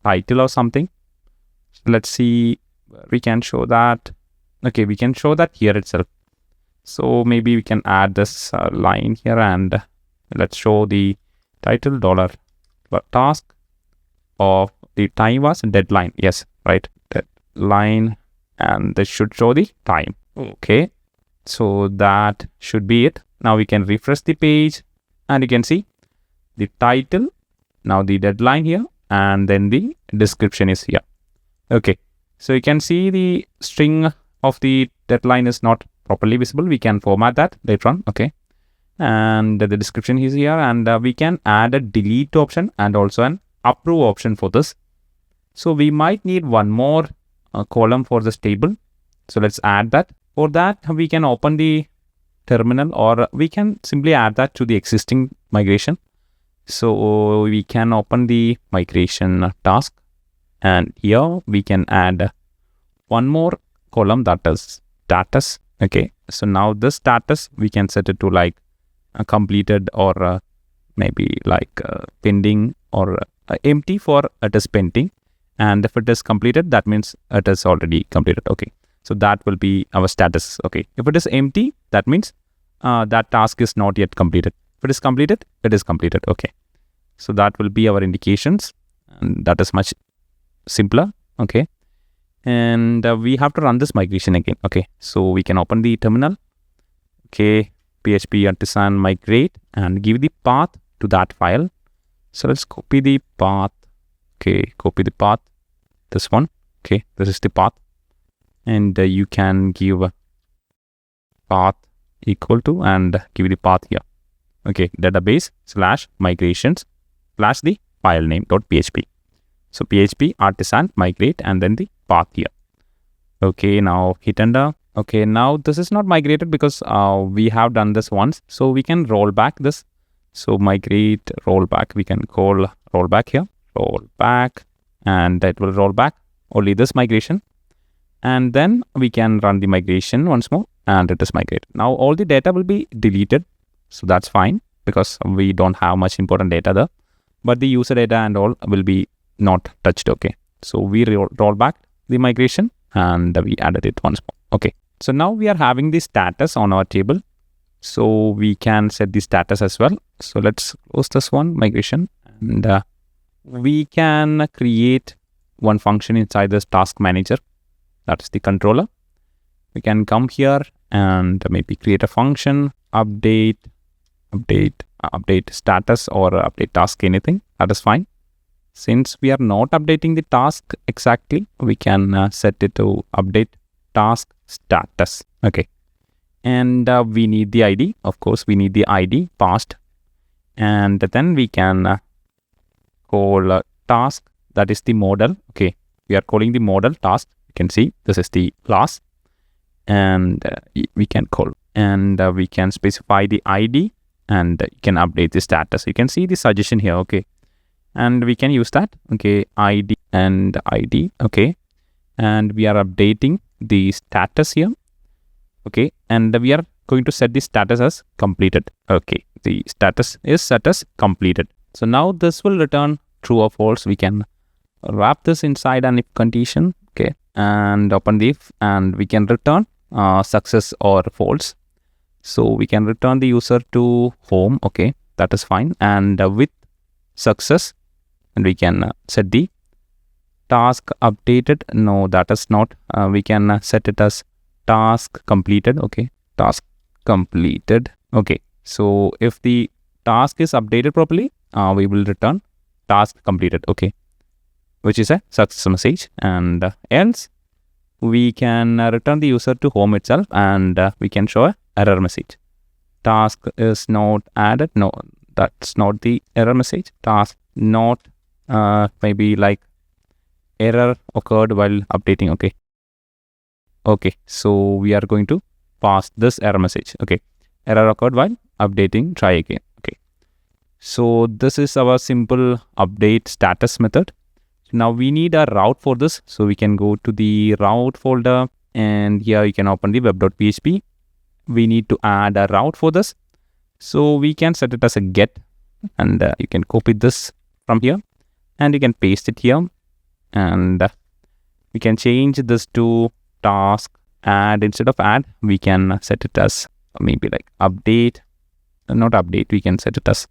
title or something. Let's see, we can show that. Okay, we can show that here itself. So maybe we can add this line here, and let's show the title $task of the time was deadline. Yes, right, deadline, and this should show the time. Okay, so that should be it. Now we can refresh the page, and you can see the title, now the deadline here, and then the description is here. Okay, so you can see the string of the deadline is not properly visible. We can format that later on. Okay, and the description is here, and we can add a delete option and also an approve option for this. So we might need one more column for this table. So let's add that. For that, we can open the terminal, or we can simply add that to the existing migration. So we can open the migration task, and here we can add one more column, that is status. Okay, so now this status, we can set it to like completed, or maybe like pending, or empty for it is pending. And if it is completed, that means it is already completed. Okay, so that will be our status. Okay, if it is empty, that means that task is not yet completed. If it is completed, it is completed. Okay, so that will be our indications, and that is much simpler. Okay, and we have to run this migration again. Okay, so we can open the terminal. Okay, PHP artisan migrate, and give the path to that file. So let's copy the path. Okay, copy the path, this one. Okay, this is the path, and you can give path equal to, and give the path here. Okay, database / migrations / the file name .php. So PHP artisan migrate, and then the path here. Okay, now hit enter. Okay, now this is not migrated because we have done this once. So we can roll back this. So migrate rollback, we can call rollback here, rollback, and it will roll back only this migration. And then we can run the migration once more and it is migrated. Now all the data will be deleted. So that's fine because we don't have much important data there, but the user data and all will be not touched. Okay. So we roll back the migration and we added it once more. Okay. So now we are having the status on our table. So we can set the status as well. So let's close this one, migration, and we can create one function inside this task manager. That's the controller. We can come here and maybe create a function, update status or update task, anything. That is fine. Since we are not updating the task exactly, we can set it to update task status. Okay. And we need the ID. Of course, we need the ID passed. And then we can call task. That is the model. Okay. We are calling the model task. You can see this is the class. And we can call. And we can specify the ID. And you can update the status. You can see the suggestion here. Okay. And we can use that. Okay. ID and ID. Okay. And we are updating the status here. Okay, and we are going to set the status as completed. Okay, the status is set as completed. So now this will return true or false. We can wrap this inside an if condition. Okay, and open the if, and we can return success or false. So we can return the user to home. Okay, that is fine. And with success, and we can set the task updated. No, that is not. We can set it as task completed. Okay, task completed. Okay, so if the task is updated properly, we will return task completed. Okay, which is a success message. And else we can return the user to home itself, and we can show a error message. Task is not added. No, that's not the error message. Task not maybe like error occurred while updating. Okay. Okay, so we are going to pass this error message. Okay, error occurred while updating, try again. Okay, so this is our simple update status method. Now we need a route for this. So we can go to the route folder, and here you can open the web.php. We need to add a route for this. So we can set it as a get, and you can copy this from here and you can paste it here, and we can change this to task add. Instead of add, we can set it as maybe like update, not update, we can set it as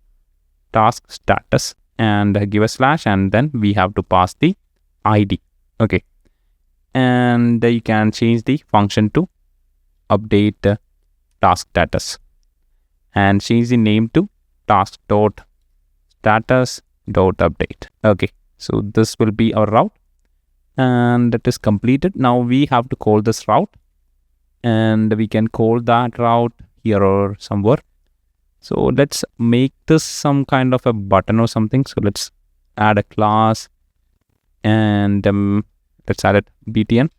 task status and give a slash, and then we have to pass the ID. Okay, and you can change the function to update task status and change the name to task dot status dot update. Okay, so this will be our route, and it is completed. Now we have to call this route, and we can call that route here or somewhere. So let's make this some kind of a button or something. So let's add a class, and let's add it btn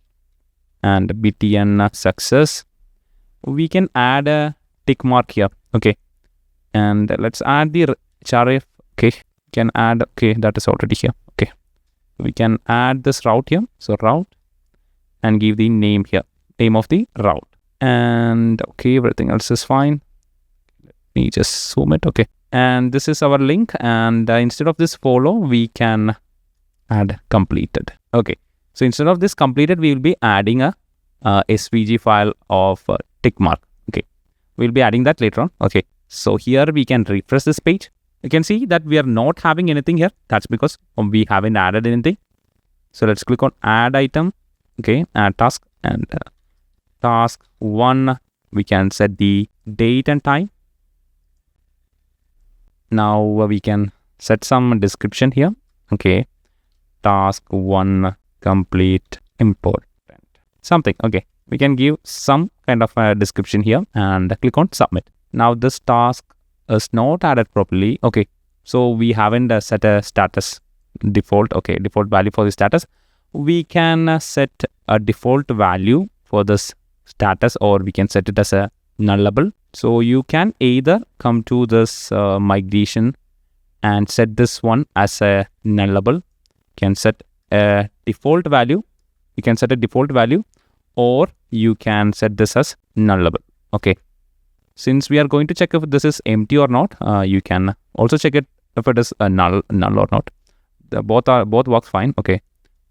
and btn success. We can add a tick mark here. Okay, and let's add the href. Okay, can add, okay, that is already here. Okay, we can add this route here. So route, and give the name here, name of the route. And okay, everything else is fine. Let me just zoom it. Okay, and this is our link, and instead of this follow, we can add completed. Okay, so instead of this completed, we will be adding a svg file of tick mark. Okay, we'll be adding that later on. Okay, so here we can refresh this page. You can see that we are not having anything here. That's because we haven't added anything. So let's click on add item. Okay, add task, and task 1, we can set the date and time. Now we can set some description here. Okay, task 1 complete important something. Okay, we can give some kind of a description here and click on submit. Now this task is not added properly. Okay, so we haven't set a status default. Okay, default value for the status. We can set a default value for this status, or we can set it as a nullable. So you can either come to this migration and set this one as a nullable. You can set a default value. You can set a default value, or you can set this as nullable. Okay. Since we are going to check if this is empty or not, you can also check it if it is a null or not. Both works fine. Okay.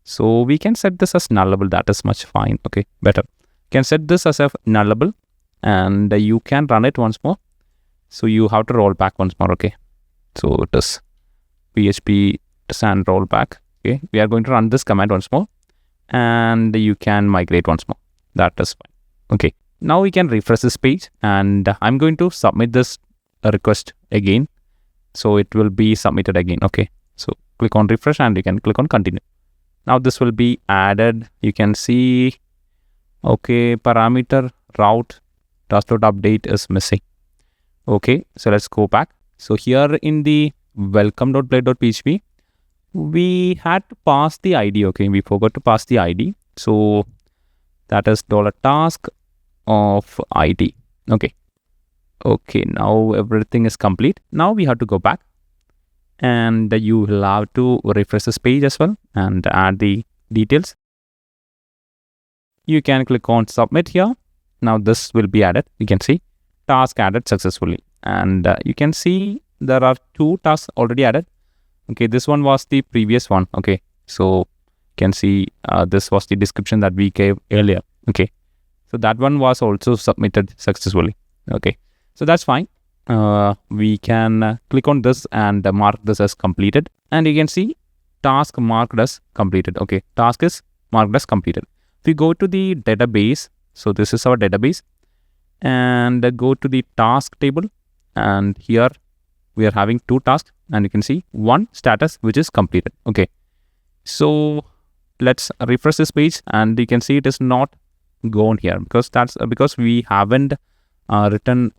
So we can set this as nullable. That is much fine. Okay, better. You can set this as a nullable, and you can run it once more. So you have to roll back once more. Okay. So it is PHP and roll back. Okay. We are going to run this command once more, and you can migrate once more. That is fine. Okay. Now we can refresh this page, and I'm going to submit this request again. So it will be submitted again. Okay. So click on refresh, and you can click on continue. Now this will be added. You can see, okay, parameter route task.update is missing. Okay, so let's go back. So here in the welcome.play.php, we had to pass the ID. Okay, we forgot to pass the ID. So that is $task of ID. Okay. Okay, now everything is complete. Now we have to go back, and you will have to refresh this page as well and add the details. You can click on submit here. Now this will be added. You can see task added successfully, and you can see there are 2 tasks already added. Okay, this one was the previous one. Okay, so you can see this was the description that we gave earlier. Okay, so that one was also submitted successfully. Okay, so that's fine. We can click on this and mark this as completed, and you can see task marked as completed. Okay, task is marked as completed. If we go to the database, so this is our database, and go to the task table, and here we are having 2 tasks, and you can see 1 status which is completed. Okay, so let's refresh this page, and you can see it is not gone here because we haven't written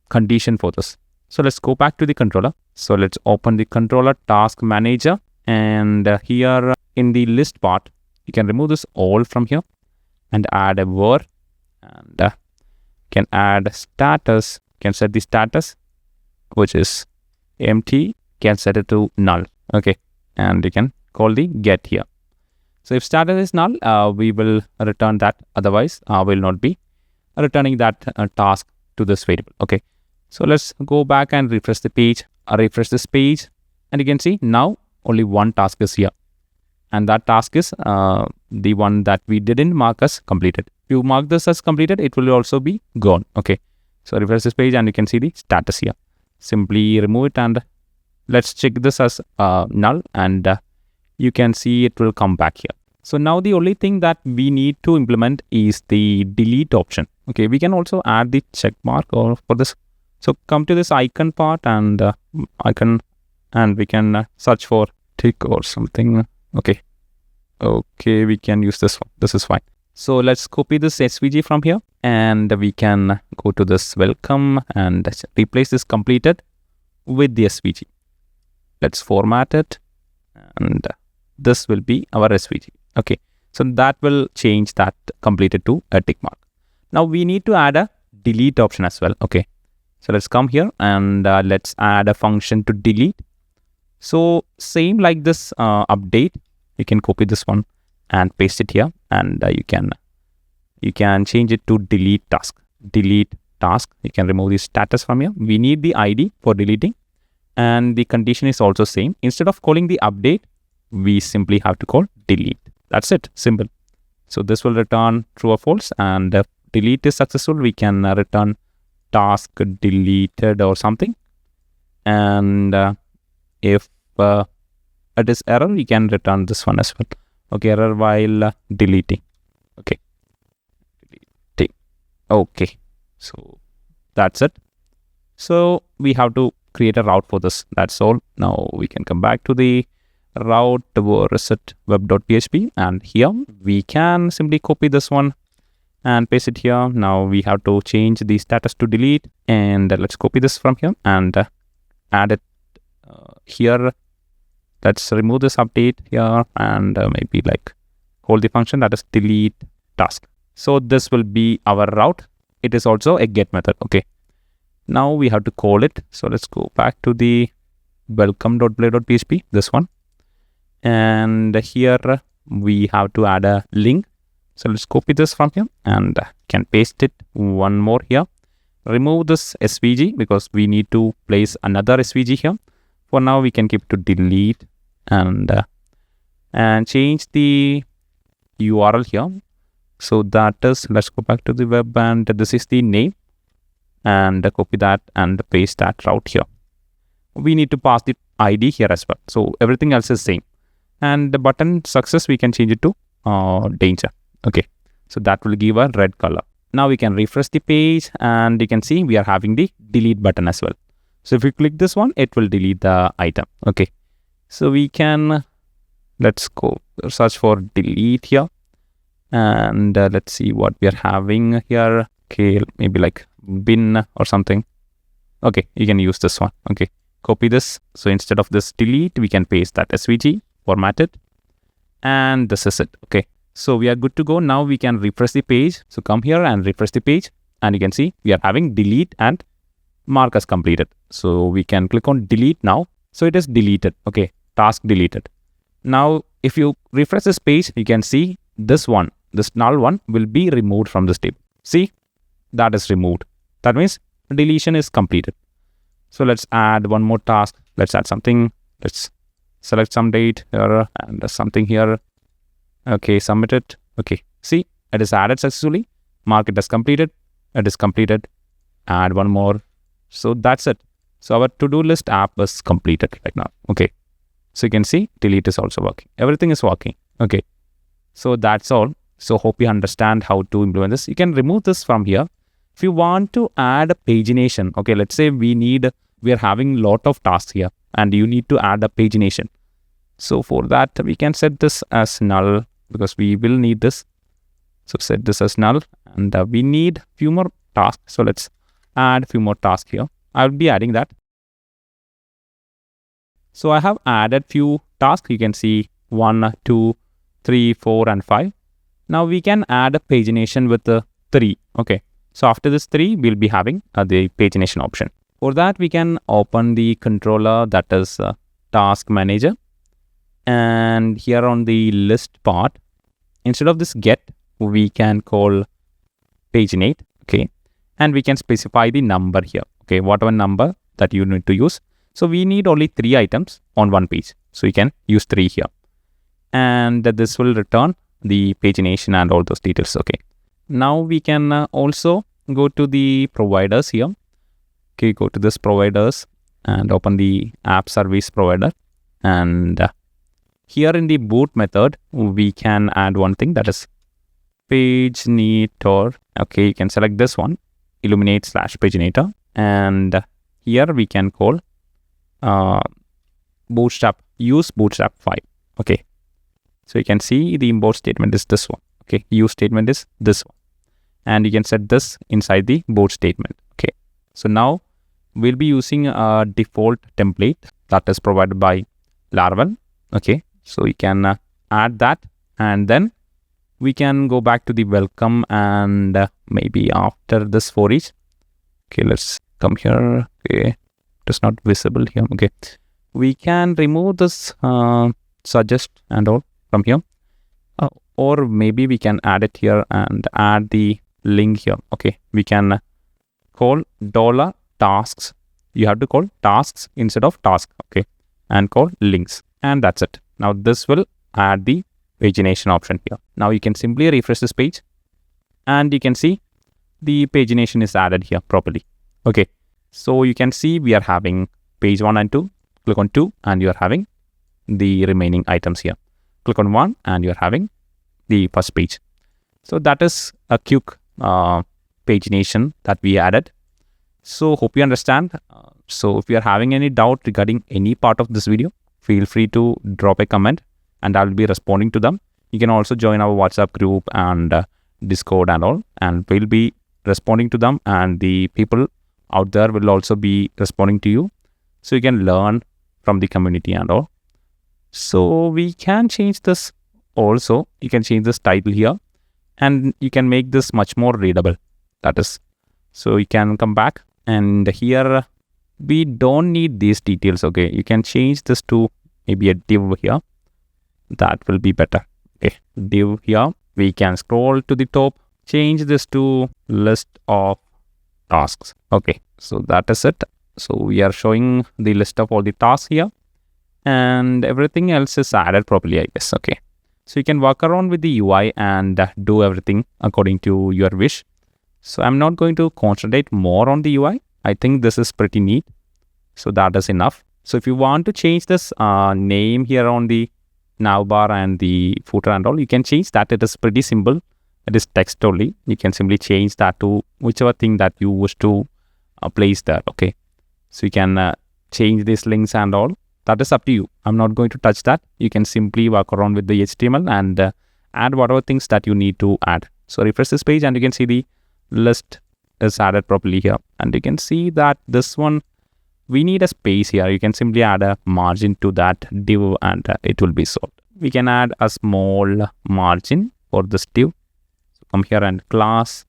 condition for this. So let's go back to the controller. So let's open the controller task manager, and here in the list part, you can remove this all from here and add a var, and can add status. Can set the status which is empty, can set it to null. Okay, and you can call the get here. So if status is null, we will return that. Otherwise, will not be returning that task to this variable. Okay, so let's go back and refresh the page. Refresh this page, and you can see now only 1 task is here, and that task is the one that we didn't mark as completed. If you mark this as completed, it will also be gone. Okay, so refresh this page, and you can see the status here. Simply remove it, and let's check this as null, and you can see it will come back here. So now the only thing that we need to implement is the delete option. Okay, we can also add the check mark or for this. So come to this icon part, and icon, and we can search for tick or something. Okay, we can use this one. This is fine. So let's copy this SVG from here, and we can go to this welcome and replace this completed with the SVG. Let's format it, and this will be our SVG. Okay, so that will change that completed to a tick mark. Now we need to add a delete option as well. Okay, so let's come here, and let's add a function to delete. So same like this update, you can copy this one and paste it here, and you can change it to delete task. Delete task. You can remove the status from here. We need the ID for deleting, and the condition is also same. Instead of calling the update, we simply have to call delete. That's it. Simple. So this will return true or false, and if delete is successful, we can return task deleted or something. And if it is error, we can return this one as well. Okay, error while deleting. Okay, deleting. Okay, so that's it. So we have to create a route for this. That's all. Now we can come back to the route reset web.php, and here we can simply copy this one and paste it here. Now we have to change the status to delete, and let's copy this from here and add it here. Let's remove this update here, and maybe like hold the function that is delete task. So this will be our route. it is also a get method. Okay, now we have to call it. So let's go back to the welcome.play.php, this one, and here we have to add a link. So let's copy this from here and can paste it one more here. Remove this SVG because we need to place another SVG here. For now, we can keep to delete and change the URL here. So that is, let's go back to the web, and this is the name, and copy that and paste that route here. We need to pass the ID here as well. So everything else is same. And the button success, we can change it to danger. Okay, so that will give a red color. Now we can refresh the page, and you can see we are having the delete button as well. So if we click this one, it will delete the item. Okay, so we can, let's go search for delete here, and let's see what we are having here. Okay, maybe like bin or something. Okay, you can use this one. Okay, copy this. So instead of this delete, we can paste that SVG, format it, and this is it. Okay, so we are good to go. Now we can refresh the page. So come here and refresh the page, and you can see we are having delete and mark as completed. So we can click on delete now. So it is deleted. Okay, task deleted. Now if you refresh this page, you can see this one, this null one will be removed from this table. See, that is removed. That means deletion is completed. So let's add one more task. Let's add something. Let's select some date here and something here. Okay, submit it. Okay, see, it is added successfully. Mark it as completed. It is completed. Add one more. So that's it. So our to-do list app is completed right now. Okay, so you can see delete is also working. Everything is working. Okay, so that's all. So hope you understand how to implement this. You can remove this from here. If you want to add a pagination, okay, let's say we are having lot of tasks here and you need to add a pagination. So for that, we can set this as null because we will need this. So set this as null, and we need few more tasks. So let's add few more tasks here. I'll be adding that. So I have added few tasks. You can see 1, 2, 3, 4, and 5. Now we can add a pagination with the 3. Okay. So after this 3, we'll be having the pagination option. For that, we can open the controller, that is task manager. And here on the list part, instead of this get, we can call paginate. Okay. And we can specify the number here. Okay. Whatever number that you need to use. So we need only 3 items on one page. So you can use 3 here. And this will return the pagination and all those details. Okay. Now we can also go to the providers here. Okay, go to this providers and open the app service provider. And here in the boot method, we can add one thing, that is paginator. Okay, you can select this one, illuminate/paginator. And here we can call bootstrap, use bootstrap 5. Okay, so you can see the import statement is this one. Okay, use statement is this one, and you can set this inside the boot statement. Okay, so now we'll be using a default template that is provided by Laravel. Okay, so you can add that, and then we can go back to the welcome, and maybe after this for each. Okay, let's come here. Okay, it is not visible here. Okay, we can remove this suggest and all from here. Or maybe we can add it here and add the link here. Okay, we can call $tasks. You have to call tasks instead of task. Okay, and call links, and that's it. Now this will add the pagination option here. Now you can simply refresh this page, and you can see the pagination is added here properly. Okay, so you can see we are having page 1 and 2. Click on 2 and you are having the remaining items here. Click on 1 and you are having the first page. So that is a quick pagination that we added. So hope you understand. So if you are having any doubt regarding any part of this video, feel free to drop a comment and I'll be responding to them. You can also join our WhatsApp group and Discord and all, and we'll be responding to them, and the people out there will also be responding to you. So you can learn from the community and all. So we can change this also. You can change this title here, and you can make this much more readable. That is So you can come back, and here we don't need these details. Okay, you can change this to maybe a div here. That will be better. Okay, div here. We can scroll to the top, change this to list of tasks. Okay, so that is it. So we are showing the list of all the tasks here, and everything else is added properly, I guess. Okay, so you can walk around with the UI and do everything according to your wish. So I'm not going to concentrate more on the UI. I think this is pretty neat. So that is enough. So if you want to change this name here on the navbar and the footer and all, you can change that. It is pretty simple. It is text only. You can simply change that to whichever thing that you wish to place there. Okay, so you can change these links and all. That is up to you. I'm not going to touch that. You can simply walk around with the HTML and add whatever things that you need to add. So refresh this page and you can see the list is added properly here. And you can see that this one, we need a space here. You can simply add a margin to that div and it will be solved. We can add a small margin for this div. So come here and class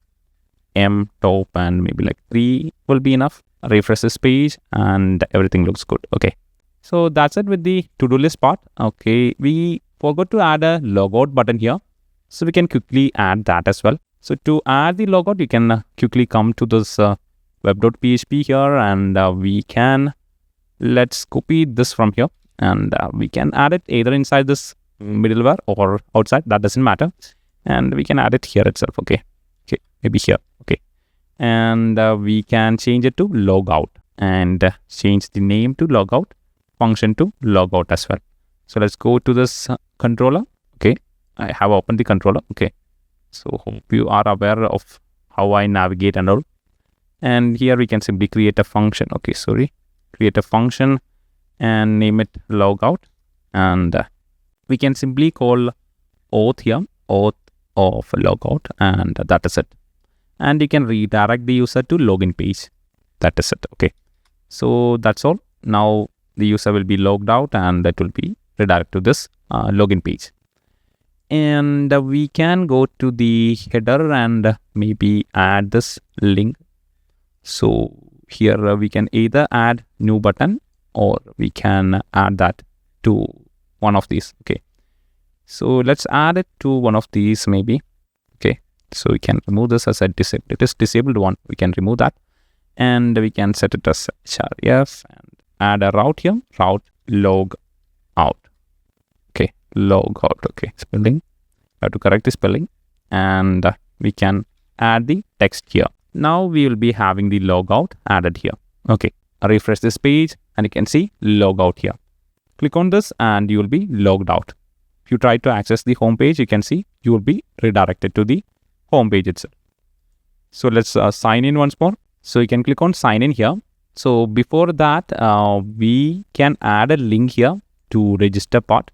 m top and maybe like 3 will be enough. Refresh this page and everything looks good. Okay, so that's it with the to-do list part. Okay, we forgot to add a logout button here, so we can quickly add that as well. So to add the logout, you can quickly come to this web.php here, and we can, let's copy this from here, and we can add it either inside this middleware or outside. That doesn't matter, and we can add it here itself. Okay, maybe here. Okay, and we can change it to logout and change the name to logout, function to logout as well. So let's go to this controller. Okay, I have opened the controller. Okay, so hope you are aware of how I navigate and all. And here we can simply create a function. Okay, create a function and name it logout, and we can simply call auth here, auth of logout, and that is it. And you can redirect the user to login page. That is it. Okay, so that's all. Now the user will be logged out and that will be redirected to this login page. And we can go to the header and maybe add this link. So here we can either add new button or we can add that to one of these. Okay, so let's add it to one of these maybe. Okay, so we can remove this as a disabled. It is disabled one. We can remove that and we can set it as href and add a route here, route log out. Okay, log out. Okay, spelling, I have to correct the spelling, and we can add the text here. Now we will be having the logout added here. Okay, refresh this page and you can see logout here. Click on this and you will be logged out. If you try to access the home page, you can see you will be redirected to the home page itself. So let's sign in once more. So you can click on sign in here. So before that, we can add a link here to register part.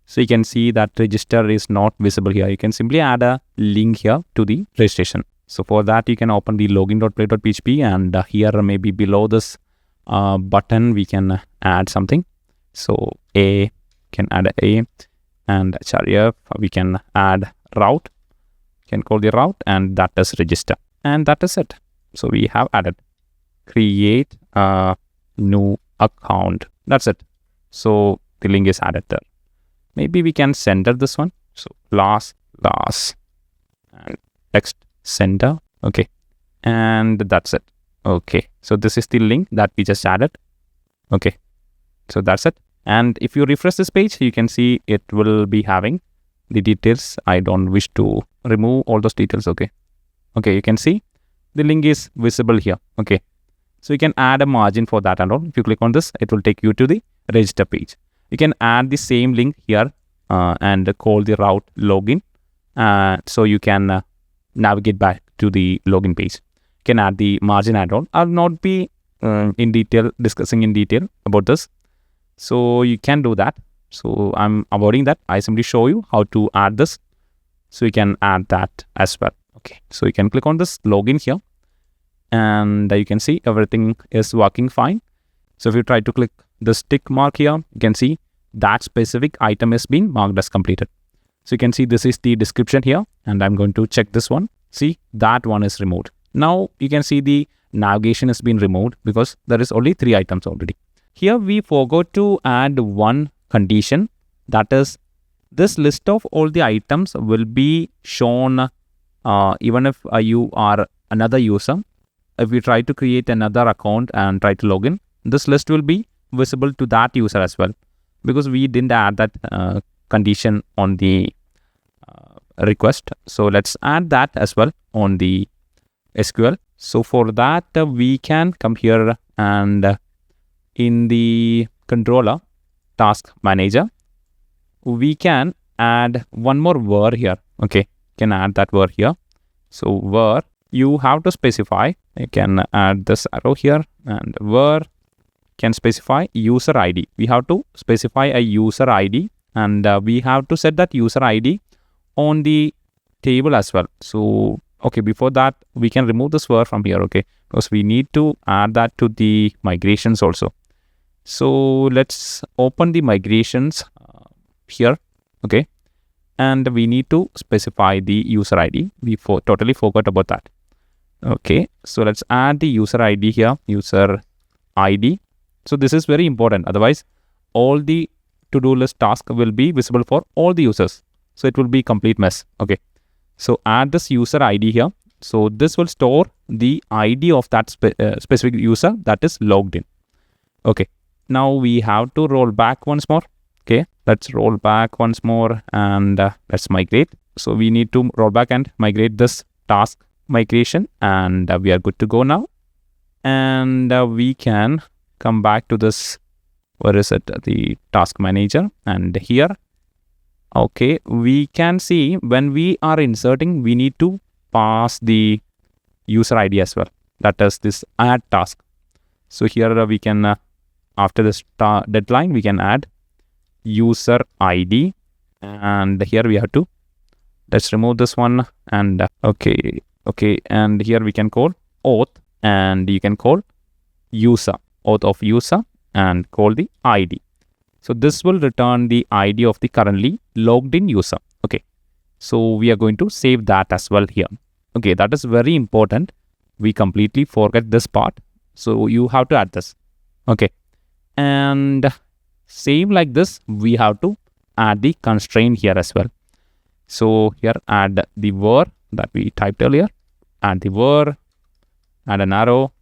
So you can see that register is not visible here. You can simply add a link here to the registration. So for that, you can open the login.play.php and here maybe below this button, we can add something. So can add a and href, we can add route. You can call the route and that is register. And that is it. So we have added create a new account. That's it. So the link is added there. Maybe we can center this one. So class and text center. Okay, and that's it. Okay, so this is the link that we just added. Okay, so that's it. And if you refresh this page, you can see it will be having the details. I don't wish to remove all those details. Okay, you can see the link is visible here. Okay, so you can add a margin for that and all. If you click on this, it will take you to the register page. You can add the same link here and call the route login. So you can navigate back to the login page. You can add the margin add-on. I'll not be discussing in detail about this. So you can do that. So I'm avoiding that. I simply show you how to add this. So you can add that as well. Okay, so you can click on this login here and you can see everything is working fine. So if you try to click the tick mark here, you can see that specific item is being marked as completed. So you can see this is the description here and I'm going to check this one. See, that one is removed. Now you can see the navigation has been removed because there is only 3 items already. Here we forgot to add one condition, that is this list of all the items will be shown even if you are another user. If we try to create another account and try to log in, this list will be visible to that user as well, because we didn't add that condition on the request. So let's add that as well on the SQL. So for that we can come here and in the controller task manager we can add one more var here. Okay, can add that var here. So var, you have to specify, you can add this arrow here, and var can specify user ID. We have to specify a user ID, and we have to set that user ID on the table as well. So okay, before that we can remove this var from here, okay, because we need to add that to the migrations also. So let's open the migrations here, okay, and we need to specify the user ID. We totally forgot about that. Okay, so let's add the user ID here, user ID. So this is very important, otherwise all the to-do list task will be visible for all the users, so it will be complete mess. Okay, so add this user ID here. So this will store the ID of that specific user that is logged in. Okay, now we have to roll back once more. Okay, let's roll back once more and let's migrate. So we need to roll back and migrate this task migration, and we are good to go now. And we can come back to this, where is it, the task manager, and here, okay, we can see when we are inserting, we need to pass the user ID as well, that is this add task. So here we can after this deadline we can add user ID, and here we have to, let's remove this one, and okay, and here we can call auth, and you can call user, auth of user, and call the ID. So this will return the ID of the currently logged in user. Okay, so we are going to save that as well here. Okay, that is very important. We completely forget this part, so you have to add this. Okay, and same like this, we have to add the constraint here as well. So here add the var that we typed earlier, add the var, add an arrow,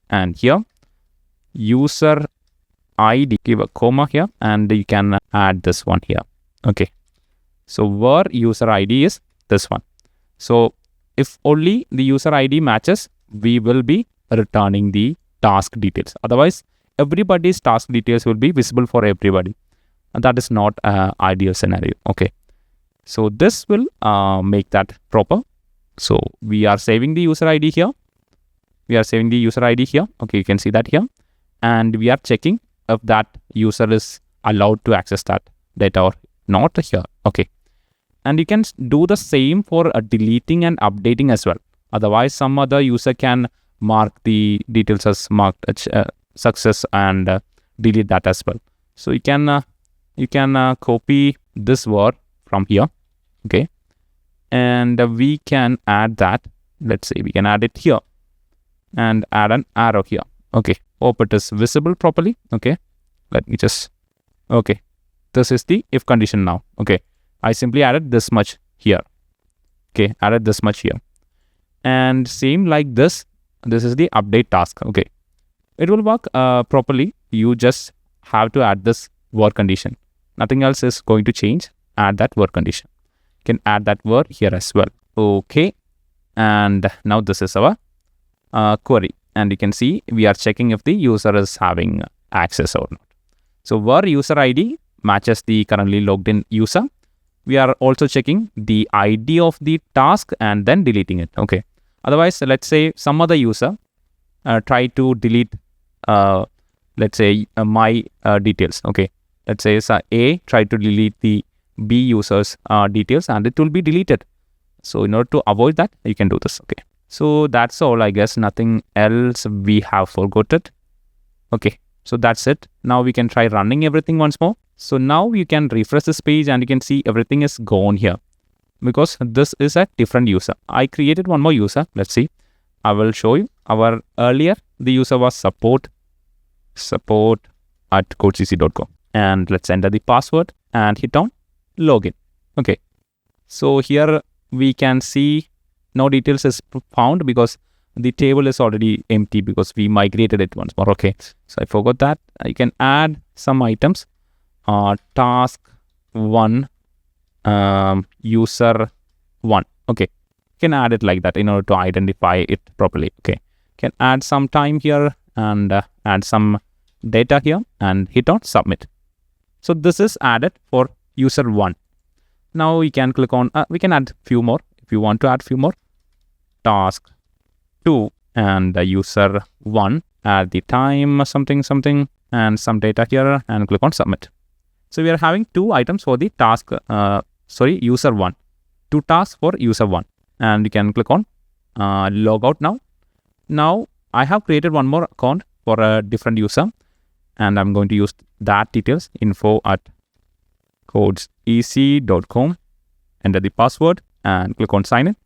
and here user ID, give a comma here, and you can add this one here. Okay, so var user ID is this one. So if only the user ID matches, we will be returning the task details. Otherwise everybody's task details will be visible for everybody, and that is not an ideal scenario. Okay, so this will make that proper. So we are saving the user ID here, okay, you can see that here, and we are checking if that user is allowed to access that data or not here. Okay, and you can do the same for deleting and updating as well. Otherwise some other user can mark the details as marked success and delete that as well. So you can copy this var from here, okay, and we can add that. Let's say we can add it here and add an arrow here. Okay, hope it is visible properly. Okay, let me just, okay, this is the if condition now. Okay, I simply added this much here. Okay, added this much here, and same like this, this is the update task. Okay, it will work properly. You just have to add this var condition, nothing else is going to change. Add that var condition, you can add that var here as well. Okay, and now this is our query, and you can see we are checking if the user is having access or not. So var user ID matches the currently logged in user. We are also checking the ID of the task and then deleting it. Okay, otherwise let's say some other user try to delete let's say my details. Okay, let's say A tried to delete the B user's details, and it will be deleted. So in order to avoid that, you can do this. Okay, so that's all, I guess. Nothing else we have forgotten. Okay, so that's it. Now we can try running everything once more. So now you can refresh this page and you can see everything is gone here, because this is a different user. I created one more user. Let's see. I will show you. Our earlier, the user was support at codecc.com. And let's enter the password and hit on login. Okay. So here we can see no details is found because the table is already empty because we migrated it once more. Okay. So I forgot that. You can add some items. Task 1, user 1. Okay. You can add it like that in order to identify it properly. Okay. You can add some time here and add some data here and hit on submit. So this is added for user 1. Now we can click on, we can add few more. If you want to add few more, task 2 and user 1, add the time, something, and some data here and click on submit. So we are having 2 items for the task, user 1. 2 tasks for user 1. And we can click on log out now. Now I have created one more account for a different user. And I'm going to use that details, info@codecc.com. Enter the password and click on sign in.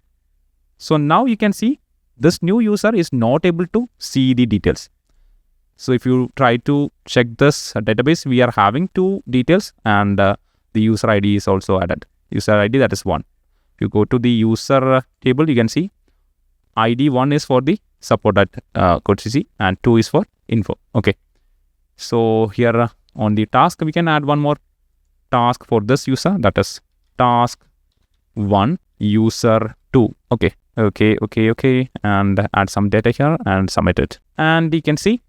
So now you can see this new user is not able to see the details. So if you try to check this database, we are having 2 details and the user ID is also added. User ID, that is 1. If you go to the user table, you can see ID 1 is for the support at codecc and 2 is for info. Okay. So here on the task, we can add one more task for this user, that is task 1, user 2. Okay. And add some data here and submit it. And you can see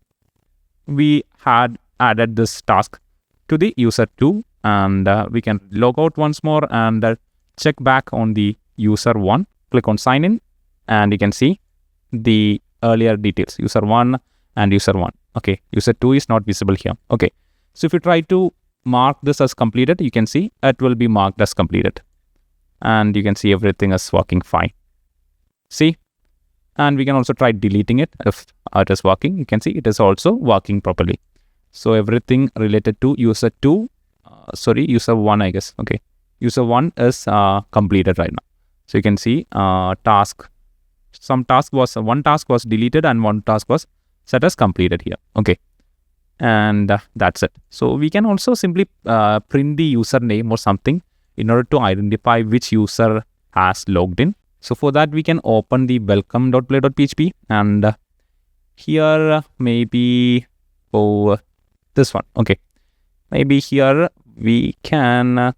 we had added this task to the user 2 and we can log out once more and check back on the user 1. Click on sign in and you can see the earlier details, user 1 and user 1. Okay, user 2 is not visible here. Okay, so if you try to mark this as completed, you can see it will be marked as completed. And you can see everything is working fine. See? And we can also try deleting it. If it is working, you can see it is also working properly. So everything related to user 2, user 1, I guess. Okay, user 1 is completed right now. So you can see one task was deleted and one task was set as completed here. Okay, and that's it. So we can also simply print the username or something in order to identify which user has logged in. So for that, we can open the welcome.play.php and here maybe this one. Okay, maybe here we can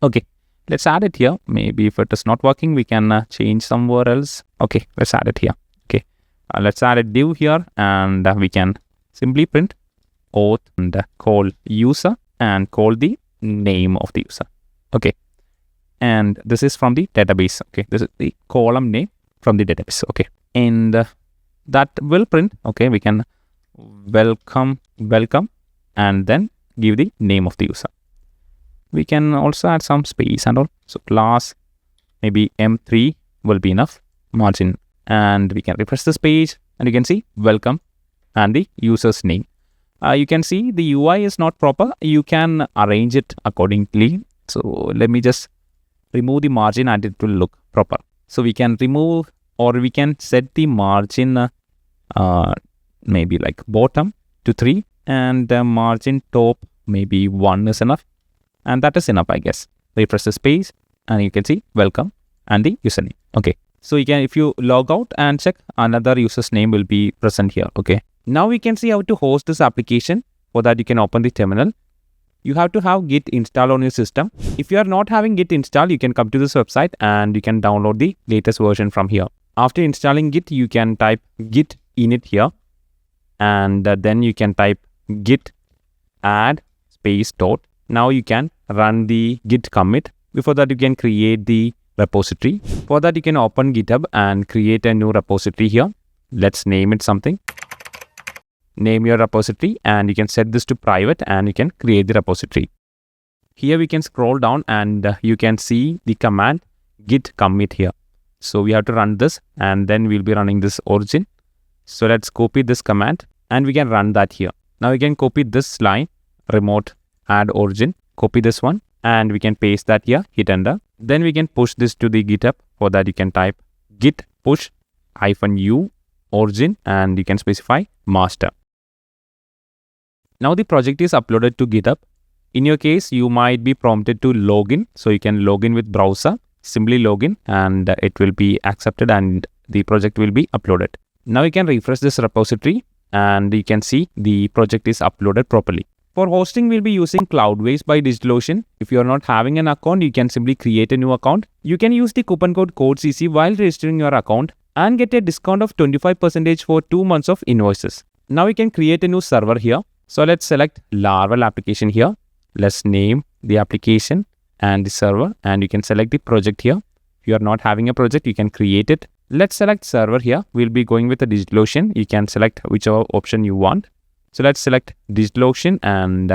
okay, let's add it here. Maybe if it is not working, we can change somewhere else. Okay, let's add it here. Okay, let's add a div here and we can simply print auth and call user and call the name of the user. Okay, and this is from the database. Okay, this is the column name from the database. Okay, and that will print. Okay, we can welcome and then give the name of the user. We can also add some space and all. So class maybe M3 will be enough margin, and we can refresh this page and you can see welcome and the user's name. You can see the UI is not proper. You can arrange it accordingly. So let me just remove the margin and it will look proper. So we can remove or we can set the margin maybe like bottom to 3 and margin top maybe 1 is enough. And that is enough, I guess. Refresh this page and you can see welcome and the username. Okay. So you can, if you log out and check, another user's name will be present here. Okay. Now we can see how to host this application. For that, you can open the terminal. You have to have Git installed on your system. If you are not having Git installed, you can come to this website and you can download the latest version from here. After installing Git, you can type git init here. And then you can type git add space dot. Now you can run the git commit. Before that, you can create the repository. For that, you can open GitHub and create a new repository here. Let's name it something. Name your repository and you can set this to private and you can create the repository. Here we can scroll down and you can see the command git commit here. So we have to run this and then we'll be running this origin. So let's copy this command and we can run that here. Now we can copy this line, remote add origin, copy this one and we can paste that here, hit enter. Then we can push this to the GitHub. For that you can type git push -u origin and you can specify master. Now the project is uploaded to GitHub. In your case, you might be prompted to login. So you can login with browser, simply login and it will be accepted and the project will be uploaded. Now you can refresh this repository and you can see the project is uploaded properly. For hosting, we'll be using Cloudways by DigitalOcean. If you're not having an account, you can simply create a new account. You can use the coupon code CODECC while registering your account and get a discount of 25% for 2 months of invoices. Now you can create a new server here. So let's select Laravel application here. Let's name the application and the server and you can select the project here. If you are not having a project, you can create it. Let's select server here. We'll be going with the DigitalOcean. You can select whichever option you want. So let's select DigitalOcean and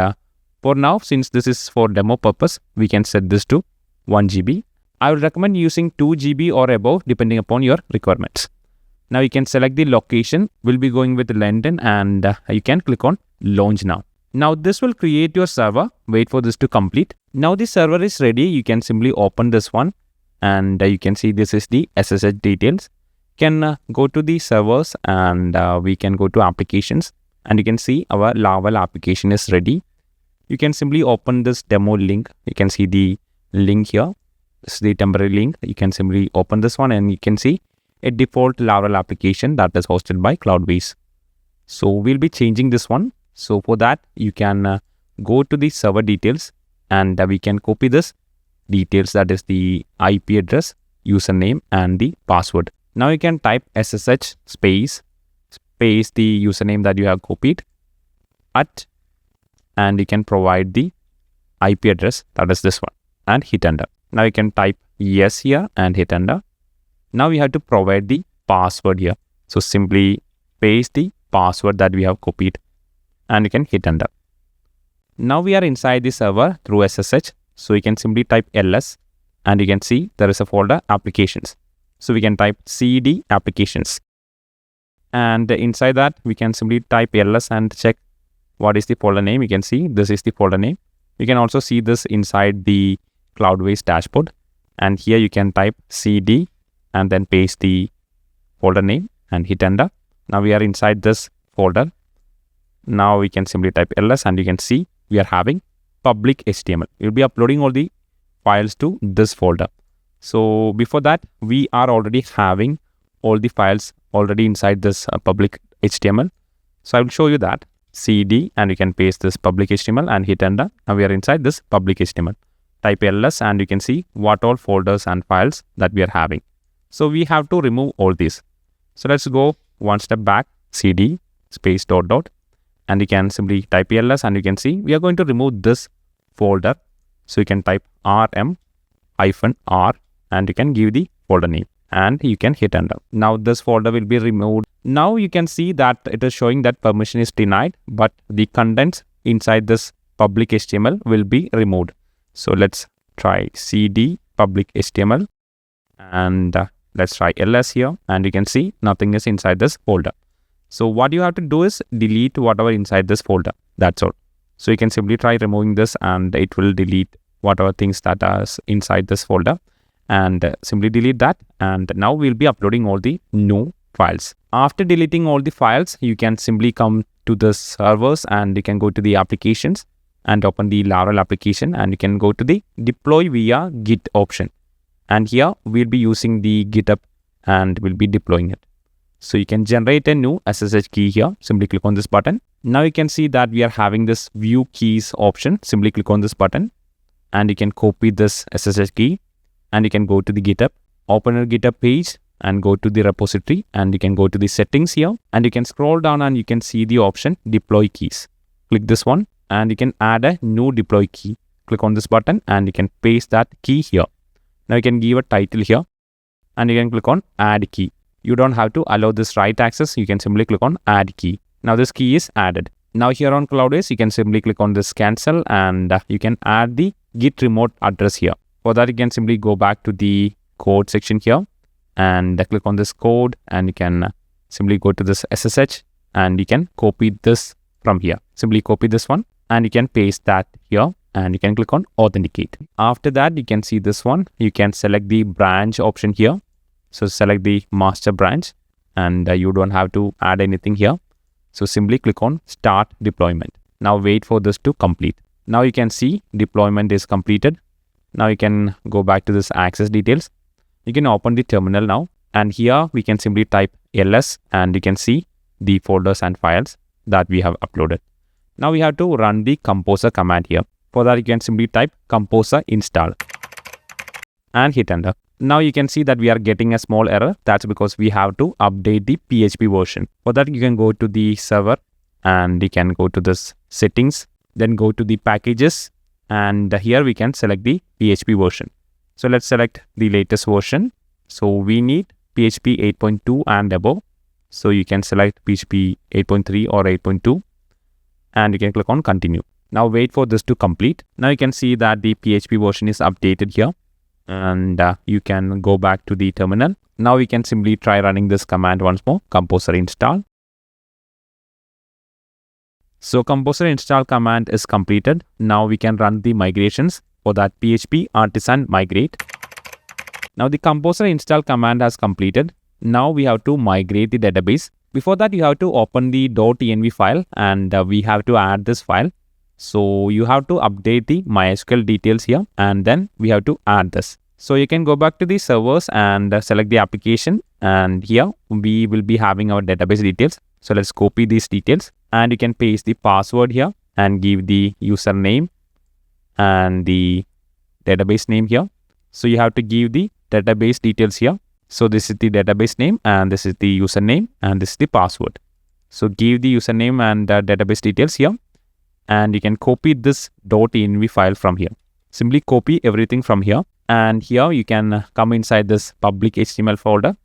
for now, since this is for demo purpose, we can set this to 1 GB. I would recommend using 2 GB or above depending upon your requirements. Now you can select the location. We'll be going with London and you can click on launch now. Now this will create your server. Wait for this to complete. Now the server is ready. You can simply open this one and you can see this is the SSH details. You can go to the servers and we can go to applications and you can see our Laravel application is ready. You can simply open this demo link. You can see the link here. This is the temporary link. You can simply open this one and you can see a default Laravel application that is hosted by Cloudways. So we'll be changing this one. So for that, you can go to the server details and we can copy this details, that is the IP address, username and the password. Now you can type SSH space the username that you have copied at and you can provide the IP address, that is this one, and hit enter. Now you can type yes here and hit enter. Now we have to provide the password here. So simply paste the password that we have copied and you can hit enter. Now we are inside the server through SSH. So you can simply type ls and you can see there is a folder applications. So we can type cd applications. And inside that we can simply type ls and check what is the folder name. You can see this is the folder name. You can also see this inside the Cloudways dashboard. And here you can type cd and then paste the folder name and hit enter. Now we are inside this folder. Now we can simply type ls and you can see we are having public HTML. We'll be uploading all the files to this folder. So before that, we are already having all the files already inside this public HTML. So I will show you that. cd and you can paste this public HTML and hit enter. Now we are inside this public HTML. Type ls and you can see what all folders and files that we are having. So we have to remove all these. So let's go one step back, cd space ... and you can simply type ls and you can see we are going to remove this folder. So you can type rm-r and you can give the folder name and you can hit enter. Now this folder will be removed. Now you can see that it is showing that permission is denied, but the contents inside this public HTML will be removed. So let's try cd public HTML and let's try ls here and you can see nothing is inside this folder. So what you have to do is delete whatever inside this folder. That's all. So you can simply try removing this and it will delete whatever things that are inside this folder and simply delete that. And now we'll be uploading all the new files. After deleting all the files, you can simply come to the servers and you can go to the applications and open the Laravel application and you can go to the deploy via Git option. And here we'll be using the GitHub and we'll be deploying it. So you can generate a new SSH key here. Simply click on this button. Now you can see that we are having this view keys option. Simply click on this button and you can copy this SSH key and you can go to the GitHub, open your GitHub page and go to the repository and you can go to the settings here and you can scroll down and you can see the option deploy keys. Click this one and you can add a new deploy key. Click on this button and you can paste that key here. Now you can give a title here and you can click on add key. You don't have to allow this write access. You can simply click on add key. Now this key is added. Now here on Cloudways, you can simply click on this cancel and you can add the git remote address here. For that, you can simply go back to the code section here and click on this code and you can simply go to this SSH and you can copy this from here. Simply copy this one and you can paste that here and you can click on authenticate. After that, you can see this one. You can select the branch option here So select the master branch, and you don't have to add anything here. So simply click on start deployment. Now wait for this to complete. Now you can see deployment is completed. Now you can go back to this access details. You can open the terminal now, and here we can simply type ls, and you can see the folders and files that we have uploaded. Now we have to run the composer command here. For that, you can simply type composer install and hit enter. Now you can see that we are getting a small error. That's because we have to update the PHP version. For that, you can go to the server, and you can go to this settings, then go to the packages, and here we can select the PHP version. So let's select the latest version. So we need PHP 8.2 and above. So you can select PHP 8.3 or 8.2, and you can click on continue. Now wait for this to complete. Now you can see that the PHP version is updated here, and you can go back to the terminal. Now we can simply try running this command once more, composer install. So composer install command is completed. Now we can run the migrations. For that, PHP artisan migrate. Now the composer install command has completed. Now we have to migrate the database. Before that, you have to open the .env file, and we have to add this file. So you have to update the MySQL details here, and then we have to add this. So you can go back to the servers and select the application, and here we will be having our database details. So let's copy these details, and you can paste the password here and give the username and the database name here. So you have to give the database details here. So this is the database name, and this is the username, and this is the password. So give the username and database details here, and you can copy this .env file from here. Simply copy everything from here, and here you can come inside this public HTML folder.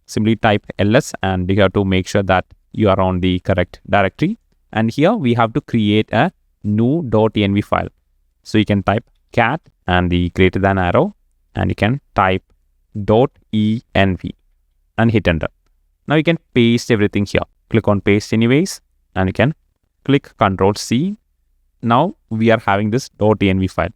Simply type ls, and you have to make sure that you are on the correct directory. And here we have to create a new .env file. So you can type cat and the greater than arrow, and you can type .env and hit enter. Now you can paste everything here. Click on paste anyways, and you can click Ctrl+C. Now we are having this .env file.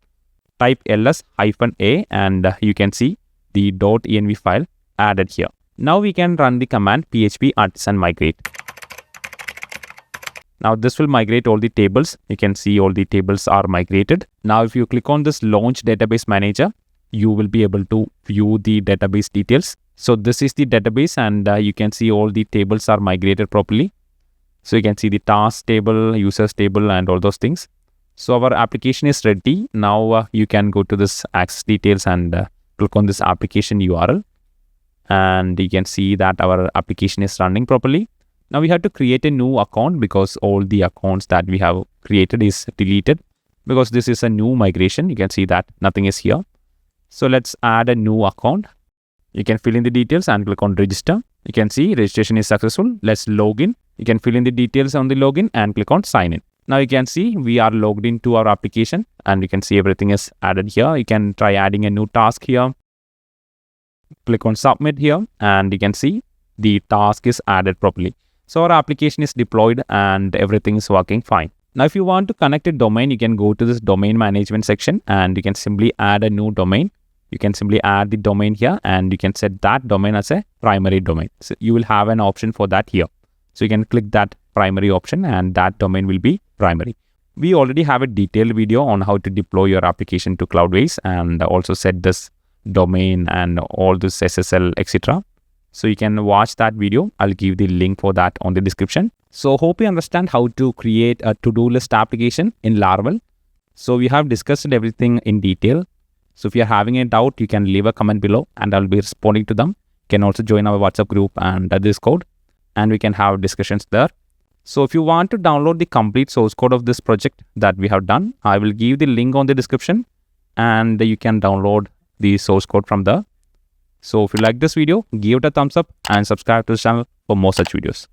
Type ls-a, and you can see the .env file added here. Now we can run the command php artisan migrate. Now this will migrate all the tables. You can see all the tables are migrated. Now if you click on this launch database manager, you will be able to view the database details. So this is the database, and you can see all the tables are migrated properly. So you can see the task table, users table, and all those things. So our application is ready. Now you can go to this access details and click on this application URL, and you can see that our application is running properly. Now we have to create a new account because all the accounts that we have created is deleted, because this is a new migration. You can see that nothing is here. So let's add a new account. You can fill in the details and click on register. You can see registration is successful. Let's log in. You can fill in the details on the login and click on sign in. Now you can see we are logged into our application, and you can see everything is added here. You can try adding a new task here. Click on submit here, and you can see the task is added properly. So our application is deployed and everything is working fine. Now if you want to connect a domain, you can go to this domain management section, and you can simply add a new domain. You can simply add the domain here, and you can set that domain as a primary domain. So you will have an option for that here. So you can click that primary option, and that domain will be primary. We already have a detailed video on how to deploy your application to Cloudways, and also set this domain and all this SSL, etc. So you can watch that video. I'll give the link for that on the description. So hope you understand how to create a to-do list application in Laravel. So we have discussed everything in detail. So if you're having a doubt, you can leave a comment below, and I'll be responding to them. You can also join our WhatsApp group and Discord, and we can have discussions there. So if you want to download the complete source code of this project that we have done, I will give the link on the description, and you can download the source code from there. So if you like this video, give it a thumbs up and subscribe to the channel for more such videos.